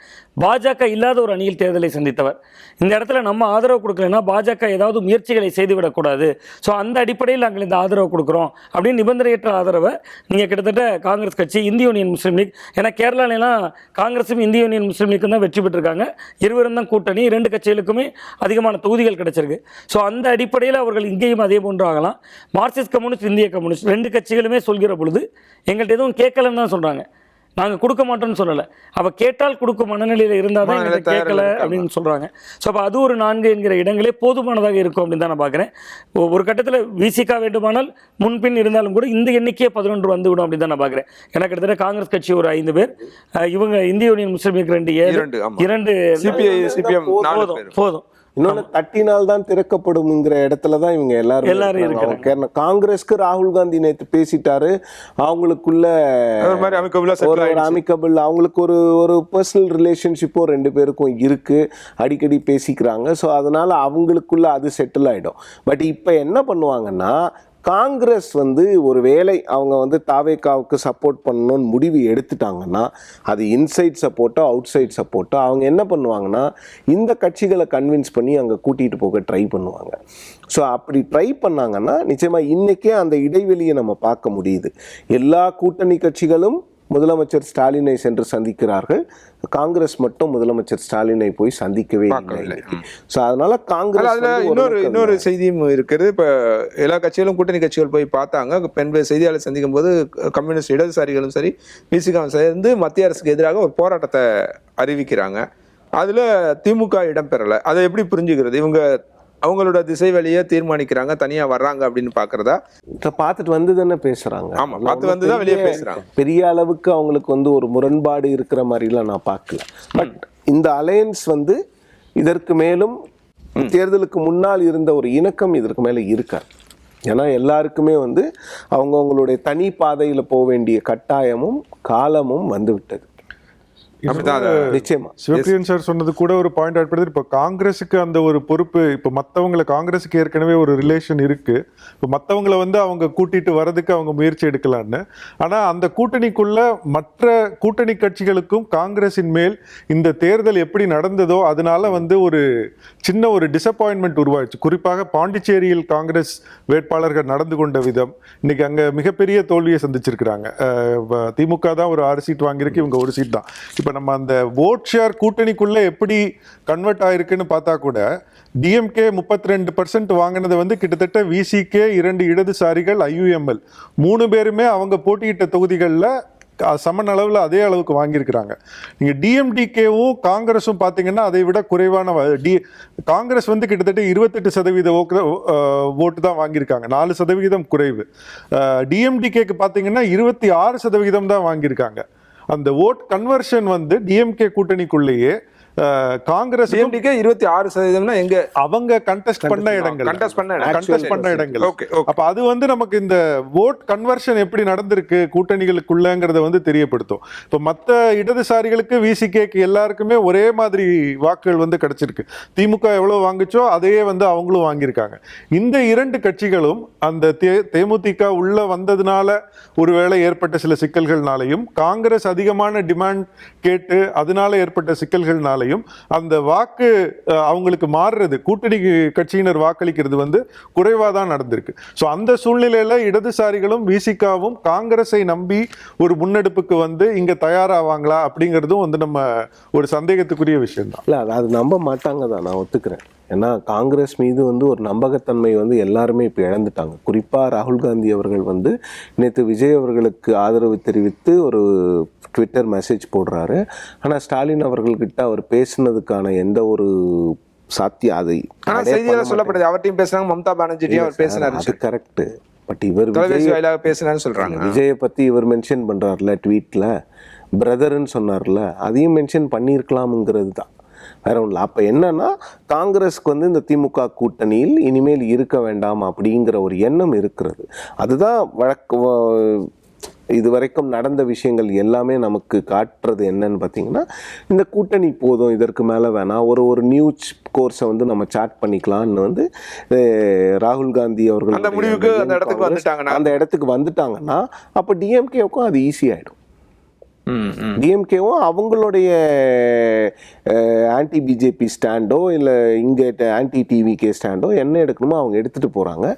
பாஜக இல்லாத ஒரு அணியில் தேர்தலை சந்தித்தவர். இந்த இடத்துல நம்ம ஆதரவு கொடுக்கலன்னா பாஜக ஏதாவது முயற்சிகளை செய்துவிடக்கூடாது. ஸோ அந்த அடிப்படையில் நாங்கள் இந்த ஆதரவு கொடுக்குறோம் அப்படின்னு நிபந்தனையற்ற ஆதரவை நீங்கள் கிட்டத்தட்ட காங்கிரஸ் கட்சி, இந்திய யூனியன் முஸ்லீம் லீக், ஏன்னா கேரளாலாம் காங்கிரஸும் இந்திய யூனியன் முஸ்லீம் லீக்கும் தான் வெற்றி பெற்றிருக்காங்க. இருவரும் தான் கூட்டணி, 2 கட்சிகளுக்குமே அதிகமான தொகுதிகள் கிடைச்சிருக்கு. ஸோ அந்த அடிப்படையில் அவர்கள் இங்கேயும் அதே போன்று ஆகலாம். மார்க்சிஸ்ட் கம்யூனிஸ்ட், இந்திய கம்யூனிஸ்ட் 2 கட்சிகளுமே சொல்கிற பொழுது எங்கள்கிட்ட எதுவும் கேட்கலன்னு தான் சொல்கிறாங்க, நாங்கள் கொடுக்க மாட்டோம்னு சொல்லலை. அவள் கேட்டால் கொடுக்கும் மனநிலையில் இருந்தால் தான் எங்களுக்கு கேட்கல அப்படின்னு சொல்கிறாங்க. ஸோ அப்போ அது ஒரு 4 என்கிற இடங்களே போதுமானதாக இருக்கும் அப்படின்னு தான் நான் பார்க்குறேன். ஒரு கட்டத்தில் விசிகா வேண்டுமானால் முன்பின் இருந்தாலும் கூட இந்த எண்ணிக்கையே 11 வந்துவிடும் அப்படின்னு தான் நான் பார்க்குறேன். எனக்கு கிட்டத்தட்ட காங்கிரஸ் கட்சி ஒரு 5 பேர், இவங்க இந்திய யூனியன் முஸ்லீம் லீக் 2 சிபிஐ சிபிஎம் போதும். இன்னொன்னு தட்டினால் தான் திறக்கப்படும்ங்கிற இடத்துல தான் இவங்க எல்லாரும் இருக்காங்க. காங்கிரஸ்க்கு ராகுல் காந்தி நேற்று பேசிட்டாரு. அவங்களுக்குள்ள அமிக்கபிள், அவங்களுக்கு ஒரு பர்சனல் ரிலேஷன்ஷிப்போ 2 பேருக்கும் இருக்கு, அடிக்கடி பேசிக்கிறாங்க. ஸோ அதனால அவங்களுக்குள்ள அது செட்டில் ஆயிடும். பட் இப்போ என்ன பண்ணுவாங்கன்னா, காங்கிரஸ் வந்து ஒரு வேளை அவங்க வந்து தாவேகாவுக்கு சப்போர்ட் பண்ணணும்னு முடிவு எடுத்துட்டாங்கன்னா, அது இன்சைட் சப்போர்ட்டோ அவுட் சைட் சப்போர்ட்டோ, அவங்க என்ன பண்ணுவாங்கன்னா இந்த கட்சிகளை கன்வின்ஸ் பண்ணி அங்கே கூட்டிகிட்டு போக ட்ரை பண்ணுவாங்க. ஸோ அப்படி ட்ரை பண்ணாங்கன்னா நிச்சயமாக இன்றைக்கே அந்த இடைவெளியை நம்ம பார்க்க முடியுது. எல்லா கூட்டணி கட்சிகளும் முதலமைச்சர் ஸ்டாலினை சென்று சந்திக்கிறார்கள், காங்கிரஸ் மட்டும் முதலமைச்சர் ஸ்டாலினை போய் சந்திக்கவே இல்லை. ஸோ அதனால காங்கிரஸ் இன்னொரு செய்தியும் இருக்கிறது. இப்போ எல்லா கட்சிகளும் கூட்டணி கட்சிகள் போய் பார்த்தாங்க. செய்தியாளர் சந்திக்கும் போது கம்யூனிஸ்ட் இடதுசாரிகளும் சரி, பிசிகாவும் சேர்ந்து மத்திய அரசுக்கு எதிராக ஒரு போராட்டத்தை அறிவிக்கிறாங்க. அதில் திமுக இடம்பெறலை. அதை எப்படி புரிஞ்சுக்கிறது? இவங்க அவங்களோட திசை வழியை தீர்மானிக்கிறாங்க, தனியா வர்றாங்க அப்படின்னு பாக்குறதா? பார்த்துட்டு வந்து தானே பேசுறாங்க. ஆமா, பார்த்து வந்து தான் வெளியே பேசுறாங்க. பெரிய அளவுக்கு அவங்களுக்கு வந்து ஒரு முரண்பாடு இருக்கிற மாதிரிலாம் நான் பார்க்கல. பட் இந்த அலையன்ஸ் வந்து இதற்கு மேலும் தேர்தலுக்கு முன்னால் இருந்த ஒரு இணக்கம் இதற்கு மேலே இருக்காது. ஏன்னா எல்லாருக்குமே வந்து அவங்களுடைய தனி பாதையில் போக வேண்டிய கட்டாயமும் காலமும் வந்து விட்டது. அப்படிதான் அதை நிச்சயமா சிவபிரியன் சார் சொன்னது கூட ஒரு பாயிண்ட் ஆட் பண்ணுது. இப்போ காங்கிரஸுக்கு அந்த ஒரு பொறுப்பு, இப்போ மற்றவங்களை காங்கிரஸுக்கு ஏற்கனவே ஒரு ரிலேஷன் இருக்கு, இப்போ மற்றவங்களை வந்து அவங்க கூட்டிட்டு வர்றதுக்கு அவங்க முயற்சி எடுக்கலான்னு. ஆனால் அந்த கூட்டணிக்குள்ள மற்ற கூட்டணி கட்சிகளுக்கும் காங்கிரஸின் மேல் இந்த தேர்தல் எப்படி நடந்ததோ அதனால வந்து ஒரு சின்ன ஒரு டிசப்பாயின்மெண்ட் உருவாயிடுச்சு. குறிப்பாக பாண்டிச்சேரியில் காங்கிரஸ் வேட்பாளர்கள் நடந்து கொண்ட விதம், இன்னைக்கு அங்கே மிகப்பெரிய தோல்வியை சந்திச்சிருக்கிறாங்க. திமுக தான் ஒரு 6 சீட் வாங்கியிருக்கு, இவங்க 1 சீட் தான். இப்போ நம்ம அந்த ஓட் ஷேர் கூட்டணிக்குள்ள எப்படி கன்வெர்ட் ஆயிருக்குன்னு பார்த்தா கூட டிஎம்கே 32% வாங்கினது வந்து கிட்டத்தட்ட விசிகே 2 இடதுசாரிகள் IUML 3 பேருமே அவங்க போட்டியிட்ட தொகுதிகளில் சமன் அளவில் அதே அளவுக்கு வாங்கியிருக்கிறாங்க. நீங்கள் டிஎம்டிகேவும் காங்கிரஸும் பார்த்தீங்கன்னா அதை விட குறைவான காங்கிரஸ் வந்து கிட்டத்தட்ட 28% ஓட்டு தான் வாங்கியிருக்காங்க, 4% குறைவு. டிஎம்டிகேக்கு பார்த்தீங்கன்னா 26% தான் வாங்கியிருக்காங்க. அந்த ஓட் கன்வர்ஷன் வந்து டிஎம்கே கூட்டணிக்குள்ளேயே காங்கிரஸ் 26% எங்க அவங்க கண்டெஸ்ட் பண்ண இடங்கள், ஓகே. அப்ப அது வந்து நமக்கு இந்த ஓட் கன்வர்ஷன் எப்படி நடந்திருக்கு கூட்டணிகளுக்குள்ளங்கிறத வந்து தெரியப்படுத்தும். இப்ப மத்த இடதுசாரிகளுக்கு விசிகேக்கு எல்லாருக்குமே ஒரே மாதிரி வாக்குகள் வந்து கிடைச்சிருக்கு. திமுக எவ்வளவு வாங்குச்சோ அதையே வந்து அவங்களும் வாங்கியிருக்காங்க. இந்த 2 கட்சிகளும் அந்த தேமுதிக உள்ள வந்ததுனால ஒருவேளை ஏற்பட்ட சில சிக்கல்கள்னாலையும், காங்கிரஸ் அதிகமான டிமாண்ட் கேட்டு அதனால ஏற்பட்ட சிக்கல்கள்னால அந்த வாக்கு அவங்களுக்கு மாறுறது, கூட்டணி கட்சியினர் வாக்களிக்கிறது வந்து குறைவா தான் நடந்திருக்கு. சோ அந்த சூழ்நிலையில இடதுசாரிகளும் விசிகாவும் காங்கிரஸை நம்பி ஒரு முன்னெடுப்புக்கு வந்து இங்க தயாராவாங்களா அப்படிங்கிறதும் வந்து நம்ம ஒரு சந்தேகத்துக்குரிய விஷயம் தான். இல்ல அது நம்ப மாட்டாங்க தான், நான் ஒத்துக்கிறேன். ஏன்னா காங்கிரஸ் மீது வந்து ஒரு நம்பகத்தன்மை வந்து எல்லாருமே இப்போ இழந்துட்டாங்க. குறிப்பாக ராகுல் காந்தி அவர்கள் வந்து நேற்று விஜய் அவர்களுக்கு ஆதரவு தெரிவித்து ஒரு ட்விட்டர் மெசேஜ் போடுறாரு. ஆனால் ஸ்டாலின் அவர்கள்கிட்ட அவர் பேசினதுக்கான எந்த ஒரு சாத்தியம் அது சொல்லப்படுது. அவர்கிட்டையும் பேசுறாங்க, மம்தா பானர்ஜிட்டையும் அவர் பேசினாரு, அது கரெக்ட். பட் இவர் பேசினான்னு சொல்றாங்க. விஜயை பற்றி இவர் மென்ஷன் பண்ணுறாருல ட்வீட்டில், பிரதர்ன்னு சொன்னார்ல, அதையும் மென்ஷன் பண்ணியிருக்கலாமுங்கிறது தான், வேற ஒன்றும். அப்போ என்னன்னா காங்கிரஸ்க்கு வந்து இந்த திமுக கூட்டணியில் இனிமேல் இருக்க வேண்டாம் அப்படிங்கிற ஒரு எண்ணம் இருக்கிறது. அதுதான் இதுவரைக்கும் நடந்த விஷயங்கள் எல்லாமே நமக்கு காட்டுறது என்னன்னு பார்த்தீங்கன்னா, இந்த கூட்டணி போதும், இதற்கு மேலே வேணாம், ஒரு நியூ கோர்ஸை வந்து நம்ம சாட் பண்ணிக்கலாம்னு வந்து ராகுல் காந்தி அவர்கள் அந்த முடிவுக்கு அந்த இடத்துக்கு வந்துட்டாங்கன்னா அப்போ டிஎம்கேவுக்கும் அது ஈஸியாகிடும். டிஎம்கேவும் அவங்களுடைய ஆன்டி பிஜேபி ஸ்டாண்டோ இல்லை இங்கே ஆன்டி டிவிகே ஸ்டாண்டோ என்ன எடுக்கணுமோ அவங்க எடுத்துகிட்டு போகிறாங்க.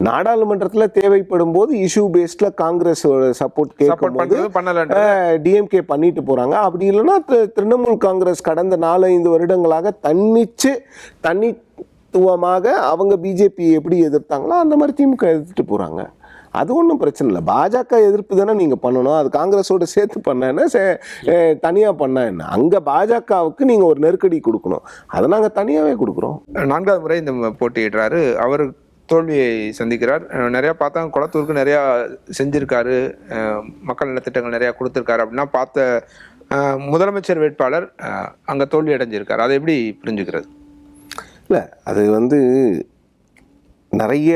நாடாளுமன்றத்தில் தேவைப்படும் போது இஷ்யூ பேஸ்டில் காங்கிரஸ் சப்போர்ட் கேட்கும்போது டிஎம்கே பண்ணிட்டு போகிறாங்க. அப்படி இல்லைன்னா திரிணாமுல் காங்கிரஸ் கடந்த 4-5 வருடங்களாக தனித்துவமாக அவங்க பிஜேபி எப்படி எதிர்த்தாங்களோ அந்த மாதிரி திமுக எதிர்த்துட்டு போகிறாங்க. அது ஒன்றும் பிரச்சனை இல்லை. பாஜக எதிர்ப்பு தானே நீங்கள் பண்ணணும், அது காங்கிரஸோட சேர்த்து பண்ண என்ன, தனியாக பண்ண என்ன. அங்கே பாஜகவுக்கு நீங்கள் ஒரு நெருக்கடி கொடுக்கணும், அதை நாங்கள் தனியாகவே கொடுக்குறோம். 4வது முறை இந்த போட்டியிடுறாரு, அவர் தோல்வியை சந்திக்கிறார். நிறையா பார்த்தாங்க, குளத்தூருக்கு நிறையா செஞ்சுருக்காரு, மக்கள் நலத்திட்டங்கள் நிறையா கொடுத்துருக்காரு அப்படின்னா பார்த்த முதலமைச்சர் வேட்பாளர் அங்கே தோல்வி அடைஞ்சிருக்கார். அதை எப்படி புரிஞ்சுக்கிறது? இல்லை, அது வந்து நிறைய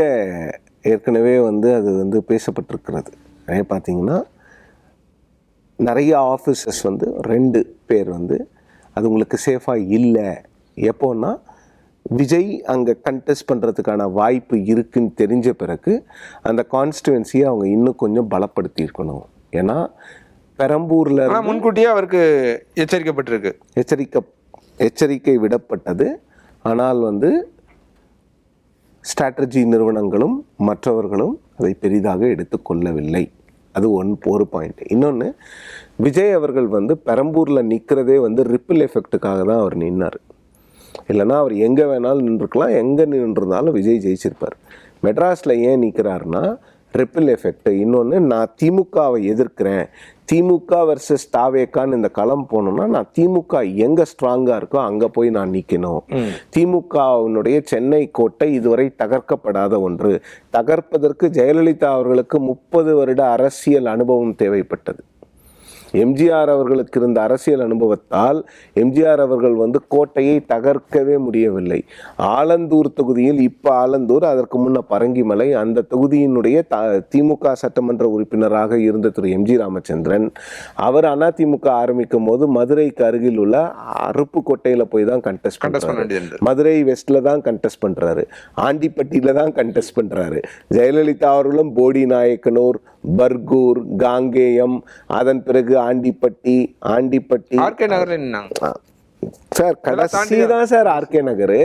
ஏற்கனவே வந்து அது வந்து பேசப்பட்டிருக்கிறது. நிறைய பார்த்தீங்கன்னா நிறைய ஆஃபீஸர்ஸ் வந்து 2 பேர் வந்து அது உங்களுக்கு சேஃபாக இல்லை. எப்போன்னா விஜய் அங்கே கண்டெஸ்ட் பண்ணுறதுக்கான வாய்ப்பு இருக்குன்னு தெரிஞ்ச பிறகு அந்த கான்ஸ்டுவன்சியை அவங்க இன்னும் கொஞ்சம் பலப்படுத்தியிருக்கணும். ஏன்னா பெரம்பூரில் முன்கூட்டியே அவருக்கு எச்சரிக்கை விடப்பட்டது. ஆனால் வந்து ஸ்ட்ராட்டஜி நிறுவனங்களும் மற்றவர்களும் அதை பெரிதாக எடுத்துக்கொள்ளவில்லை. அது ஒரு பாயிண்ட். இன்னொன்று, விஜய் அவர்கள் வந்து பெரம்பூரில் நிற்கிறதே வந்து ரிப்பிள் எஃபெக்ட்டுக்காக தான் அவர் நின்னார். இல்லைன்னா அவர் எங்கே வேணாலும் நின்றுருக்கலாம், எங்கே நின்றுருந்தாலும் விஜய் ஜெயிச்சிருப்பார். மெட்ராஸில் ஏன் நிற்கிறாருன்னா ரிப்பிள் எஃபெக்ட். இன்னொன்று, நான் திமுகவை எதிர்க்கிறேன், திமுக வர்சஸ் தாவேக்கான்னு இந்த களம் போனோம்னா நான் திமுக எங்கே ஸ்ட்ராங்காக இருக்கோ அங்கே போய் நான் நிற்கணும். திமுகவினுடைய சென்னை கோட்டை இதுவரை தகர்க்கப்படாத ஒன்று. தகர்ப்பதற்கு ஜெயலலிதா அவர்களுக்கு 30 வருட அரசியல் அனுபவம் தேவைப்பட்டது. எம்ஜிஆர் அவர்களுக்கு இருந்த அரசியல் அனுபவத்தால் எம்ஜிஆர் அவர்கள் வந்து கோட்டையை தகர்க்கவே முடியவில்லை. ஆலந்தூர் தொகுதியில், இப்போ ஆலந்தூர், அதற்கு முன்ன பரங்கிமலை, அந்த தொகுதியினுடைய திமுக சட்டமன்ற உறுப்பினராக இருந்த திரு எம்ஜி ராமச்சந்திரன் அவர் அதிமுக ஆரம்பிக்கும் போது மதுரைக்கு அருகில் உள்ள அருப்புக்கோட்டையில் போய் தான் கண்டெஸ்ட் பண்றாரு. மதுரை வெஸ்ட்ல தான் கண்டெஸ்ட் பண்றாரு, ஆண்டிப்பட்டியில தான் கண்டெஸ்ட் பண்றாரு. ஜெயலலிதா அவர்களும் போடி நாயக்கனூர், பர்கூர், காங்கேயம், அதன் பிறகு ஆண்டிப்பட்டி ஆர்கே நகர்ல நின்னாங்க சார். கடைசி தான் சார் ஆர்கே நகர்.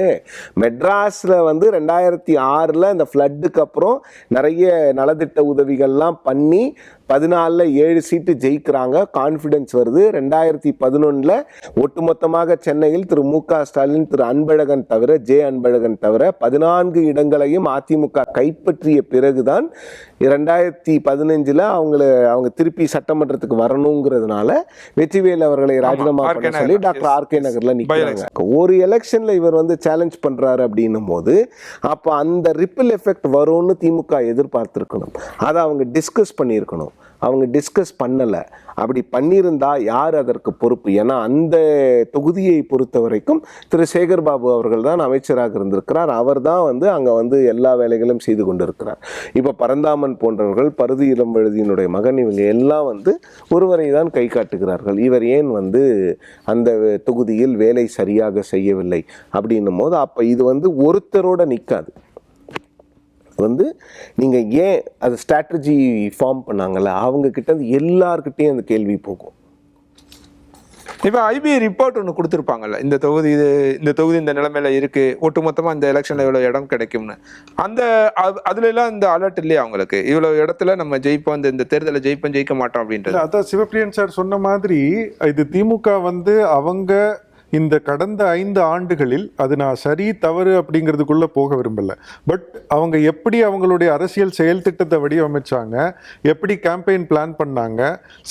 மெட்ராஸ்ல வந்து 2006 இந்த ஃப்ளட்டுக்கு அப்புறம் நிறைய நலத்திட்ட உதவிகள்லாம் பண்ணி 14ல் 7 சீட்டு ஜெயிக்கிறாங்க, கான்ஃபிடன்ஸ் வருது. 2011 ஒட்டுமொத்தமாக சென்னையில் திரு மு.க. ஸ்டாலின், திரு அன்பழகன் தவிர, அன்பழகன் தவிர 14 இடங்களையும் அதிமுக கைப்பற்றிய பிறகுதான் 2015 அவங்க திருப்பி சட்டமன்றத்துக்கு வரணுங்கிறதுனால வெற்றிவேல் அவர்களை ராஜினாமா பண்ண சொல்லி டாக்டர் ஆர்கே நகர்ல நிக்கிறாங்க. ஒரு எலெக்ஷன்ல இவர் வந்து சேலஞ்ச் பண்றாரு அப்படின்னும் போது அப்ப அந்த ரிப்பிள் எஃபெக்ட் வரும்னு திமுக எதிர்பார்த்திருக்கணும். அதை அவங்க டிஸ்கஸ் பண்ணியிருக்கணும். அவங்க டிஸ்கஸ் பண்ணலை. அப்படி பண்ணியிருந்தா யார் அதற்கு பொறுப்பு? ஏன்னா அந்த தொகுதியை பொறுத்த வரைக்கும் திரு சேகர் பாபு அவர்கள் தான் அமைச்சராக இருந்திருக்கிறார். அவர் தான் வந்து அங்கே வந்து எல்லா வேலைகளும் செய்து கொண்டிருக்கிறார். இப்போ பரந்தாமன் போன்றவர்கள், பருதி இளம்வழுதியினுடைய மகன், இவங்க எல்லாம் வந்து ஒருவரை தான் கை காட்டுகிறார்கள். இவர் ஏன் வந்து அந்த தொகுதியில் வேலை சரியாக செய்யவில்லை அப்படின்னும் போது அப்போ இது வந்து ஒருத்தரோட நிற்காது. வந்து நீங்கள் ஏன் அது ஸ்ட்ராட்டஜி ஃபார்ம் பண்ணாங்கல்ல, அவங்க கிட்ட எல்லார்கிட்டையும் அந்த கேள்வி போகும். இப்போ ஐபி ரிப்போர்ட் ஒன்று கொடுத்துருப்பாங்கல்ல, இந்த தொகுதி இந்த நிலைமையில இருக்கு, ஒட்டுமொத்தமாக இந்த எலெக்ஷன்ல இவ்வளோ இடம் கிடைக்கும்னு. அதுல எல்லாம் இந்த அலர்ட் இல்லையா அவங்களுக்கு? இவ்வளோ இடத்துல நம்ம ஜெயிப்போம், இந்த தேர்தலை ஜெயிக்க மாட்டோம் அப்படின்றது. அதான் சிவப்பிரியன் சார் சொன்ன மாதிரி இது திமுக வந்து அவங்க இந்த கடந்த 5 ஆண்டுகளில் அது நான் சரி தவறு அப்படிங்கிறதுக்குள்ள போக விரும்பல. பட் அவங்க எப்படி அவங்களுடைய அரசியல் செயல் திட்டத்தை வடிவமைச்சாங்க, எப்படி கேம்பெயின் பிளான் பண்ணாங்க,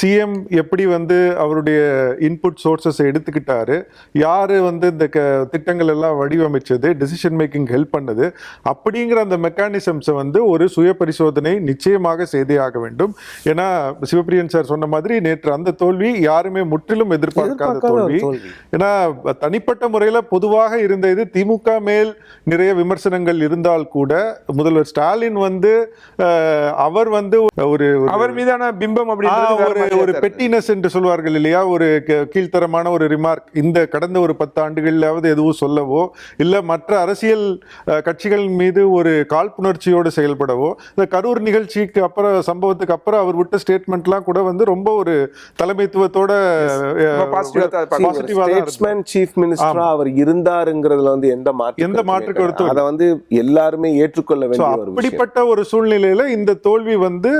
சிஎம் எப்படி வந்து அவருடைய இன்புட் சோர்சஸ் எடுத்துக்கிட்டாரு, யாரு வந்து இந்த திட்டங்கள் எல்லாம் வடிவமைச்சது, டிசிஷன் மேக்கிங் ஹெல்ப் பண்ணது, அப்படிங்கிற அந்த மெக்கானிசம்ஸை வந்து ஒரு சுய பரிசோதனை நிச்சயமாக செய்தே ஆக வேண்டும். ஏன்னா சிவப்பிரியன் சார் சொன்ன மாதிரி நேற்று அந்த தோல்வி யாருமே முற்றிலும் எதிர்பார்க்காத தோல்வி. ஏன்னா தனிப்பட்ட முறையில் பொதுவாக இருந்த இது திமுக மேல் நிறைய விமர்சனங்கள் இருந்தால் கூட முதல்வர் ஸ்டாலின் வந்து அவர் வந்து அவர் மீதான பிம்பம் ஒரு பெட்டினஸ் என்று சொல்வார்கள் இல்லையா, ஒரு கீழ்த்தரமான ஒரு ரிமார்க் இந்த கடந்த ஒரு 10 ஆண்டுகளாவது எதுவும் சொல்லவோ இல்லை மற்ற அரசியல் கட்சிகள் மீது ஒரு காழ்ப்புணர்ச்சியோடு செயல்படவோ, இந்த கரூர் நிகழ்ச்சிக்கு அப்புறம் சம்பவத்துக்கு அப்புறம் அவர் விட்ட ஸ்டேட்மெண்ட்லாம் கூட வந்து ரொம்ப ஒரு தலைமைத்துவத்தோட சீஃப் மினிஸ்டரா அவர் இருந்தாருங்கிறதுல வந்து எந்த மாற்று கருத்தும் அதை வந்து எல்லாருமே ஏற்றுக்கொள்ள வேண்டிய ஒரு விஷயம். அப்படிப்பட்ட ஒரு சூழ்நிலையில இந்த தோல்வி வந்து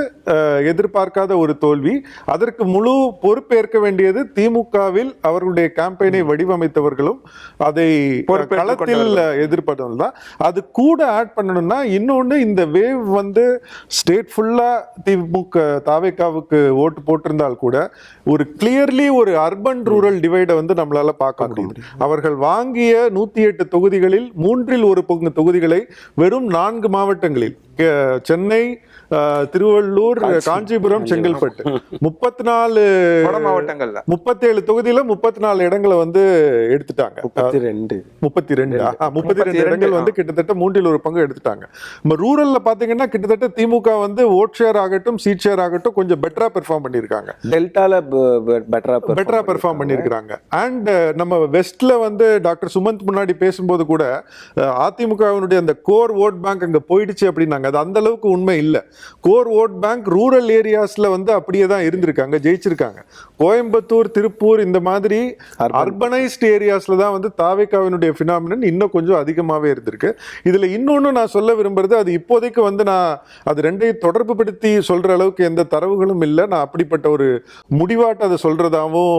எதிர்பார்க்காத ஒரு தோல்வி. அதற்கு முழு பொறுப்பேற்க வேண்டியது திமுகவில் அவர்களுடைய கேம்பெயினை வடிவமைத்தவர்களும் அதை களத்தில் எதிர்பார்த்தவர்கள் தான். அது கூட ஆட் பண்ணணும்னா இன்னொன்னு, இந்த வேவ் வந்து ஸ்டேட் ஃபுல்லா திமுக தாவேகாவுக்கு ஓட்டு போட்டிருந்தால் கூட ஒரு கிளியர்லி ஒரு அர்பன் ரூரல் டிவைடை வந்து நம்மளால பார்க்க முடியும். அவர்கள் வாங்கிய 108 தொகுதிகளில் 1/3 தொகுதிகளை வெறும் 4 மாவட்டங்களில், சென்னை, திருவள்ளூர், காஞ்சிபுரம், செங்கல்பட்டு, 34 மாவட்டங்கள்ல 37 தொகுதியில 34 இடங்களை வந்து எடுத்துட்டாங்க. 32 இடங்கள் வந்து கிட்டத்தட்ட 1/3 எடுத்துட்டாங்க. ரூரல்ல பாத்தீங்கன்னா கிட்டத்தட்ட திமுக வந்து ஓட் ஷேர் ஆகட்டும், சீட் ஷேர் ஆகட்டும் கொஞ்சம் பெட்டரா பெர்ஃபார்ம் பண்ணிருக்காங்க. டெல்டால பெட்டரா பெர்ஃபார்ம் பண்ணிருக்காங்க. அண்ட் நம்ம வெஸ்ட்ல வந்து டாக்டர் சுமந்த் முன்னாடி பேசும்போது கூட அதிமுகவினுடைய அந்த கோர் ஓட் பேங்க் அங்க போயிடுச்சு அப்படின்னாங்க. அது அந்த அளவுக்கு உண்மை இல்லை. கோர் ஓட் பேங்க் ரூரல் ஏரியாஸ்ல வந்து அப்படியே தான் இருந்திருக்காங்க, ஜெயிச்சிருக்காங்க. கோயம்புத்தூர், திருப்பூர் இந்த மாதிரி அர்பனைஸ்ட் ஏரியாஸ்ல தான் வந்து தாவேகாவினுடைய பினாமினன் இன்னும் கொஞ்சம் அதிகமாகவே இருந்திருக்கு. இதுல இன்னொன்னு நான் சொல்ல விரும்புறது, அது இப்போதைக்கு வந்து நான் அது ரெண்டையும் தொடர்பு படுத்தி சொல்ற அளவுக்கு எந்த தரவுகளும் இல்லை. நான் அப்படிப்பட்ட ஒரு முடிவாட்ட அதை சொல்றதாவும்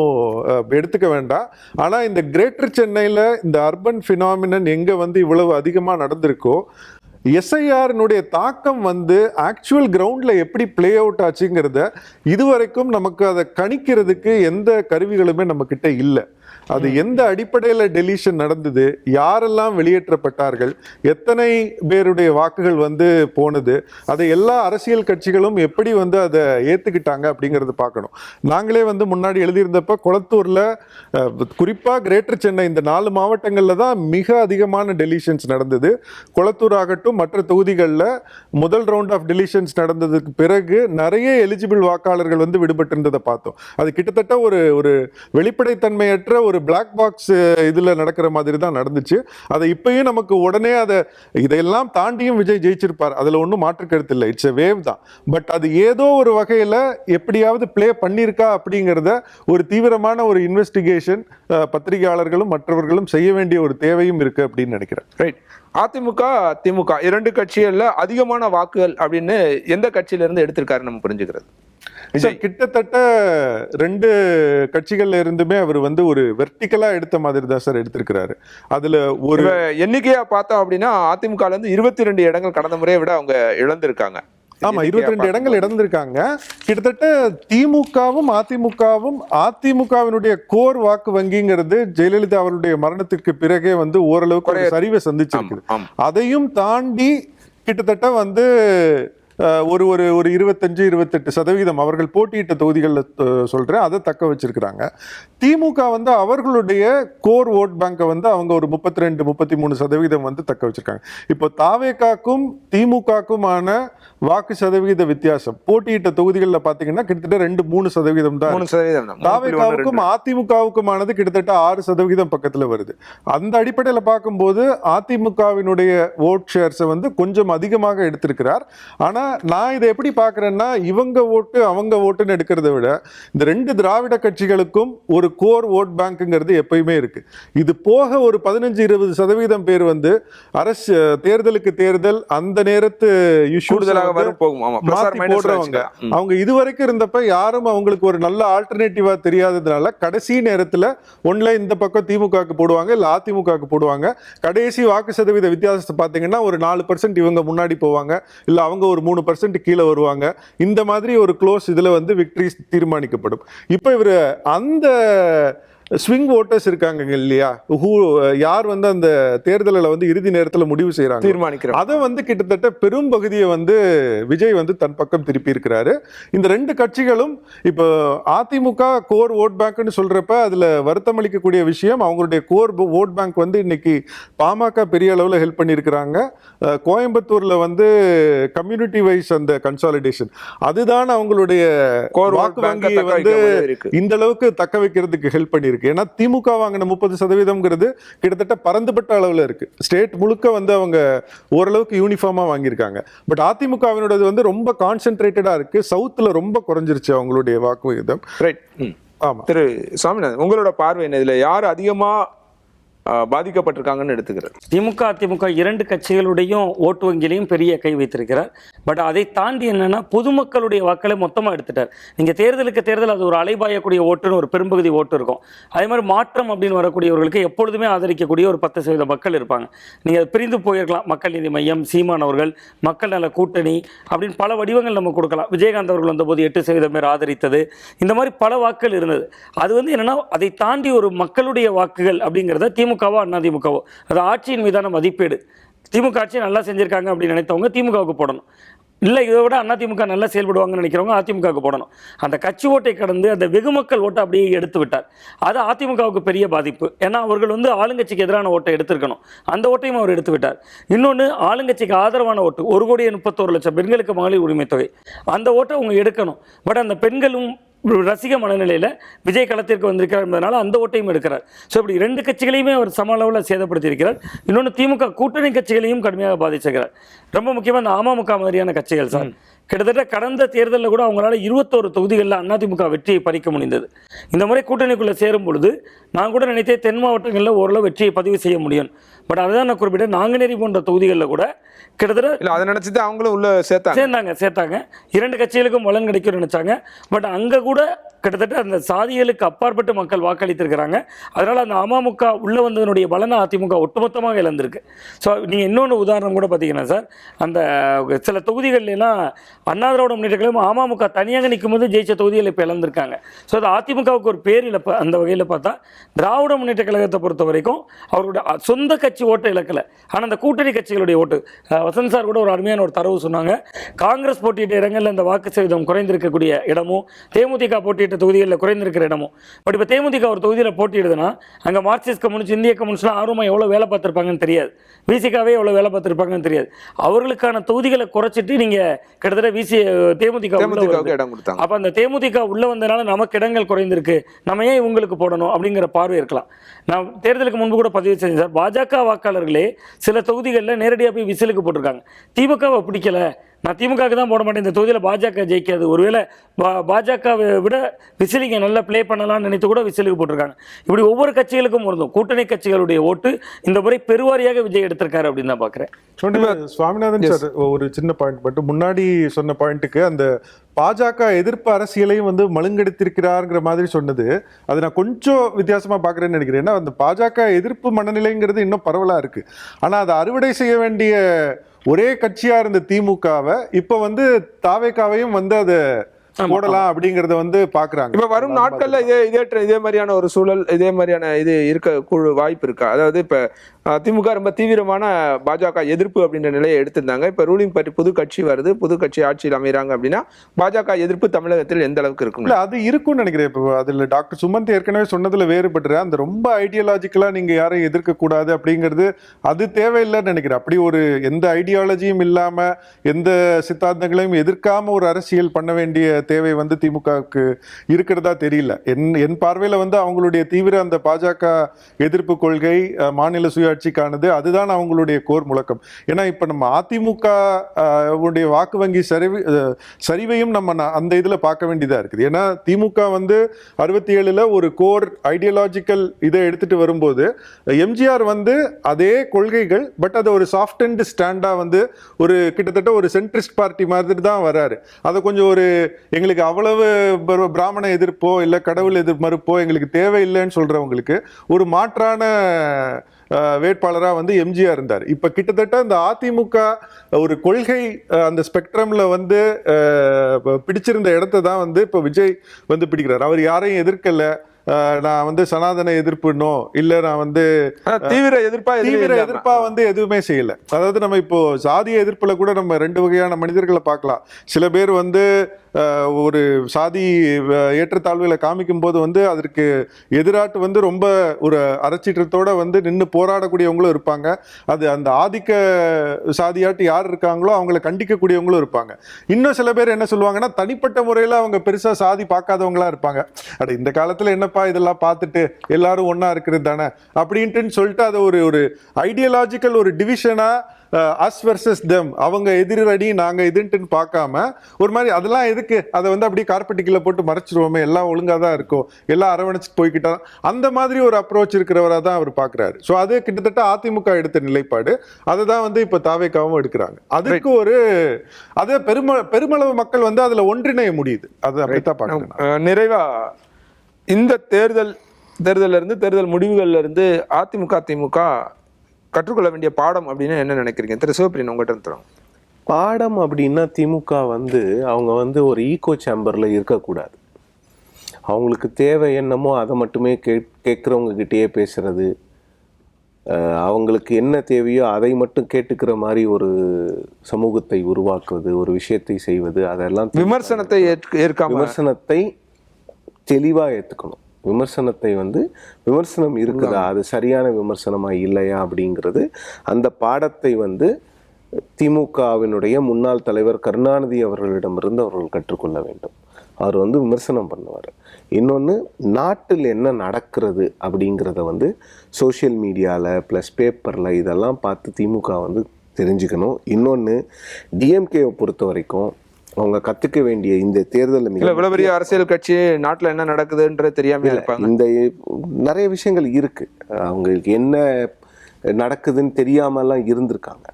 எடுத்துக்க வேண்டாம். ஆனா இந்த கிரேட்டர் சென்னையில இந்த அர்பன் பினாமினன் எங்க வந்து இவ்வளவு அதிகமா நடந்திருக்கோ, எஸ்ஐஆர்னுடைய தாக்கம் வந்து ஆக்சுவல் கிரவுண்ட்ல எப்படி பிளே அவுட் ஆச்சுங்கிறத இதுவரைக்கும் நமக்கு அதை கணிக்கிறதுக்கு எந்த கருவிகளுமே நம்ம கிட்ட இல்லை. அது எந்த அடிப்படையில் டெலிஷன் நடந்தது, யாரெல்லாம் வெளியேற்றப்பட்டார்கள், எத்தனை பேருடைய வாக்குகள் வந்து போனது, அதை எல்லா அரசியல் கட்சிகளும் எப்படி வந்து அதை ஏத்துக்கிட்டாங்க அப்படிங்கறது பார்க்கணும். நாங்களே வந்து முன்னாடி எழுதியிருந்தப்ப கொளத்தூர்ல குறிப்பா கிரேட்டர் சென்னை இந்த 4 மாவட்டங்கள்ல தான் மிக அதிகமான டெலிஷன்ஸ் நடந்தது. கொளத்தூர் ஆகட்டும் மற்ற தொகுதிகளில் முதல் ரவுண்ட் ஆஃப் டெலிஷன்ஸ் நடந்ததுக்கு பிறகு நிறைய எலிஜிபிள் வாக்காளர்கள் வந்து விடுபட்டிருந்ததை பார்த்தோம். அது கிட்டத்தட்ட ஒரு வெளிப்படைத்தன்மையற்ற ஒரு பிளாக் பாக்ஸ் இதுல நடக்கிற மாதிரி தான் நடந்துச்சு. அதை இப்பயும் நமக்கு உடனே இதையெல்லாம் தாண்டியும் விஜய் ஜெயிச்சிருப்பார், அதுல ஒன்றும் மாற்று கருத்து இல்லை. இட்ஸ் எ வேவ் தான். பட் அது ஏதோ ஒரு வகையில எப்படியாவது பிளே பண்ணியிருக்கா அப்படிங்கிறத ஒரு தீவிரமான ஒரு இன்வெஸ்டிகேஷன் பத்திரிகையாளர்களும் மற்றவர்களும் செய்ய வேண்டிய ஒரு தேவையும் இருக்கு அப்படின்னு நினைக்கிறேன். ரைட். அதிமுக திமுக 2 கட்சிகள்ல அதிகமான வாக்குகள் அப்படின்னு எந்த கட்சியில இருந்து எடுத்திருக்காரு நம்ம புரிஞ்சுக்கிறது? கிட்டத்தட்ட 2 கட்சிகள்ல இருந்துமே அவர் வந்து ஒரு வெர்டிகலா எடுத்த மாதிரி தான் சார் எடுத்திருக்கிறாரு. அதுல ஒரு எண்ணிக்கையா பார்த்தோம் அப்படின்னா அதிமுக இருந்து 22 இடங்கள் கடந்த முறையை விட அவங்க இழந்திருக்காங்க. ஆமா, 22 இடங்கள் இழந்திருக்காங்க. கிட்டத்தட்ட திமுகவும் அதிமுகவினுடைய கோர் வாக்கு வங்கிங்கிறது ஜெயலலிதா அவருடைய மரணத்திற்கு பிறகே வந்து ஓரளவுக்கு ஒரு சரிவை சந்திச்சிருக்குது. அதையும் தாண்டி கிட்டத்தட்ட வந்து ஒரு 25-28% அவர்கள் போட்டியிட்ட தொகுதிகளில் சொல்றேன் அதை தக்க வச்சிருக்கிறாங்க. திமுக வந்து அவர்களுடைய கோர் ஓட் பேங்கை வந்து அவங்க ஒரு 32-33% வந்து தக்க வச்சிருக்காங்க. இப்போ தாவேகாக்கும் திமுகக்குமான வாக்கு சதவீத வித்தியாசம் போட்டியிட்ட தொகுதிகளில் பார்த்தீங்கன்னா கிட்டத்தட்ட 2-3% தான். தாவேகாவுக்கும் அதிமுகவுக்குமானது கிட்டத்தட்ட 6% பக்கத்தில் வருது. அந்த அடிப்படையில் பார்க்கும்போது அதிமுகவினுடைய ஓட் ஷேர்ஸை வந்து கொஞ்சம் அதிகமாக எடுத்திருக்கிறார். ஆனா நான் இதை எப்படி பார்க்கிறேன்னா, இவங்க ஓட்டு அவங்க ஓட்டுன்னு எடுக்கிறத விட இந்த 2 திராவிட கட்சிகளுக்கும் ஒரு கோர் ஓட் பேங்க்ங்கிறது எப்பயுமே இருக்கு. இது போக ஒரு 15-20% பேர் வந்து அரசு தேர்தலுக்கு தேர்தல் அந்த நேரத்து போடுறவங்க. அவங்க இதுவரைக்கும் இருந்தப்ப யாரும் அவங்களுக்கு ஒரு நல்ல ஆல்டர்னேட்டிவா தெரியாததுனால கடைசி நேரத்துல ஒன்ல இந்த பக்கம் திமுகவுக்கு போடுவாங்க, இல்ல அதிமுகவுக்கு போடுவாங்க. கடைசி வாக்கு சதவீத வித்தியாசத்தை பார்த்தீங்கன்னா ஒரு 4% இவங்க முன்னாடி போவாங்க, இல்ல அவங்க ஒரு 3% கீழே வருவாங்க. இந்த மாதிரி ஒரு க்ளோஸ் இதுல வந்து விக்டரி தீர்மானிக்கப்படும். இப்ப இவரு அந்த ஸ்விங் ஓட்டர்ஸ் இருக்காங்க இல்லையா, யார் வந்து அந்த தேர்தலில் வந்து இறுதி நேரத்தில் முடிவு செய்யறாங்க, தீர்மானிக்கிறாங்க, அதை வந்து கிட்டத்தட்ட பெரும் பகுதியை வந்து விஜய் வந்து தன் பக்கம் திருப்பி இருக்கிறாரு. இந்த 2 கட்சிகளும் இப்போ அதிமுக கோர் ஓட் பேங்க்னு சொல்றப்ப அதுல வருத்தம் அளிக்கக்கூடிய விஷயம், அவங்களுடைய கோர் ஓட் பேங்க் வந்து இன்னைக்கு பாமக பெரிய அளவில் ஹெல்ப் பண்ணியிருக்கிறாங்க. கோயம்புத்தூர்ல வந்து கம்யூனிட்டி வைஸ் அந்த கன்சாலிடேஷன் அதுதான் அவங்களுடைய வாக்கு வங்கியை வந்து இந்த அளவுக்கு தக்க வைக்கிறதுக்கு ஹெல்ப் பண்ணியிருக்கு. ஏன்னா திமுக வாங்கின 30% கிட்டத்தட்ட பரந்துபட்ட அளவில் இருக்கு. ஸ்டேட் முழுக்க வந்து அவங்க ஓரளவுக்கு யூனிஃபார்மா வாங்கியிருக்காங்க. பட் அதிமுகவினோட வந்து ரொம்ப கான்சென்ட்ரேட்டடா இருக்கு. சவுத்துல ரொம்ப குறைஞ்சிருச்சு அவங்களுடைய வாக்கு விகிதம். ரைட். ஆமா. திரு சாமிநாதன், உங்களோட பார்வை என்ன? இதுல யார் அதிகமா பாதிக்கப்பட்டிருக்காங்கன்னு எடுத்துக்கிறார்? திமுக அதிமுக 2 கட்சிகளுடையும் ஓட்டு வங்கியிலையும் பெரிய கை வைத்திருக்கிறார். பட் அதை தாண்டி என்னன்னா பொதுமக்களுடைய வாக்களை மொத்தமாக எடுத்துட்டார். நீங்கள் தேர்தலுக்கு தேர்தல் அது ஒரு அலைபாயக்கூடிய ஓட்டுன்னு ஒரு பெரும்பகுதி ஓட்டு இருக்கும். அதே மாதிரி மாற்றம் அப்படின்னு வரக்கூடியவர்களுக்கு எப்பொழுதுமே ஆதரிக்கக்கூடிய ஒரு 10% மக்கள் இருப்பாங்க. நீங்கள் பிரிந்து போயிருக்கலாம். மக்கள் நீதி மையம், சீமான் அவர்கள், மக்கள் நல கூட்டணி அப்படின்னு பல வடிவங்கள் நம்ம கொடுக்கலாம். விஜயகாந்த் அவர்கள் வந்தபோது 8% பேர் ஆதரித்தது, இந்த மாதிரி பல வாக்குகள் இருந்தது. அது வந்து என்னன்னா அதை தாண்டி ஒரு மக்களுடைய வாக்குகள் அப்படிங்கிறத திமுகவோ அதிமுகவோ அது ஆட்சியின் மீதான மதிப்பீடு. திமுக ஆட்சி நல்லா செஞ்சிருக்காங்க அப்படின்னு நினைத்தவங்க திமுகவுக்கு போடணும். இல்லை இதை விட அதிமுக நல்லா செயல்படுவாங்கன்னு நினைக்கிறவங்க அதிமுகவுக்கு போடணும். அந்த கட்சி ஓட்டை கடந்து அந்த வெகுமக்கள் ஓட்டை அப்படியே எடுத்து விட்டார். அது அதிமுகவுக்கு பெரிய பாதிப்பு. ஏன்னா அவர்கள் வந்து ஆளுங்கட்சிக்கு எதிரான ஓட்டை எடுத்திருக்கணும், அந்த ஓட்டையும் அவர் எடுத்து விட்டார். இன்னொன்று, ஆளுங்கட்சிக்கு ஆதரவான ஓட்டு 1,31,00,000 பெண்களுக்கு மகளிர் உரிமை தொகை, அந்த ஓட்டை அவங்க எடுக்கணும். பட் அந்த பெண்களும் ரசிக மனநிலையில் விஜய் களத்திற்கு வந்திருக்கிறார் என்பதனால அந்த ஓட்டையும் எடுக்கிறார். ஸோ இப்படி 2 கட்சிகளையுமே அவர் சம அளவில் சேதப்படுத்தியிருக்கிறார். இன்னொன்று, திமுக கூட்டணி கட்சிகளையும் கடுமையாக பாதிச்சிருக்கிறார். ரொம்ப முக்கியமாக இந்த அமமுக மாதிரியான கட்சிகள் சார், கிட்டத்தட்ட கடந்த தேர்தலில் கூட அவங்களால 21 தொகுதிகளில் அதிமுக வெற்றியை பறிக்க முடிந்தது. இந்த முறை கூட்டணிக்குள்ளே சேரும் பொழுது நான் கூட நினைத்தேன் தென் மாவட்டங்களில் ஓரளவு வெற்றியை பதிவு செய்ய முடியும். பட் அதுதான் நான் குறிப்பிட்டேன், நாங்குநேரி போன்ற தொகுதிகளில் கூட கிட்டத்தட்ட அதை நினைச்சு தான் அவங்களும் உள்ள சேர்த்தாங்க. 2 கட்சிகளுக்கும் பலன் கிடைக்கும்னு நினைச்சாங்க. பட் அங்கே கூட கிட்டத்தட்ட அந்த சாதிகளுக்கு அப்பாற்பட்டு மக்கள் வாக்களித்திருக்கிறாங்க. அதனால் அந்த அமமுக உள்ளே வந்ததனுடைய பலனை அதிமுக ஒட்டுமொத்தமாக இழந்திருக்கு. ஸோ நீங்கள் இன்னொன்று உதாரணம் கூட பார்த்தீங்கன்னா சார், அந்த சில தொகுதிகள்லாம் அண்ணா திராவிட முன்னேற்ற கழகம் அமமுக தனியாக நிற்கும் போது ஜெயிச்ச தொகுதிகள் இப்போ இழந்திருக்காங்க. ஸோ அது அதிமுகவுக்கு ஒரு பேர் இழப்பு. அந்த வகையில் பார்த்தா திராவிட முன்னேற்ற கழகத்தை பொறுத்த வரைக்கும் அவருடைய சொந்த கட்சி ஓட்டை இழக்கலை, ஆனால் அந்த கூட்டணி கட்சிகளுடைய ஓட்டு. வசந்த் சார் கூட ஒரு அருமையான ஒரு தரவு சொன்னாங்க. காங்கிரஸ் போட்டியிட்ட இடங்களில் இந்த வாக்கு சதவீதம் குறைந்திருக்கக்கூடிய இடமும், தேமுதிக போட்டியிட்ட தொகுதிகளில் குறைந்திருக்கிற இடமும். பட் இப்போ தேமுதிக ஒரு தொகுதியில் போட்டியிடுதுன்னா அங்கே மார்க்சிஸ்ட் கம்யூனிஸ்ட், இந்திய கம்யூனிஸ்ட்லாம் ஆர்வமாக எவ்வளோ வேலை பார்த்துருப்பாங்கன்னு தெரியாது, விசிகாவே எவ்வளோ வேலை பார்த்துருப்பாங்கன்னு தெரியாது. அவர்களுக்கான தொகுதிகளை குறைச்சிட்டு நீங்கள் கிட்டத்தட்ட தேமுதிக இடம் கொடுத்தாங்க. அப்போ அந்த தேமுதிக உள்ளே வந்ததுனால நமக்கு இடங்கள் குறைந்திருக்கு, நம்ம ஏன் இவங்களுக்கு போடணும் அப்படிங்கிற பார்வை இருக்கலாம். நான் தேர்தலுக்கு முன்பு கூட பதிவு செஞ்சேன் சார், பாஜக வாக்காளர்களே சில தொகுதிகளில் நேரடியாக போய் விசிலுக்கு போட்டிருக்காங்க. திமுகவை பிடிக்கல, நான் திமுகவுக்கு தான் போட மாட்டேன், இந்த தொகுதியில் பாஜக ஜெயிக்காது, ஒருவேளை பாஜகவை விட விசிலிங்க நல்லா ப்ளே பண்ணலாம்னு நினைத்து கூட விசிலுக்கு போட்டிருக்காங்க. இப்படி ஒவ்வொரு கட்சிகளுக்கும் இருந்தும் கூட்டணி கட்சிகளுடைய ஓட்டு இந்த முறை பெருவாரியாக விஜய் எடுத்திருக்காரு அப்படின்னு தான் பார்க்குறேன். சுவாமிநாதன் சார் ஒரு சின்ன பாயிண்ட் மட்டும், முன்னாடி சொன்ன பாயிண்ட்டுக்கு அந்த பாஜக எதிர்ப்பு அரசியலையும் வந்து மழுங்கெடுத்திருக்கிறாருங்கிற மாதிரி சொன்னது, அது நான் கொஞ்சம் வித்தியாசமா பார்க்குறேன்னு நினைக்கிறேன். ஏன்னா அந்த பாஜக எதிர்ப்பு மனநிலைங்கிறது இன்னும் பரவலா இருக்கு. ஆனா அதை அறுவடை செய்ய வேண்டிய ஒரே கட்சியா இருந்த திமுகவை இப்ப வந்து தாவேக்காவையும் வந்து அதை போடலாம் அப்படிங்கறத வந்து பாக்குறாங்க. இப்ப வரும் நாட்கள்ல இதே மாதிரியான ஒரு சூழல், இதே மாதிரியான இது இருக்க வாய்ப்பு இருக்கா? அதாவது இப்ப திமுக ரொம்ப தீவிரமான பாஜக எதிர்ப்பு அப்படின்ற நிலையை எடுத்திருந்தாங்க. இப்ப ரூலிங் பார்ட்டி புது கட்சி வருது, புது கட்சி ஆட்சியில் அமைகிறாங்க அப்படின்னா பாஜக எதிர்ப்பு தமிழகத்தில் எந்த அளவுக்கு இருக்கும்? இல்ல அது இருக்கும்னு நினைக்கிறேன். இப்போ அதுல டாக்டர் சுமந்த் ஏற்கனவே சொன்னதுல வேறுபடுற அந்த ரொம்ப ஐடியாலஜிக்கலா நீங்க யாரையும் எதிர்க்க கூடாது அப்படிங்கிறது அது தேவையில்லைன்னு நினைக்கிறேன். அப்படி ஒரு எந்த ஐடியாலஜியும் இல்லாம எந்த சித்தாந்தங்களையும் எதிர்க்காம ஒரு அரசியல் பண்ண வேண்டிய தேவை வந்து திமுகவுக்கு இருக்கிறதா தெரியல. என் பார்வையில வந்து அவங்களுடைய தீவிர அந்த பாஜக எதிர்ப்பு கொள்கை, மாநில சுயாட்சிக்கானது, அதுதான் அவங்களுடைய கோர் முழக்கம். ஏன்னா இப்ப நம்ம அதிமுக வாக்கு வங்கி சரிவையும் நம்ம அந்த இதுல பார்க்க வேண்டியதா இருக்குது. ஏன்னா திமுக வந்து 67ல ஒரு கோர் ஐடியாலஜிக்கல் இதை எடுத்துட்டு வரும்போது எம்ஜிஆர் வந்து அதே கொள்கைகள், பட் அது ஒரு சாஃப்ட் அண்ட் ஸ்டாண்டா வந்து ஒரு கிட்டத்தட்ட ஒரு சென்ட்ரிஸ்ட் பார்ட்டி மாதிரி தான் வராரு. அதை கொஞ்சம் ஒரு எங்களுக்கு அவ்வளவு பிராமண எதிர்ப்போ இல்ல கடவுள் எதிர்ப்பு மறுப்போ எங்களுக்கு தேவையில்லைன்னு சொல்றவங்களுக்கு ஒரு மாற்றான வேட்பாளராக வந்து எம்ஜிஆர் இருந்தார். இப்ப கிட்டத்தட்ட அந்த அதிமுக ஒரு கொள்கை அந்த ஸ்பெக்ட்ரம்ல வந்து பிடிச்சிருந்த இடத்தை தான் வந்து இப்ப விஜய் வந்து பிடிக்கிறார். அவர் யாரையும் எதிர்க்கல, நான் வந்து சனாதன எதிர்ப்புனோ இல்ல நான் வந்து தீவிர எதிர்ப்பா வந்து எதுவுமே செய்யல. அதாவது நம்ம இப்போ சாதிய எதிர்ப்புல கூட நம்ம ரெண்டு வகையான மனிதர்களை பார்க்கலாம். சில பேர் வந்து ஒரு சாதி ஏற்றத்தாழ்வுகளை காமிக்கும் போது வந்து அதற்கு எதிராட்டு வந்து ரொம்ப ஒரு அறச்சீற்றத்தோட வந்து நின்று போராடக்கூடியவங்களும் இருப்பாங்க. அது அந்த ஆதிக்க சாதியாட்டு யார் இருக்காங்களோ அவங்களை கண்டிக்கக்கூடியவங்களும் இருப்பாங்க. இன்னும் சில பேர் என்ன சொல்லுவாங்கன்னா, தனிப்பட்ட முறையில் அவங்க பெருசா சாதி பார்க்காதவங்களா இருப்பாங்க. அட இந்த காலத்துல என்னப்பா இதெல்லாம் பார்த்துட்டு எல்லாரும் ஒன்னா இருக்கிறது தானே அப்படின்ட்டு சொல்லிட்டு அதை ஒரு ஐடியாலஜிக்கல் ஒரு டிவிஷனா அஸ் வெர்சஸ் தெம், அவங்க எதிரடி நாங்க இதுன்ட்டு பார்க்காம ஒரு மாதிரி அதெல்லாம் எதுக்கு, அதை வந்து அப்படியே கார்பெட்டிக்கில் போட்டு மறைச்சிருவோமே, எல்லாம் ஒழுங்கா தான் இருக்கும், எல்லாம் அரவணைச்சு போய்கிட்டா, அந்த மாதிரி ஒரு அப்ரோச் இருக்கிறவராக தான் அவர் பார்க்குறாரு. ஸோ அது கிட்டத்தட்ட அதிமுக எடுத்த நிலைப்பாடு, அதை தான் வந்து இப்போ தாவேக்காவும் எடுக்கிறாங்க. அதுக்கு ஒரு அதை பெருமளவு மக்கள் வந்து அதில் ஒன்றிணைய முடியுது. அது அப்படித்தான் பார்க்கணும். நிறைவா இந்த தேர்தல்ல இருந்து தேர்தல் முடிவுகள்ல இருந்து திமுக கற்றுக்கொள்ள வேண்டிய பாடம் அப்படின்னு என்ன நினைக்கிறீங்க திரு சிவப்பிரியன்? உங்கள்கிட்ட தரோம். பாடம் அப்படின்னா திமுக வந்து அவங்க வந்து ஒரு ஈகோ சேம்பர்ல இருக்கக்கூடாது. அவங்களுக்கு தேவை என்னமோ அதை மட்டுமே கேட்குறவங்க கிட்டேயே பேசுறது, அவங்களுக்கு என்ன தேவையோ அதை மட்டும் கேட்டுக்கிற மாதிரி ஒரு சமூகத்தை உருவாக்குவது, ஒரு விஷயத்தை செய்வது, அதெல்லாம் விமர்சனத்தை தெளிவாக ஏற்றுக்கணும். விமர்சனத்தை வந்து விமர்சனம் இருக்குதா, அது சரியான விமர்சனமா இல்லையா அப்படிங்கிறது, அந்த பாடத்தை வந்து திமுகவினுடைய முன்னாள் தலைவர் கருணாநிதி அவர்களிடமிருந்து அவர்கள் கற்றுக்கொள்ள வேண்டும். அவர் வந்து விமர்சனம் பண்ணுவார். இன்னொன்று, நாட்டில் என்ன நடக்கிறது அப்படிங்கிறத வந்து சோஷியல் மீடியாவில் ப்ளஸ் பேப்பரில் இதெல்லாம் பார்த்து திமுக வந்து தெரிஞ்சுக்கணும். இன்னொன்று, டிஎம்கேவை பொறுத்த வரைக்கும் அவங்க கத்துக்க வேண்டிய இந்த தேர்தல் இவ்வளவு பெரிய அரசியல் கட்சி நாட்டில் என்ன நடக்குதுன்றது தெரியாம இருப்பாங்க. இந்த நிறைய விஷயங்கள் இருக்கு, அவங்களுக்கு என்ன நடக்குதுன்னு தெரியாமலாம் இருந்திருக்காங்க.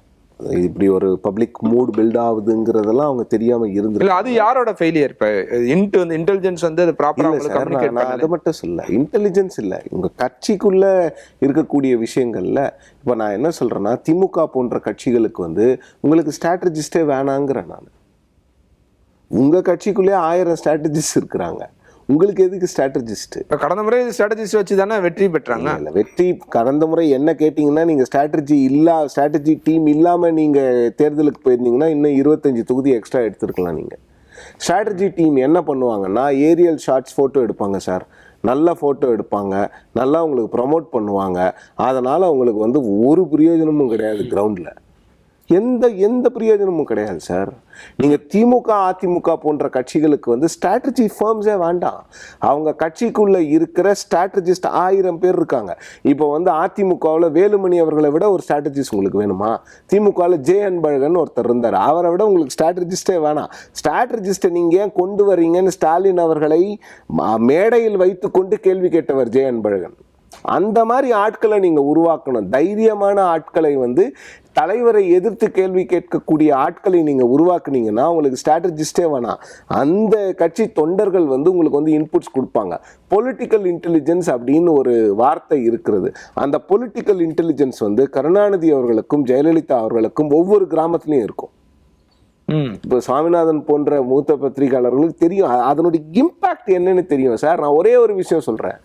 இப்படி ஒரு பப்ளிக் மூட் பில்ட் ஆகுதுங்கிறதெல்லாம் அவங்க தெரியாம இருந்து. இல்ல அது யாரோட ஃபெயிலியர்? இப்ப இன்டெலிஜென்ஸ் வந்து அது ப்ராப்பரா உங்களுக்கு கம்யூனிகேட் நான் பண்ணல. அதை மட்டும் சொல்ல, இன்டெலிஜென்ஸ் இல்லை, உங்க கட்சிக்குள்ள இருக்கக்கூடிய விஷயங்கள்ல இப்ப நான் என்ன சொல்றேன்னா, திமுக போன்ற கட்சிகளுக்கு வந்து உங்களுக்கு ஸ்ட்ராட்டஜிஸ்டே வேணாங்கிறேன் நான். உங்க கட்சிக்குள்ளே 1000 ஸ்ட்ராட்டஜிஸ்ட் இருக்கிறாங்க, உங்களுக்கு எதுக்கு ஸ்ட்ராட்டஜிஸ்ட்? கடந்த முறை ஸ்ட்ராட்டஜிஸ்ட் வச்சு தானே வெற்றி பெற்றாங்க. இல்ல, வெற்றி கடந்த முறை என்ன கேட்டீங்கன்னா, நீங்க ஸ்ட்ராட்டஜி டீம் இல்லாம நீங்க தேர்தலுக்கு போயிருந்தீங்கன்னா இன்னும் 25 தொகுதி எக்ஸ்ட்ரா எடுத்துருக்கலாம். நீங்க ஸ்ட்ராட்டஜி டீம் என்ன பண்ணுவாங்கன்னா, ஏரியல் ஷாட்ஸ் ஃபோட்டோ எடுப்பாங்க சார், நல்ல ஃபோட்டோ எடுப்பாங்க, நல்லா உங்களுக்கு ப்ரமோட் பண்ணுவாங்க. அதனால் உங்களுக்கு வந்து ஒரு பிரயோஜனமும் கிடையாது கிரவுண்டில், எந்த பிரயோஜனமும் கிடையாது சார். நீங்கள் திமுக அதிமுக போன்ற கட்சிகளுக்கு வந்து ஸ்ட்ராட்டஜி ஃபர்ம்ஸே வேண்டாம். அவங்க கட்சிக்குள்ளே இருக்கிற ஸ்ட்ராட்டஜிஸ்ட் 1000 பேர் இருக்காங்க. இப்போ வந்து அதிமுகவில் வேலுமணி அவர்களை விட ஒரு ஸ்ட்ராட்டஜிஸ்ட் உங்களுக்கு வேணுமா? திமுகவில் ஜே அன்பழகன் ஒருத்தர் இருந்தார், அவரை விட உங்களுக்கு ஸ்ட்ராட்டஜிஸ்டே வேணாம். ஸ்ட்ராட்டஜிஸ்ட்டை நீங்கள் ஏன் கொண்டு வரீங்கன்னு ஸ்டாலின் அவர்களை மேடையில் வைத்து கொண்டு கேள்வி கேட்டவர் ஜே அன்பழகன். அந்த மாதிரி ஆட்களை நீங்கள் உருவாக்கணும். தைரியமான ஆட்களை வந்து தலைவரை எதிர்த்து கேள்வி கேட்கக்கூடிய ஆட்களை நீங்கள் உருவாக்குனீங்கன்னா உங்களுக்கு ஸ்ட்ராட்டஜிஸ்டே வேணாம். அந்த கட்சி தொண்டர்கள் வந்து உங்களுக்கு வந்து இன்புட்ஸ் கொடுப்பாங்க. பொலிட்டிக்கல் இன்டெலிஜென்ஸ் அப்படின்னு ஒரு வார்த்தை இருக்கிறது. அந்த பொலிட்டிக்கல் இன்டெலிஜென்ஸ் வந்து கருணாநிதி அவர்களுக்கும் ஜெயலலிதா அவர்களுக்கும் ஒவ்வொரு கிராமத்துலையும் இருக்கும். இப்போ சுவாமிநாதன் போன்ற மூத்த பத்திரிகையாளர்களுக்கு தெரியும் அதனுடைய இம்பாக்ட் என்னன்னு தெரியும் சார். நான் ஒரே ஒரு விஷயம் சொல்கிறேன்.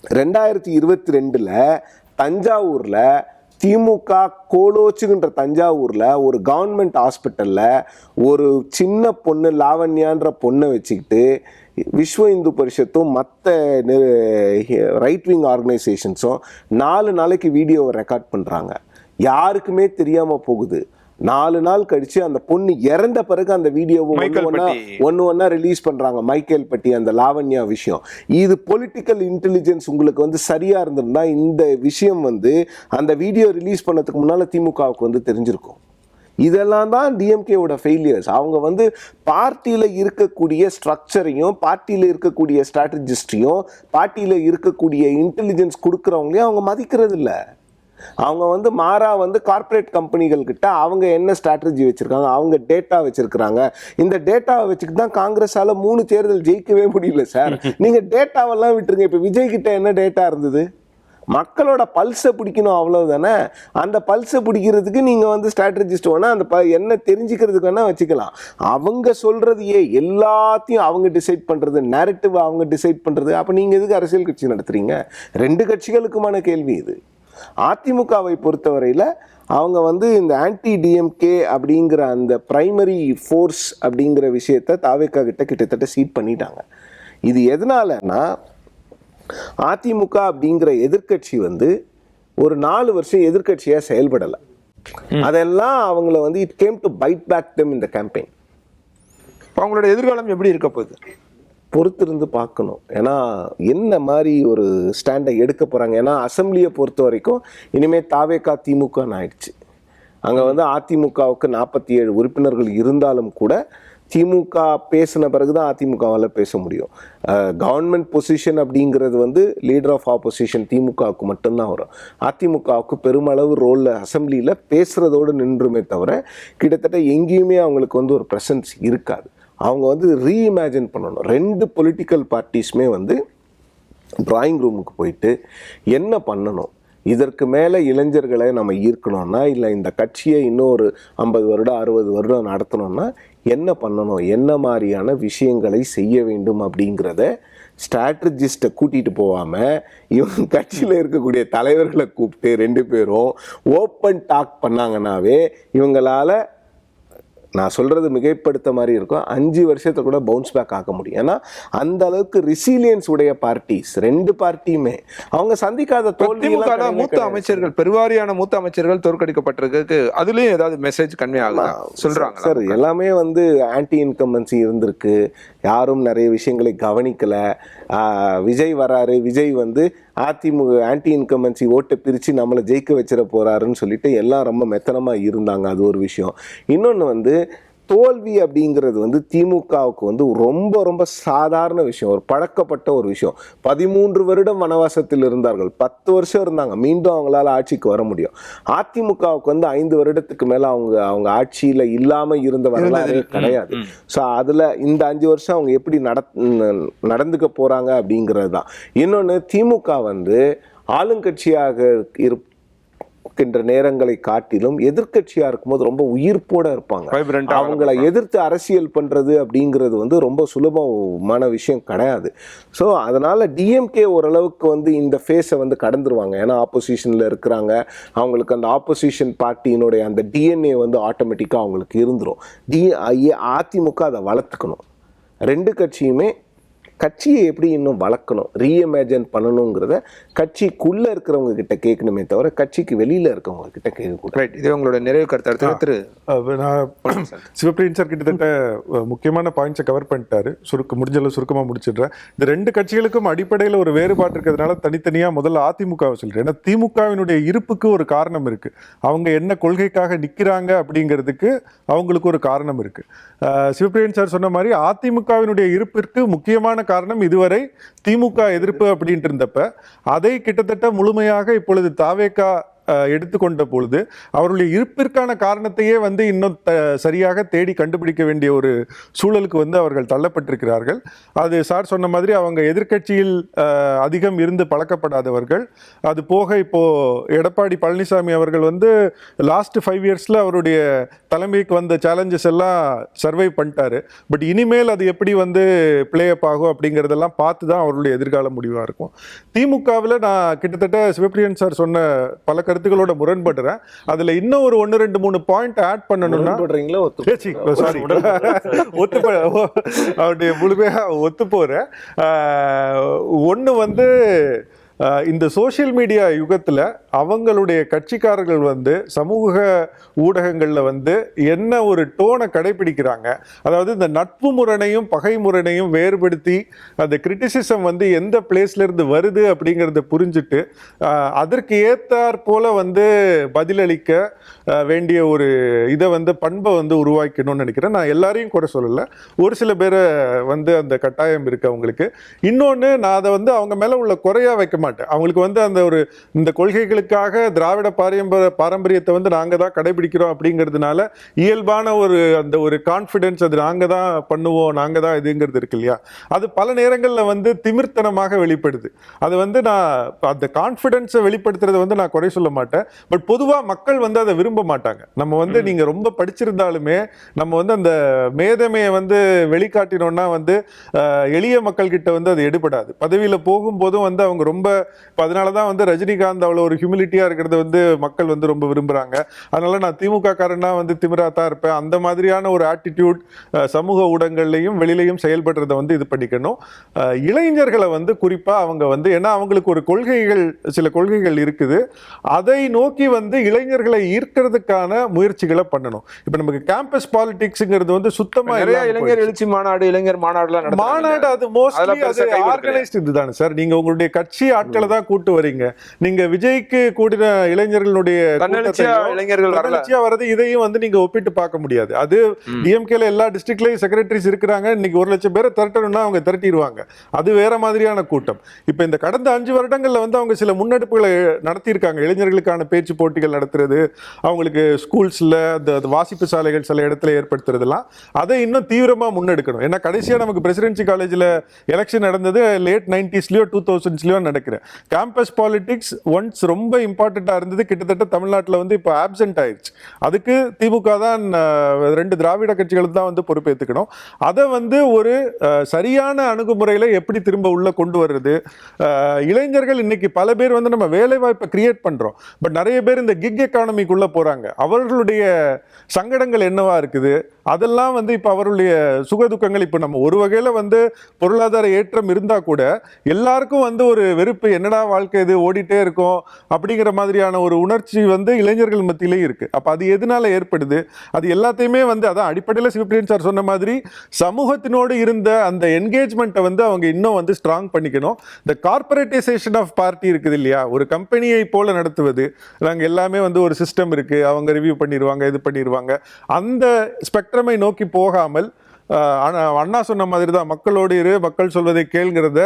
2022 தஞ்சாவூரில் திமுக கோலோச்சுகின்ற தஞ்சாவூரில் ஒரு கவர்மெண்ட் ஹாஸ்பிட்டலில் ஒரு சின்ன பொண்ணு லாவண்யான்ற பொண்ணை வச்சுக்கிட்டு விஸ்வ இந்து பரிஷத்தும் மற்ற ரைட் விங் ஆர்கனைசேஷன்ஸும் 4 நாளைக்கு வீடியோவை ரெக்கார்ட் பண்ணுறாங்க. யாருக்குமே தெரியாமல் போகுது. 4 நாள் கழிச்சு அந்த பொண்ணு இறந்த பிறகு அந்த வீடியோவை ஒன்று ரிலீஸ் பண்றாங்க. மைக்கேல் பட்டி அந்த லாவண்யா விஷயம். இது பொலிட்டிக்கல் இன்டெலிஜென்ஸ் உங்களுக்கு வந்து சரியா இருந்திருந்தா இந்த விஷயம் வந்து அந்த வீடியோ ரிலீஸ் பண்ணதுக்கு முன்னால திமுகவுக்கு வந்து தெரிஞ்சிருக்கும். இதெல்லாம் தான் டிஎம்கேவோட ஃபெயிலியர்ஸ். அவங்க வந்து பார்ட்டியில் இருக்கக்கூடிய ஸ்ட்ரக்சரையும் பார்ட்டியில் இருக்கக்கூடிய ஸ்ட்ராட்டஜிஸ்டையும் பார்ட்டியில் இருக்கக்கூடிய இன்டெலிஜென்ஸ் கொடுக்குறவங்களையும் அவங்க மதிக்கிறது இல்லை. அவங்க வந்து மாறா வந்து கார்ப்பரேட் கம்பெனிகள் கிட்ட அவங்க என்ன ஸ்ட்ராட்டஜி வச்சிருக்காங்க, அவங்க டேட்டா வச்சிருக்கிறாங்க. இந்த டேட்டாவை வச்சுக்கிட்டு தான் காங்கிரஸால 3 தேர்தல் ஜெயிக்கவே முடியல சார். நீங்க டேட்டாவெல்லாம் விட்டுருங்க. இப்ப விஜய் கிட்ட என்ன டேட்டா இருந்தது? மக்களோட பல்ஸை பிடிக்கணும், அவ்வளவுதானே. அந்த பல்ஸை பிடிக்கிறதுக்கு நீங்க வந்து ஸ்ட்ராட்டஜிஸ்ட் வேணா அந்த என்ன தெரிஞ்சுக்கிறதுக்கு வேணா வச்சுக்கலாம். அவங்க சொல்றதையே எல்லாத்தையும் அவங்க டிசைட் பண்றது, நேரட்டிவ் அவங்க டிசைட் பண்றது. அப்ப நீங்க எதுக்கு அரசியல் கட்சி நடத்துறீங்க? 2 கட்சிகளுக்குமான கேள்வி இது. அதிமுகவை பொறுத்தவரையில் அவங்க வந்து இந்த ஆன்டி டிஎம்கே அப்படிங்கிற அந்த பிரைமரி ஃபோர்ஸ் அப்படிங்கிற விஷயத்தை தாவேகா கிட்ட கிட்டத்தட்ட சீட் பண்ணிட்டாங்க. இது எதனாலன்னா, அதிமுக அப்படிங்கிற எதிர்கட்சி வந்து ஒரு 4 வருஷம் எதிர்கட்சியாக செயல்படலை. அதெல்லாம் அவங்கள வந்து it came to bite back them இந்த கேம்பெயின். அவங்களோட எதிர்காலம் எப்படி இருக்க போகுது பொறுத்திருந்து பார்க்கணும். ஏன்னா என்ன மாதிரி ஒரு ஸ்டாண்டை எடுக்க போகிறாங்க. ஏன்னா அசெம்பிளியை பொறுத்த வரைக்கும் இனிமேல் தாவேகா திமுகன்னு ஆயிடுச்சு. அங்கே வந்து அதிமுகவுக்கு 47 உறுப்பினர்கள் இருந்தாலும் கூட திமுக பேசின பிறகு தான் அதிமுகவால் பேச முடியும். கவர்மெண்ட் பொசிஷன் அப்படிங்கிறது வந்து லீடர் ஆஃப் ஆப்போசிஷன் திமுகவுக்கு மட்டும்தான் வரும். அதிமுகவுக்கு பெருமளவு ரோலில் அசெம்பிளியில் பேசுகிறதோடு நின்றுமே தவிர கிட்டத்தட்ட எங்கேயுமே அவங்களுக்கு வந்து ஒரு ப்ரெசன்ஸ் இருக்காது. அவங்க வந்து ரீஇமேஜின் பண்ணணும். 2 பொலிட்டிக்கல் பார்ட்டிஸுமே வந்து ட்ராயிங் ரூமுக்கு போயிட்டு என்ன பண்ணணும், இதற்கு மேலே இளைஞர்களை நம்ம ஈர்க்கணும்னா, இல்லை இந்த கட்சியை இன்னும் ஒரு 50 வருடம் 60 வருடம் நடத்தணும்னா என்ன பண்ணணும், என்ன மாதிரியான விஷயங்களை செய்ய வேண்டும் அப்படிங்கிறத ஸ்ட்ராட்டஜிஸ்ட்டை கூட்டிகிட்டு போகாமல் இவங்க கட்சியில் இருக்கக்கூடிய தலைவர்களை கூப்பிட்டு 2 பேரும் ஓப்பன் டாக் பண்ணாங்கன்னாவே இவங்களால், நான் சொல்கிறது மிகைப்படுத்த மாதிரி இருக்கும், 5 வருஷத்தை கூட பவுன்ஸ் பேக் ஆக முடியும். ஏன்னா அந்த அளவுக்கு ரெசிலியன்ஸ் உடைய பார்ட்டிஸ் 2 பார்ட்டியுமே. அவங்க சந்திக்காத தோல்வி. மூத்த அமைச்சர்கள், பெருவாரியான மூத்த அமைச்சர்கள் தோற்கடிக்கப்பட்டிருக்கு. அதுலயும் ஏதாவது மெசேஜ் கன்வே ஆகுதா சொல்றாங்க சார்? எல்லாமே வந்து ஆன்டி இன்கம்பன்சி இருந்திருக்கு. யாரும் நிறைய விஷயங்களை கவனிக்கல. விஜய் வராரு, விஜய் வந்து அதிமுக ஆன்டி இன்கம்பன்சி ஓட்டை பிரித்து நம்மளை ஜெயிக்க வச்சிட போறாருன்னு சொல்லிட்டு எல்லாம் ரொம்ப மெத்தனமாக இருந்தாங்க. அது ஒரு விஷயம். இன்னொன்று வந்து தோல்வி அப்படிங்கிறது வந்து திமுகவுக்கு வந்து ரொம்ப ரொம்ப சாதாரண விஷயம், ஒரு பழக்கப்பட்ட ஒரு விஷயம். 13 வருடம் வனவாசத்தில் இருந்தார்கள், 10 வருஷம் இருந்தாங்க, மீண்டும் அவங்களால ஆட்சிக்கு வர முடியும். அதிமுகவுக்கு வந்து 5 வருடத்துக்கு மேல அவங்க ஆட்சியில இல்லாம இருந்த வரலாறே கிடையாது. ஸோ அதுல இந்த 5 வருஷம் அவங்க எப்படி நடந்துக்க போறாங்க அப்படிங்கிறது தான். இன்னொன்று, திமுக வந்து ஆளுங்கட்சியாக இருக்கின்ற நேரங்களை காட்டிலும் எதிர்கட்சியா இருக்கும்போது ரொம்ப உயிர்ப்போட இருப்பாங்க. அவங்களை எதிர்த்து அரசியல் பண்றது அப்படிங்கிறது வந்து ரொம்ப சுலபமான விஷயம் கிடையாது. ஸோ அதனால டிஎம்கே ஓரளவுக்கு வந்து இந்த ஃபேஸை வந்து கடந்துருவாங்க. ஏன்னா ஆப்போசிஷன்ல இருக்கிறாங்க, அவங்களுக்கு அந்த ஆப்போசிஷன் பார்ட்டியினுடைய அந்த டிஎன்ஏ வந்து ஆட்டோமேட்டிக்காக அவங்களுக்கு இருந்துரும். அதிமுக அதை வளர்த்துக்கணும். ரெண்டு கட்சியுமே கட்சியை எப்படி இன்னும் வளர்க்கணும், ரீஇமேஜின் பண்ணணுங்கிறத கட்சிக்குள்ள இருக்கிறவங்க கிட்ட கேட்கணுமே தவிர கட்சிக்கு வெளியில இருக்கவங்க கிட்ட கேட்கக்கூடாது. இது உங்களோட நிறைவு கருத்து திரு சிவப்பிரியன் சார் கிட்டத்தட்ட முக்கியமான பாயிண்ட்ஸை கவர் பண்ணிட்டாரு. முடிஞ்சளவு சுருக்கமாக முடிச்சிடுறேன். இந்த ரெண்டு கட்சிகளுக்கும் அடிப்படையில் ஒரு வேறுபாடு இருக்கிறதுனால தனித்தனியாக முதல்ல அதிமுகவை சொல்றேன். ஏன்னா திமுகவினுடைய இருப்புக்கு ஒரு காரணம் இருக்கு, அவங்க என்ன கொள்கைக்காக நிற்கிறாங்க அப்படிங்கிறதுக்கு அவங்களுக்கு ஒரு காரணம் இருக்கு. சிவப்பிரியன் சார் சொன்ன மாதிரி அதிமுகவினுடைய இருப்பிற்கு முக்கியமான காரணம் இதுவரை திமுக எதிர்ப்பு அப்படின்ட்டு இருந்தப்ப அதை கிட்டத்தட்ட முழுமையாக இப்பொழுது தாவேகா எடுத்துக்கொண்ட பொழுது அவருடைய இருப்பிற்கான காரணத்தையே வந்து இன்னும் சரியாக தேடி கண்டுபிடிக்க வேண்டிய ஒரு சூழலுக்கு வந்து அவர்கள் தள்ளப்பட்டிருக்கிறார்கள். அது சார் சொன்ன மாதிரி அவங்க எதிர்க்கட்சியில் அதிகம் இருந்து பழக்கப்படாதவர்கள். அது போக இப்போ எடப்பாடி பழனிசாமி அவர்கள் வந்து லாஸ்ட் 5 இயர்ஸ்ல அவருடைய தலைமைக்கு வந்த சேலஞ்சஸ் எல்லாம் சர்வை பண்ணிட்டாரு. பட் இனிமேல் அது எப்படி வந்து பிளே அப் ஆகும் அப்படிங்கிறதெல்லாம் பார்த்து தான் அவருடைய எதிர்கால முடிவாக இருக்கும். திமுகவில் நான் கிட்டத்தட்ட சிவப்பிரியன் சார் சொன்ன பல கருத்துக்களோட முரண்படுறேன். அதுல இன்னும் ஒரு 1, 2, 3 பாயிண்ட் ஆட் பண்ணணும்னா அவருடைய முழுமையா ஒத்து போறேன். ஒண்ணு வந்து இந்த சோஷியல் மீடியா யுகத்தில் அவங்களுடைய கட்சிக்காரர்கள் வந்து சமூக ஊடகங்களில் வந்து என்ன ஒரு டோனை கடைபிடிக்கிறாங்க, அதாவது இந்த நட்பு முரணையும் பகை முரணையும் வேறுபடுத்தி அந்த கிரிட்டிசிசம் வந்து எந்த பிளேஸ்லேருந்து வருது அப்படிங்கிறத புரிஞ்சுட்டு அதற்கு ஏற்றாற் போல வந்து பதிலளிக்க வேண்டிய ஒரு இதை வந்து பண்பை வந்து உருவாக்கணும்னு நினைக்கிறேன். நான் எல்லாரையும் கூட சொல்லலை, ஒரு சில பேரை வந்து அந்த கட்டாயம் இருக்கு அவங்களுக்கு. இன்னொன்று, நான் அதை வந்து அவங்க மேலே உள்ள குறையா வைக்க மாட்டேன். அவங்களுக்கு வந்து அந்த ஒரு இந்த கொள்கைகளுக்காக திராவிட பாரம்பரியத்தை வந்து நாங்க தான் கடைபிடிக்கிறோம் அப்படிங்கிறதுனால இயல்பான ஒரு அந்த ஒரு கான்ஃபிடன்ஸ், அது நாங்க தான் பண்ணுவோம், நாங்க தான் இதுங்கிறது இருக்கு இல்லையா, அது பல நேரங்களில் வந்து திமிர்த்தனமாக வெளிப்படுது. அது வந்து நான் அந்த கான்ஃபிடன்ஸை வெளிப்படுத்துறதை வந்து நான் குறை சொல்ல மாட்டேன். பட் பொதுவாக மக்கள் வந்து அதை விரும்ப மாட்டாங்க. நம்ம வந்து நீங்க ரொம்ப படிச்சிருந்தாலுமே நம்ம வந்து அந்த மேதமையை வந்து வெளிக்காட்டினோம்னா வந்து எளிய மக்கள் கிட்ட வந்து அது எடுபடாது. பதவியில் போகும்போதும் வந்து அவங்க ரொம்ப, அதனால தான் வந்து ரஜினிகாந்த் அவ்வளோ ஒரு ஹியூமிலிட்டியா இருக்கிறது வந்து மக்கள் வந்து ரொம்ப விரும்புறாங்க. அதனால நான் திமுக காரனா வந்து திமிராத்தான் இருப்பேன், அந்த மாதிரியான ஒரு ஆட்டிடியூட் சமூக ஊடகங்கள்லையும் வெளியிலையும் செயல்படுறதை வந்து இது பண்ணிக்கணும். இளைஞர்களை வந்து குறிப்பா அவங்க வந்து, ஏன்னா அவங்களுக்கு ஒரு கொள்கைகள், சில கொள்கைகள் இருக்குது, அதை நோக்கி வந்து இளைஞர்களை ஈர்க்கிறதுக்கான முயற்சிகளை பண்ணணும். இப்போ நமக்கு கேம்பஸ் பாலிடிக்ஸ்ங்கிறது வந்து சுத்தமா இளைஞர் எழுச்சி மாநாடு, இளைஞர் மாநாடு அது மோஸ்ட்லி அது ஆர்கனைஸ்ட் இதுதானே சார். நீங்க உங்களுடைய கட்சி ஆட்களை தான் கூட்டு வரீங்க. நீங்க விஜய்க்கு கூட்டின இளைஞர்களுடைய இளைஞர்கள் வரது இதையும் வந்து நீங்க ஒப்பிட்டு பார்க்க முடியாது. அது டிஎம்கேல எல்லா டிஸ்ட்ரிக்ட்லயும் செக்ரட்டரிஸ் இருக்கிறாங்க. இன்னைக்கு 1 லட்சம் பேரை திரட்டணும்னா அவங்க திரட்டிடுவாங்க. அது வேற மாதிரியான கூட்டம். இப்ப இந்த கடந்த 5 வருடங்கள்ல வந்து அவங்க சில முன்னெடுப்புகளை நடத்தியிருக்காங்க. இளைஞர்களுக்கான பேச்சு போட்டிகள் நடத்துறது, அவங்களுக்கு ஸ்கூல்ஸ்ல அந்த வாசிப்பு சாலைகள் சில இடத்துல ஏற்படுத்துறதுலாம், அதை இன்னும் தீவிரமா முன்னெடுக்கணும். ஏன்னா கடைசியா நமக்கு பிரசிடென்சி காலேஜ்ல எலெக்ஷன் நடந்தது லேட் 90ஸ்லயோ 2000ஸ்லயோ நடக்கிறேன். கேம்பஸ் பாலிடிக்ஸ் ஒன்ஸ் ரொம்ப இம்பார்ட்டண்டா இருந்தது, கிட்டத்தட்ட தமிழ்நாட்டில் வந்து இப்போ ஆப்சென்ட் ஆயிடுச்சு. அதுக்கு திமுக தான் 2 திராவிட கட்சிகளுக்கு தான் வந்து பொறுப்பேற்றுக்கணும். அதை வந்து ஒரு சரியான அணுகுமுறையில் எப்படி திரும்ப உள்ள கொண்டு வர்றது. இளைஞர்கள் இன்னைக்கு பல பேர் வந்து நம்ம வேலை வாய்ப்பை கிரியேட் பண்றோம், பட் நிறைய பேர் இந்த கிக் எக்கானமிக்குள்ள போறாங்க. அவர்களுடைய சங்கடங்கள் என்னவா இருக்குது, அதெல்லாம் வந்து இப்போ அவருடைய சுகதுக்கங்கள். இப்போ நம்ம ஒரு வகையில் வந்து பொருளாதார ஏற்றம் இருந்தால் கூட எல்லாருக்கும் வந்து ஒரு வெறுப்பு அலுப்பு, என்னடா வாழ்க்கை இது ஓடிட்டே இருக்கும் அப்படிங்கிற மாதிரியான ஒரு உணர்ச்சி வந்து இளைஞர்கள் மத்தியிலே இருக்கு. அப்ப அது எதனால ஏற்படுது? அது எல்லாத்தையுமே வந்து அதான் அடிப்படையில் சிவபிரியன் சார் சொன்ன மாதிரி சமூகத்தினோடு இருந்த அந்த என்கேஜ்மெண்ட்டை வந்து அவங்க இன்னும் வந்து ஸ்ட்ராங் பண்ணிக்கணும். இந்த கார்பரேட்டைசேஷன் ஆஃப் பார்ட்டி இருக்குது இல்லையா, ஒரு கம்பெனியை போல நடத்துவது, நாங்கள் எல்லாமே வந்து ஒரு சிஸ்டம் இருக்கு, அவங்க ரிவ்யூ பண்ணிடுவாங்க, இது பண்ணிடுவாங்க, அந்த ஸ்பெக்ட்ரமை நோக்கி போகாமல் அண்ணா சொன்ன மாதிரி தான் மக்களோடு இரு, மக்கள் சொல்வதை கேளுங்கிறத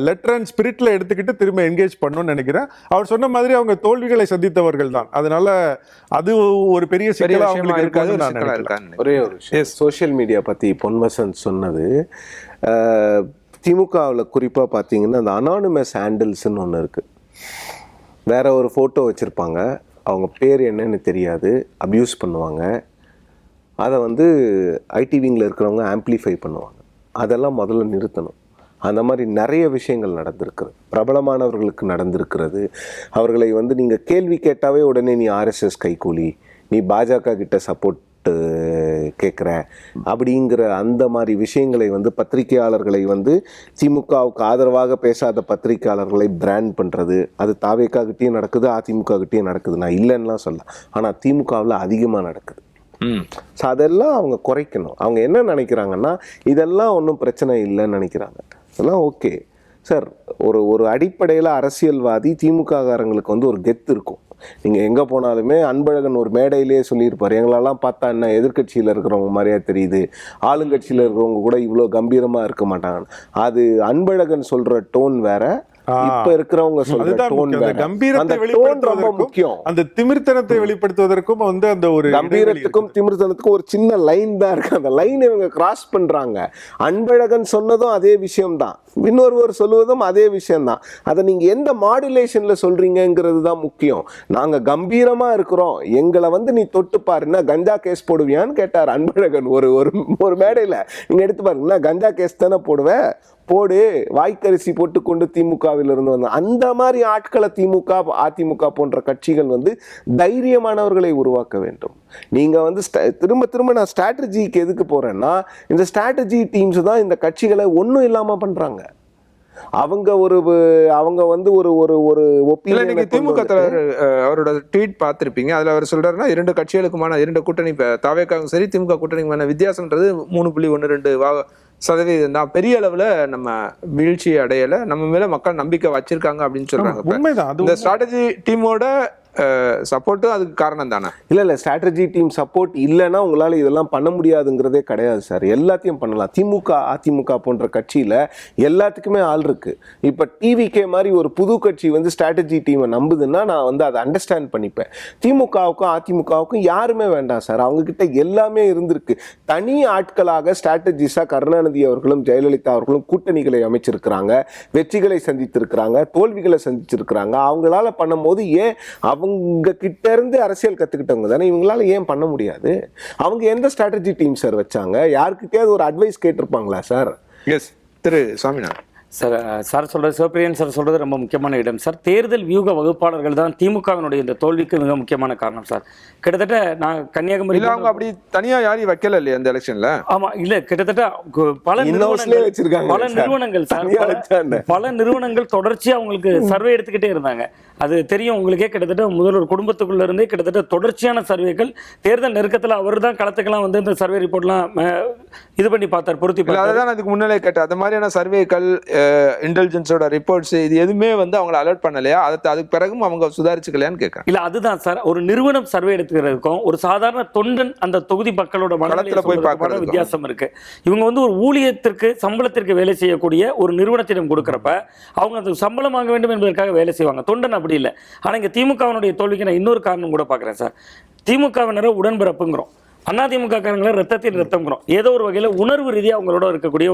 லெட்டர் அண்ட் ஸ்பிரிட்ல எடுத்துக்கிட்டு திரும்ப என்கேஜ் பண்ணணும்னு நினைக்கிறேன். அவர் சொன்ன மாதிரி அவங்க தோல்விகளை சந்தித்தவர்கள் தான், அதனால அது ஒரு பெரிய சிக்கலா அவங்களுக்கு இருக்காது. ஒரே ஒரு விஷயம், சோஷியல் மீடியா பத்தி பொன்வசன் சொன்னது, திமுகவில் குறிப்பாக பார்த்தீங்கன்னா அந்த அனானிமஸ் ஹேண்டில்ஸ்ன்னு ஒன்று இருக்குது. வேற ஒரு ஃபோட்டோ வச்சுருப்பாங்க, அவங்க பேர் என்னன்னு தெரியாது, அப்யூஸ் பண்ணுவாங்க, அதை வந்து ஐடி விங்கில் இருக்கிறவங்க ஆம்ப்ளிஃபை பண்ணுவாங்க. அதெல்லாம் முதல்ல நிறுத்தணும். அந்த மாதிரி நிறைய விஷயங்கள் நடந்திருக்கிறது, பிரபலமானவர்களுக்கு நடந்திருக்கிறது. அவர்களை வந்து நீங்கள் கேள்வி கேட்டாவே உடனே நீ ஆர்எஸ்எஸ் கைக்கூலி, நீ பாஜக கிட்ட சப்போர்ட் கேட்குற அப்படிங்கிற அந்த மாதிரி விஷயங்களை வந்து பத்திரிகையாளர்களை வந்து திமுகவுக்கு ஆதரவாக பேசாத பத்திரிகையாளர்களை பிராண்ட் பண்ணுறது, அது தாவேகா கிட்டேயும் நடக்குது, அதிமுக கிட்டேயும் நடக்குது. நான் இல்லைன்னுலாம் சொல்ல, ஆனால் திமுகவில் அதிகமாக நடக்குது. ஸோ அதெல்லாம் அவங்க குறைக்கணும். அவங்க என்ன நினைக்கிறாங்கன்னா இதெல்லாம் ஒன்றும் பிரச்சனை இல்லைன்னு நினைக்கிறாங்க. அதெல்லாம் ஓகே சார். ஒரு அடிப்படையில் அரசியல்வாதி திமுககாரங்களுக்கு வந்து ஒரு கெத்து இருக்கும். நீங்கள் எங்கே போனாலுமே அன்பழகன் ஒரு மேடையிலேயே சொல்லியிருப்பார், எங்களெல்லாம் பார்த்தா என்ன எதிர்கட்சியில் இருக்கிறவங்க மாதிரியா தெரியுது, ஆளுங்கட்சியில் இருக்கிறவங்க கூட இவ்வளோ கம்பீரமாக இருக்க மாட்டாங்க. அது அன்பழகன் சொல்கிற டோன் வேற, இப்ப இருக்கிறவங்க சொல்ற டோன் வேற. அந்த டோன் ரொம்ப முக்கியம். அந்த திமிர்த்தனத்தை வெளிப்படுத்துவதற்கும் வந்து அந்த ஒரு கம்பீரத்துக்கும் திமிர்த்தனத்துக்கும் ஒரு சின்ன லைன் தான் இருக்கு. அந்த லைன் இவங்க கிராஸ் பண்றாங்க. அன்பழகன் சொன்னதும் அதே விஷயம் தான், இன்னொருவர் சொல்லுவதும் அதே விஷயம் தான். அதை நீங்க எந்த மாடுலேஷன்ல சொல்றீங்கிறது தான் முக்கியம். நாங்க கம்பீரமா இருக்கிறோம், எங்களை வந்து நீ தொட்டு பாருன்னா கஞ்சா கேஸ் போடுவியான்னு கேட்டார் அன்பழகன் ஒரு மேடையில. நீங்க எடுத்து பாருங்க, கஞ்சா கேஸ் தானே போடுவேன், போடு, வாய்க்கரிசி போட்டுக்கொண்டு திமுகவில் இருந்து வந்த அந்த மாதிரி ஆட்களை திமுக அதிமுக போன்ற கட்சிகள் வந்து தைரியமானவர்களை உருவாக்க வேண்டும். நீங்க வந்து திரும்ப நான் ஸ்ட்ராட்டஜிக்கு எதுக்கு போறேன்னா, இந்த ஸ்ட்ராட்டஜி டீம்ஸ் தான் இந்த கட்சிகளை ஒன்றும் இல்லாம பண்றாங்க. அவங்க வந்து ஒரு நீங்க திமுக தலைவர் அவரோட ட்வீட் பார்த்திருப்பீங்க. அதுல அவர் சொல்றாருன்னா 2 கட்சிகளுக்குமான 2 கூட்டணி, தாவேக்காவும் சரி திமுக கூட்டணிக்குமான வித்தியாசம்ன்றது 3.12% தான். பெரிய அளவுல நம்ம வீழ்ச்சி அடையல, நம்ம மேல மக்கள் நம்பிக்கை வச்சிருக்காங்க அப்படின்னு சொல்றாங்க. உண்மைதான். இந்த ஸ்ட்ராட்டஜி டீமோட சப்போர்ட்டும் அதுக்கு காரணம் தானே? இல்லை ஸ்ட்ராட்டஜி டீம் சப்போர்ட் இல்லைன்னா உங்களால் இதெல்லாம் பண்ண முடியாதுங்கிறதே கிடையாது சார். எல்லாத்தையும் பண்ணலாம். திமுக அதிமுக போன்ற கட்சியில் எல்லாத்துக்குமே ஆள் இருக்கு. இப்போ டிவிகே மாதிரி ஒரு புது கட்சி வந்து ஸ்ட்ராட்டஜி டீமை நம்புதுன்னா நான் வந்து அதை அண்டர்ஸ்டாண்ட் பண்ணிப்பேன். திமுகவுக்கும் அதிமுகவுக்கும் யாருமே வேண்டாம் சார், அவங்க கிட்ட எல்லாமே இருந்திருக்கு. தனி ஆட்களாக ஸ்ட்ராட்டஜிஸாக கருணாநிதி அவர்களும் ஜெயலலிதா அவர்களும் கூட்டணிகளை அமைச்சிருக்கிறாங்க, வெற்றிகளை சந்தித்திருக்கிறாங்க, தோல்விகளை சந்திச்சிருக்கிறாங்க. அவங்களால பண்ணும்போது ஏன் அவங்க கிட்ட இருந்து அரசியல் கத்துக்கிட்டவங்க தானே, இவங்களால ஏன் பண்ண முடியாது? அவங்க எந்த ஸ்ட்ராட்டஜி டீம் சார் வச்சாங்க? யாருக்கிட்டயாவது ஒரு அட்வைஸ் கேட்டிருப்பாங்களா சார்? எஸ் திரு சாமிநாதன் சார் சொல்றது, சிவபிரியன் சார் சொல்றது ரொம்ப முக்கியமான இடம் சார். தேர்தல் வியூக வகுப்பாளர்கள் தான் திமுகவினுடைய இந்த தோல்விக்கு மிக முக்கியமான காரணம் சார். கிட்டத்தட்ட நான் கன்னியாகுமரி அவங்க அப்படி தனியா யாரையும் வைக்கல இல்லையா இந்த எலெக்ஷன்ல? ஆமா, இல்ல கிட்டத்தட்ட பல நிறுவனங்கள் சார், பல நிறுவனங்கள் தொடர்ச்சியா அவங்களுக்கு சர்வே எடுத்துக்கிட்டே இருந்தாங்க. அது தெரியும் உங்களுக்கே. கிட்டத்தட்ட முதல்வர் குடும்பத்துக்குள்ள இருந்தே கிட்டத்தட்ட தொடர்ச்சியான சர்வேக்கள் தேர்தல் நெருக்கத்தில் அவர் தான் களத்துக்கெல்லாம் வந்து இந்த சர்வே ரிப்போர்ட்லாம் இது பண்ணி பார்த்தார், பொருத்தி பார்த்தார். அதுதான் அதுக்கு முன்னாலே கேட்டேன், அந்த மாதிரியான சர்வேக்கள் இன்டெலிஜென்ஸோட ரிப்போர்ட்ஸ் இது எதுவுமே வந்து அவங்களை அலர்ட் பண்ணலையா? அதுக்கு பிறகும் அவங்க சுதாரிச்சுக்கலையான்னு கேட்கறேன். இல்ல அதுதான் சார், ஒரு நிறுவனம் சர்வே எடுத்துக்கிறதுக்கும் ஒரு சாதாரண தொண்டன் அந்த தொகுதி மக்களோட மனநிலையில போய் பார்க்கற வித்தியாசம் இருக்கு. இவங்க வந்து ஒரு ஊழியத்திற்கு சம்பளத்திற்கு வேலை செய்யக்கூடிய ஒரு நிறுவனத்திடம் கொடுக்கறப்ப அவங்க அந்த சம்பளம் வாங்க வேண்டும் என்பதற்காக வேலை செய்வாங்க. தொண்டன் அப்படி இல்லை. ஆனா இங்க திமுகவினுடைய தோல்விக்கு நான் இன்னொரு காரணம் கூட பார்க்குறேன் சார். திமுகவினரை உடன்பிறப்புங்கிறோம், அதிமுக காரங்களை ரத்தத்தின் ரத்தம்ங்கிறோம். ஏதோ ஒரு வகையில் உணர்வு ரீதியாக அவங்களோட இருக்கக்கூடிய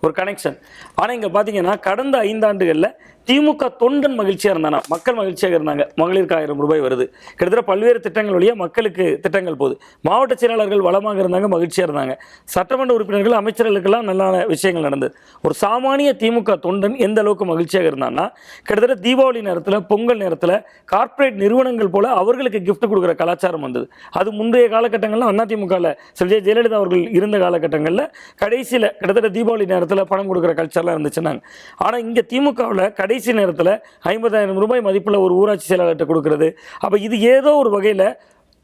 ஒரு கனெக்ஷன். ஆனால் இங்கே பார்த்தீங்கன்னா கடந்த 5 ஆண்டுகளில் திமுக தொண்டன் மகிழ்ச்சியாக இருந்தானா, மக்கள் மகிழ்ச்சியாக இருந்தாங்க. மகளிருக்கு 1000 ரூபாய் வருது. கிட்டத்தட்ட பல்வேறு திட்டங்கள் வழியாக மக்களுக்கு திட்டங்கள் போகுது. மாவட்ட செயலாளர்கள் வளமாக இருந்தாங்க, மகிழ்ச்சியாக இருந்தாங்க. சட்டமன்ற உறுப்பினர்கள் அமைச்சர்களுக்கெல்லாம் நல்ல விஷயங்கள் நடந்தது. ஒரு சாமானிய திமுக தொண்டன் எந்த அளவுக்கு மகிழ்ச்சியாக இருந்தான்னா, கிட்டத்தட்ட தீபாவளி நேரத்தில் பொங்கல் நேரத்தில் கார்ப்பரேட் நிறுவனங்கள் போல அவர்களுக்கு கிஃப்ட் கொடுக்குற கலாச்சாரம் வந்தது. அது முந்தைய காலகட்டங்கள்லாம் அதிமுகவில் செல்வி ஜெயலலிதா அவர்கள் இருந்த காலகட்டங்களில் கடைசியில் கிட்டத்தட்ட தீபாவளி நேரத்தில் பணம் கொடுக்குற கல்ச்சர்லாம் இருந்துச்சுன்னாங்க. ஆனால் இங்கே திமுகவில் கடைசி நேரத்தில் 50,000 ரூபாய் மதிப்பில் ஒரு ஊராட்சி செயலாளர்கிட்ட கொடுக்குறது. அப்போ இது ஏதோ ஒரு வகையில்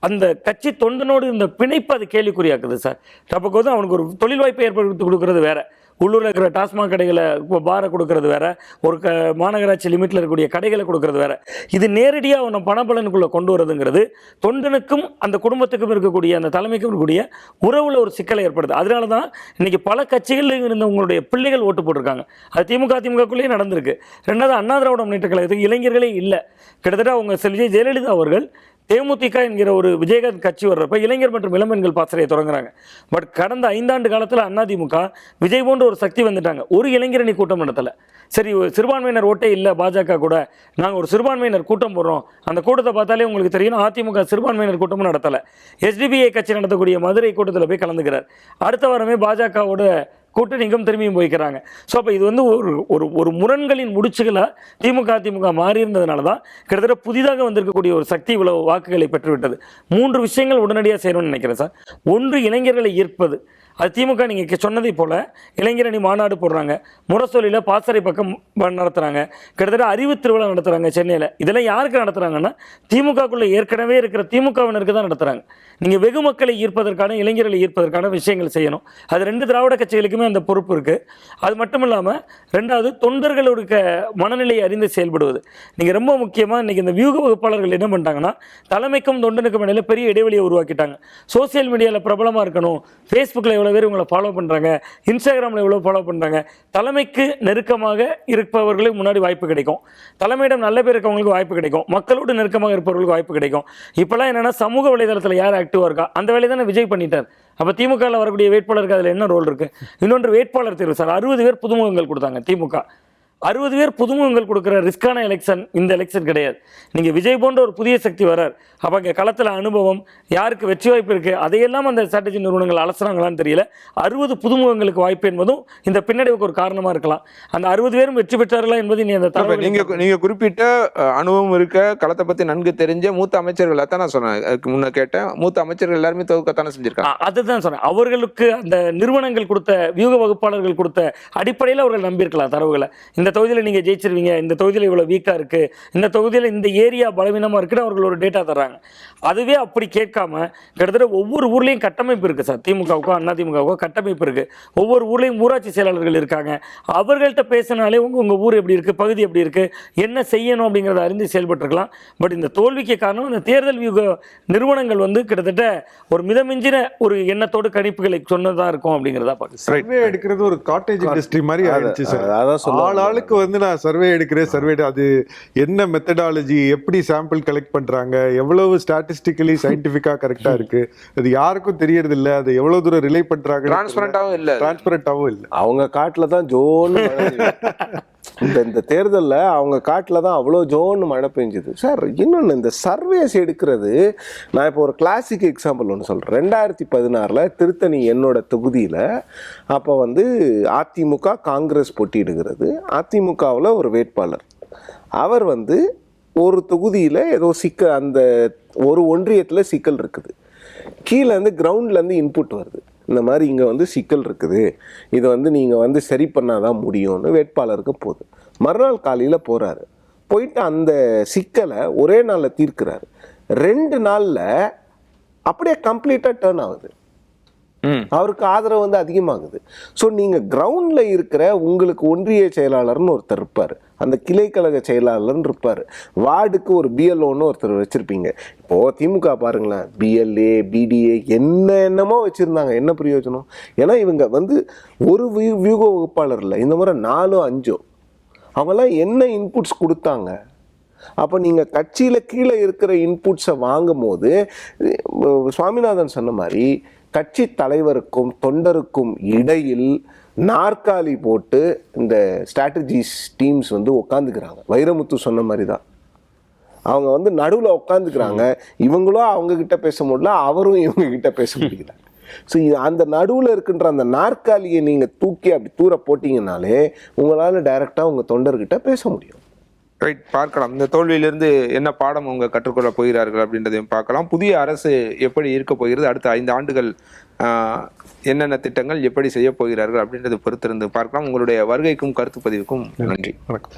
அந்த கட்சி தொண்டனோடு இந்த பிணைப்பு அது கேள்விக்குறியாக்குது சார். அப்போ வந்து அவனுக்கு ஒரு தொழில் வாய்ப்பை ஏற்படுத்தி கொடுக்குறது வேற, உள்ளூரில் இருக்கிற டாஸ்மாக் கடைகளை பாரை கொடுக்கறது வேற, ஒரு மாநகராட்சி லிமிட்டில் இருக்கக்கூடிய கடைகளை கொடுக்கறது வேற. இது நேரடியாக அவனை பணப்பலனுக்குள்ளே கொண்டு வரதுங்கிறது தொண்டனுக்கும் அந்த குடும்பத்துக்கும் இருக்கக்கூடிய அந்த தலைமைக்கும் இருக்கக்கூடிய உறவுல ஒரு சிக்கலை ஏற்படுது. அதனால தான் இன்னைக்கு பல கட்சிகளில் இருந்தவங்களுடைய பிள்ளைகள் ஓட்டு போட்டிருக்காங்க. அது திமுகக்குள்ளேயே நடந்திருக்கு. ரெண்டாவது அண்ணா திராவிட முன்னேற்ற கழகத்துக்கு இளைஞர்களே இல்லை. கிட்டத்தட்ட அவங்க செல்வி ஜெயலலிதா அவர்கள் தேமுதிக என்கிற ஒரு விஜயகாந்த் கட்சி வர்றப்ப இளைஞர் மற்றும் இளம்பெண்கள் பாசறையை தொடங்குறாங்க. பட் கடந்த 5 ஆண்டு காலத்தில் அதிமுக விஜய் போன்ற ஒரு சக்தி வந்துட்டாங்க, ஒரு இளைஞரணி கூட்டம் நடத்தலை. சரி, சிறுபான்மையினர் ஓட்டே இல்லை பாஜக கூட, நாங்கள் ஒரு சிறுபான்மையினர் கூட்டம் போடுறோம், அந்த கூட்டத்தை பார்த்தாலே உங்களுக்கு தெரியும் அதிமுக சிறுபான்மையினர் கூட்டமும் நடத்தலை. SDPI கட்சி நடத்தக்கூடிய மதுரை கூட்டத்தில் போய் கலந்துக்கிறார். அடுத்த வாரமே பாஜகவோட கூட்டணிக்கும் திரும்பியும் போய்க்கிறாங்க. ஸோ அப்போ இது வந்து ஒரு முரண்களின் முடிச்சுகளாக அதிமுக மாறி இருந்ததுனால தான் கிட்டத்தட்ட புதிதாக வந்திருக்கக்கூடிய ஒரு சக்தி இவ்வளவு வாக்குகளை பெற்றுவிட்டது. 3 விஷயங்கள் உடனடியாக செய்யணும்னு நினைக்கிறேன் சார். ஒன்று, இளைஞர்களை ஈர்ப்பது. அது திமுக நீங்கள் சொன்னதை போல் இளைஞரணி மாநாடு போடுறாங்க, முரசொலியில் பாசறை பக்கம் நடத்துகிறாங்க, கிட்டத்தட்ட அறிவு திருவிழா நடத்துகிறாங்க சென்னையில். இதெல்லாம் யாருக்கு நடத்துகிறாங்கன்னா திமுகக்குள்ளே ஏற்கனவே இருக்கிற திமுகவினருக்கு தான் நடத்துகிறாங்க. நீங்கள் வெகு மக்களை ஈர்ப்பதற்கான, இளைஞர்களை ஈர்ப்பதற்கான விஷயங்கள் செய்யணும். அது 2 திராவிட கட்சிகளுக்குமே அந்த பொறுப்பு இருக்குது. அது மட்டும் இல்லாமல் 2வது தொண்டர்களுடைய மனநிலையை அறிந்து செயல்படுவது. நீங்கள் ரொம்ப முக்கியமாக இன்றைக்கி இந்த வியூக வகுப்பாளர்கள் என்ன பண்ணிட்டாங்கன்னா தலைமைக்கும் தொண்டனுக்கும் இடையில பெரிய இடைவெளியை உருவாக்கிட்டாங்க. சோசியல் மீடியாவில் பிரபலமாக இருக்கணும், ஃபேஸ்புக்கில் எவ்வளோ பேர் உங்களை ஃபாலோ பண்ணுறாங்க, இன்ஸ்டாகிராமில் எவ்வளோ ஃபாலோ பண்ணுறாங்க, தலைமைக்கு நெருக்கமாக இருப்பவர்களுக்கு முன்னாடி வாய்ப்பு கிடைக்கும், தலைமையிடம் நல்ல பேர் இருக்கவங்களுக்கு வாய்ப்பு கிடைக்கும், மக்களோடு நெருக்கமாக இருப்பவர்களுக்கு வாய்ப்பு கிடைக்கும். இப்போலாம் என்னென்னா சமூக வலைதளத்தில் யார் ஆக்டிவாக இருக்கா அந்த வேலையை தானே விஜய் பண்ணிட்டார். அப்போ திமுகவில் வரக்கூடிய வேட்பாளருக்கு அதில் என்ன ரோல் இருக்குது? இன்னொன்று வேட்பாளர் தேர்வு சார். 60 பேர் புதுமுகங்கள் கொடுத்தாங்க திமுக. 60 பேர் புதுமுகங்கள் கொடுக்குற ரிஸ்கான எலெக்ஷன் இந்த எலெக்ஷன் கிடையாது. நீங்கள் விஜய் போன்ற ஒரு புதிய சக்தி வரார், அப்போ அங்கே களத்தில் அனுபவம், யாருக்கு வெற்றி வாய்ப்பு இருக்குது, அதையெல்லாம் அந்த ஸ்ட்ராட்டஜி நிறுவனங்கள் அலசுறாங்களான்னு தெரியல. 60 புதுமுகங்களுக்கு வாய்ப்பு என்பதும் இந்த பின்னடைவுக்கு ஒரு காரணமாக இருக்கலாம். அந்த 60 பேரும் வெற்றி பெற்றார்களா என்பது நீ அந்த தகவல் நீங்க குறிப்பிட்ட அனுபவம் இருக்க, களத்தை பற்றி நன்கு தெரிஞ்ச மூத்த அமைச்சர்கள் தான் நான் சொன்னேன். அதுக்கு முன்ன கேட்டேன், மூத்த அமைச்சர்கள் எல்லாருமே தொகுக்கத்தானே செஞ்சிருக்காங்க. அதுதான் சொன்னேன். அவர்களுக்கு அந்த நிறுவனங்கள் கொடுத்த, வியூக வகுப்பாளர்கள் கொடுத்த அடிப்படையில் அவர்கள் நம்பியிருக்கலாம் தரவுகளை. இந்த தொகுதியில் நீங்கள் ஜெயிச்சிருவீங்க, இந்த தொகுதியில் இவ்வளோ வீக்காக இருக்குது, இந்த தொகுதியில் இந்த ஏரியா பலவீனமாக இருக்குன்னு அவர்கள் ஒரு டேட்டா தர்றாங்க. அதுவே அப்படி கேட்காம கிட்டத்தட்ட ஒவ்வொரு ஊர்லேயும் கட்டமைப்பு இருக்குது சார். திமுகவுக்கோ அதிமுகவுக்கோ கட்டமைப்பு இருக்குது. ஒவ்வொரு ஊர்லேயும் ஊராட்சி செயலாளர்கள் இருக்காங்க. அவர்கள்ட்ட பேசினாலே உங்கள் ஊர் எப்படி இருக்குது, பகுதி எப்படி இருக்குது, என்ன செய்யணும் அப்படிங்கிறத அறிந்து செயல்பட்டுருக்கலாம். பட் இந்த தோல்விக்கு காரணம் இந்த தேர்தல் வியூக நிறுவனங்கள் வந்து கிட்டத்தட்ட ஒரு மிதமிஞ்சின ஒரு எண்ணத்தோடு கணிப்புகளை சொன்னதாக இருக்கும் அப்படிங்கிறதா பார்க்க. சர்வே எடுக்கிறது ஒரு காட்டேஜ் இண்டஸ்ட்ரி மாதிரி ஆயிடுச்சு சார். ஆளுக்கு வந்து நான் சர்வே எடுக்கிறேன், சர்வே அது என்ன மெத்தடாலஜி, எப்படி சாம்பிள் கலெக்ட் பண்றாங்க, எவ்வளவு ஸ்டாட்டிஸ்டிக்கலி சயின்டிஃபிக்கா கரெக்டா இருக்கு, அது யாருக்கும் தெரியறது இல்ல. அது எவ்வளவு தூரம் ரிலே பண்றாங்க, டிரான்ஸ்பரண்டாவும் இல்ல. அவங்க காட்டுல தான் ஜோன் இந்த தேர்தலில் அவங்க காட்டில் தான் அவ்வளோ ஜோன்னு மழை பெஞ்சுது சார். இன்னொன்று, இந்த சர்வேஸ் எடுக்கிறது, நான் இப்போ ஒரு கிளாசிக் எக்ஸாம்பிள் ஒன்று சொல்கிறேன். 2016 திருத்தணி என்னோட தொகுதியில் அப்போ வந்து அதிமுக காங்கிரஸ் போட்டியிடுகிறது. அதிமுகவில் ஒரு வேட்பாளர், அவர் வந்து ஒரு தொகுதியில் ஏதோ அந்த ஒரு ஒன்றியத்தில் சிக்கல் இருக்குது. கீழே வந்து கிரவுண்ட்லேருந்து இன்புட் வருது, இந்த மாதிரி இங்கே வந்து சிக்கல் இருக்குது, இதை வந்து நீங்கள் வந்து சரி பண்ணாதான் முடியும்னு வேட்பாளருக்கு போகுது. மறுநாள் காலையில் போகிறாரு, போயிட்டு அந்த சிக்கலை ஒரே நாளில் தீர்க்கிறாரு. 2 நாளில் அப்படியே கம்ப்ளீட்டாக டேர்ன் ஆகுது, அவருக்கு ஆதரவு வந்து அதிகமாகுது. ஸோ நீங்கள் கிரவுண்டில் இருக்கிற உங்களுக்கு ஒன்றிய செயலாளர்னு ஒருத்தர் இருப்பார், அந்த கிளைக்கழக செயலாளர்னு இருப்பார், வார்டுக்கு ஒரு பிஎல்ஓன்னு ஒருத்தர் வச்சுருப்பீங்க. இப்போது திமுக பாருங்களேன், பிஎல்ஏ பிடிஏ என்னமோ வச்சுருந்தாங்க, என்ன பிரயோஜனம்? ஏன்னா இவங்க வந்து ஒரு வியூக வகுப்பாளர் இல்லை, இந்த முறை 4-5 அவங்களாம் என்ன இன்புட்ஸ் கொடுத்தாங்க. அப்போ நீங்கள் கட்சியில் கீழே இருக்கிற இன்புட்ஸை வாங்கும் போது சுவாமிநாதன் சொன்ன மாதிரி கட்சி தலைவருக்கும் தொண்டருக்கும் இடையில் நாற்காலி போட்டு இந்த ஸ்ட்ராட்டஜிஸ் டீம்ஸ் வந்து உட்காந்துக்கிறாங்க. வைரமுத்து சொன்ன மாதிரி தான், அவங்க வந்து நடுவில் உட்காந்துக்கிறாங்க. இவங்களும் அவங்கக்கிட்ட பேச முடியல, அவரும் இவங்கக்கிட்ட பேச முடியல. ஸோ அந்த நடுவில் இருக்கின்ற அந்த நாற்காலியை நீங்கள் தூக்கி அப்படி தூர போட்டிங்கனாலே உங்களால் டைரெக்டாக உங்கள் தொண்டர்கிட்ட பேச முடியும். ரைட், பார்க்கலாம். இந்த தோல்வியிலிருந்து என்ன பாடம் அவங்க கற்றுக்கொள்ள போகிறார்கள் அப்படின்றதையும் பார்க்கலாம். புதிய அரசு எப்படி இருக்க போகிறது, அடுத்த 5 ஆண்டுகள் என்னென்ன திட்டங்கள் எப்படி செய்ய போகிறார்கள் அப்படின்றத பொறுத்திருந்து பார்க்கலாம். உங்களுடைய வருகைக்கும் கருத்து பதிவுக்கும் நன்றி. வணக்கம்.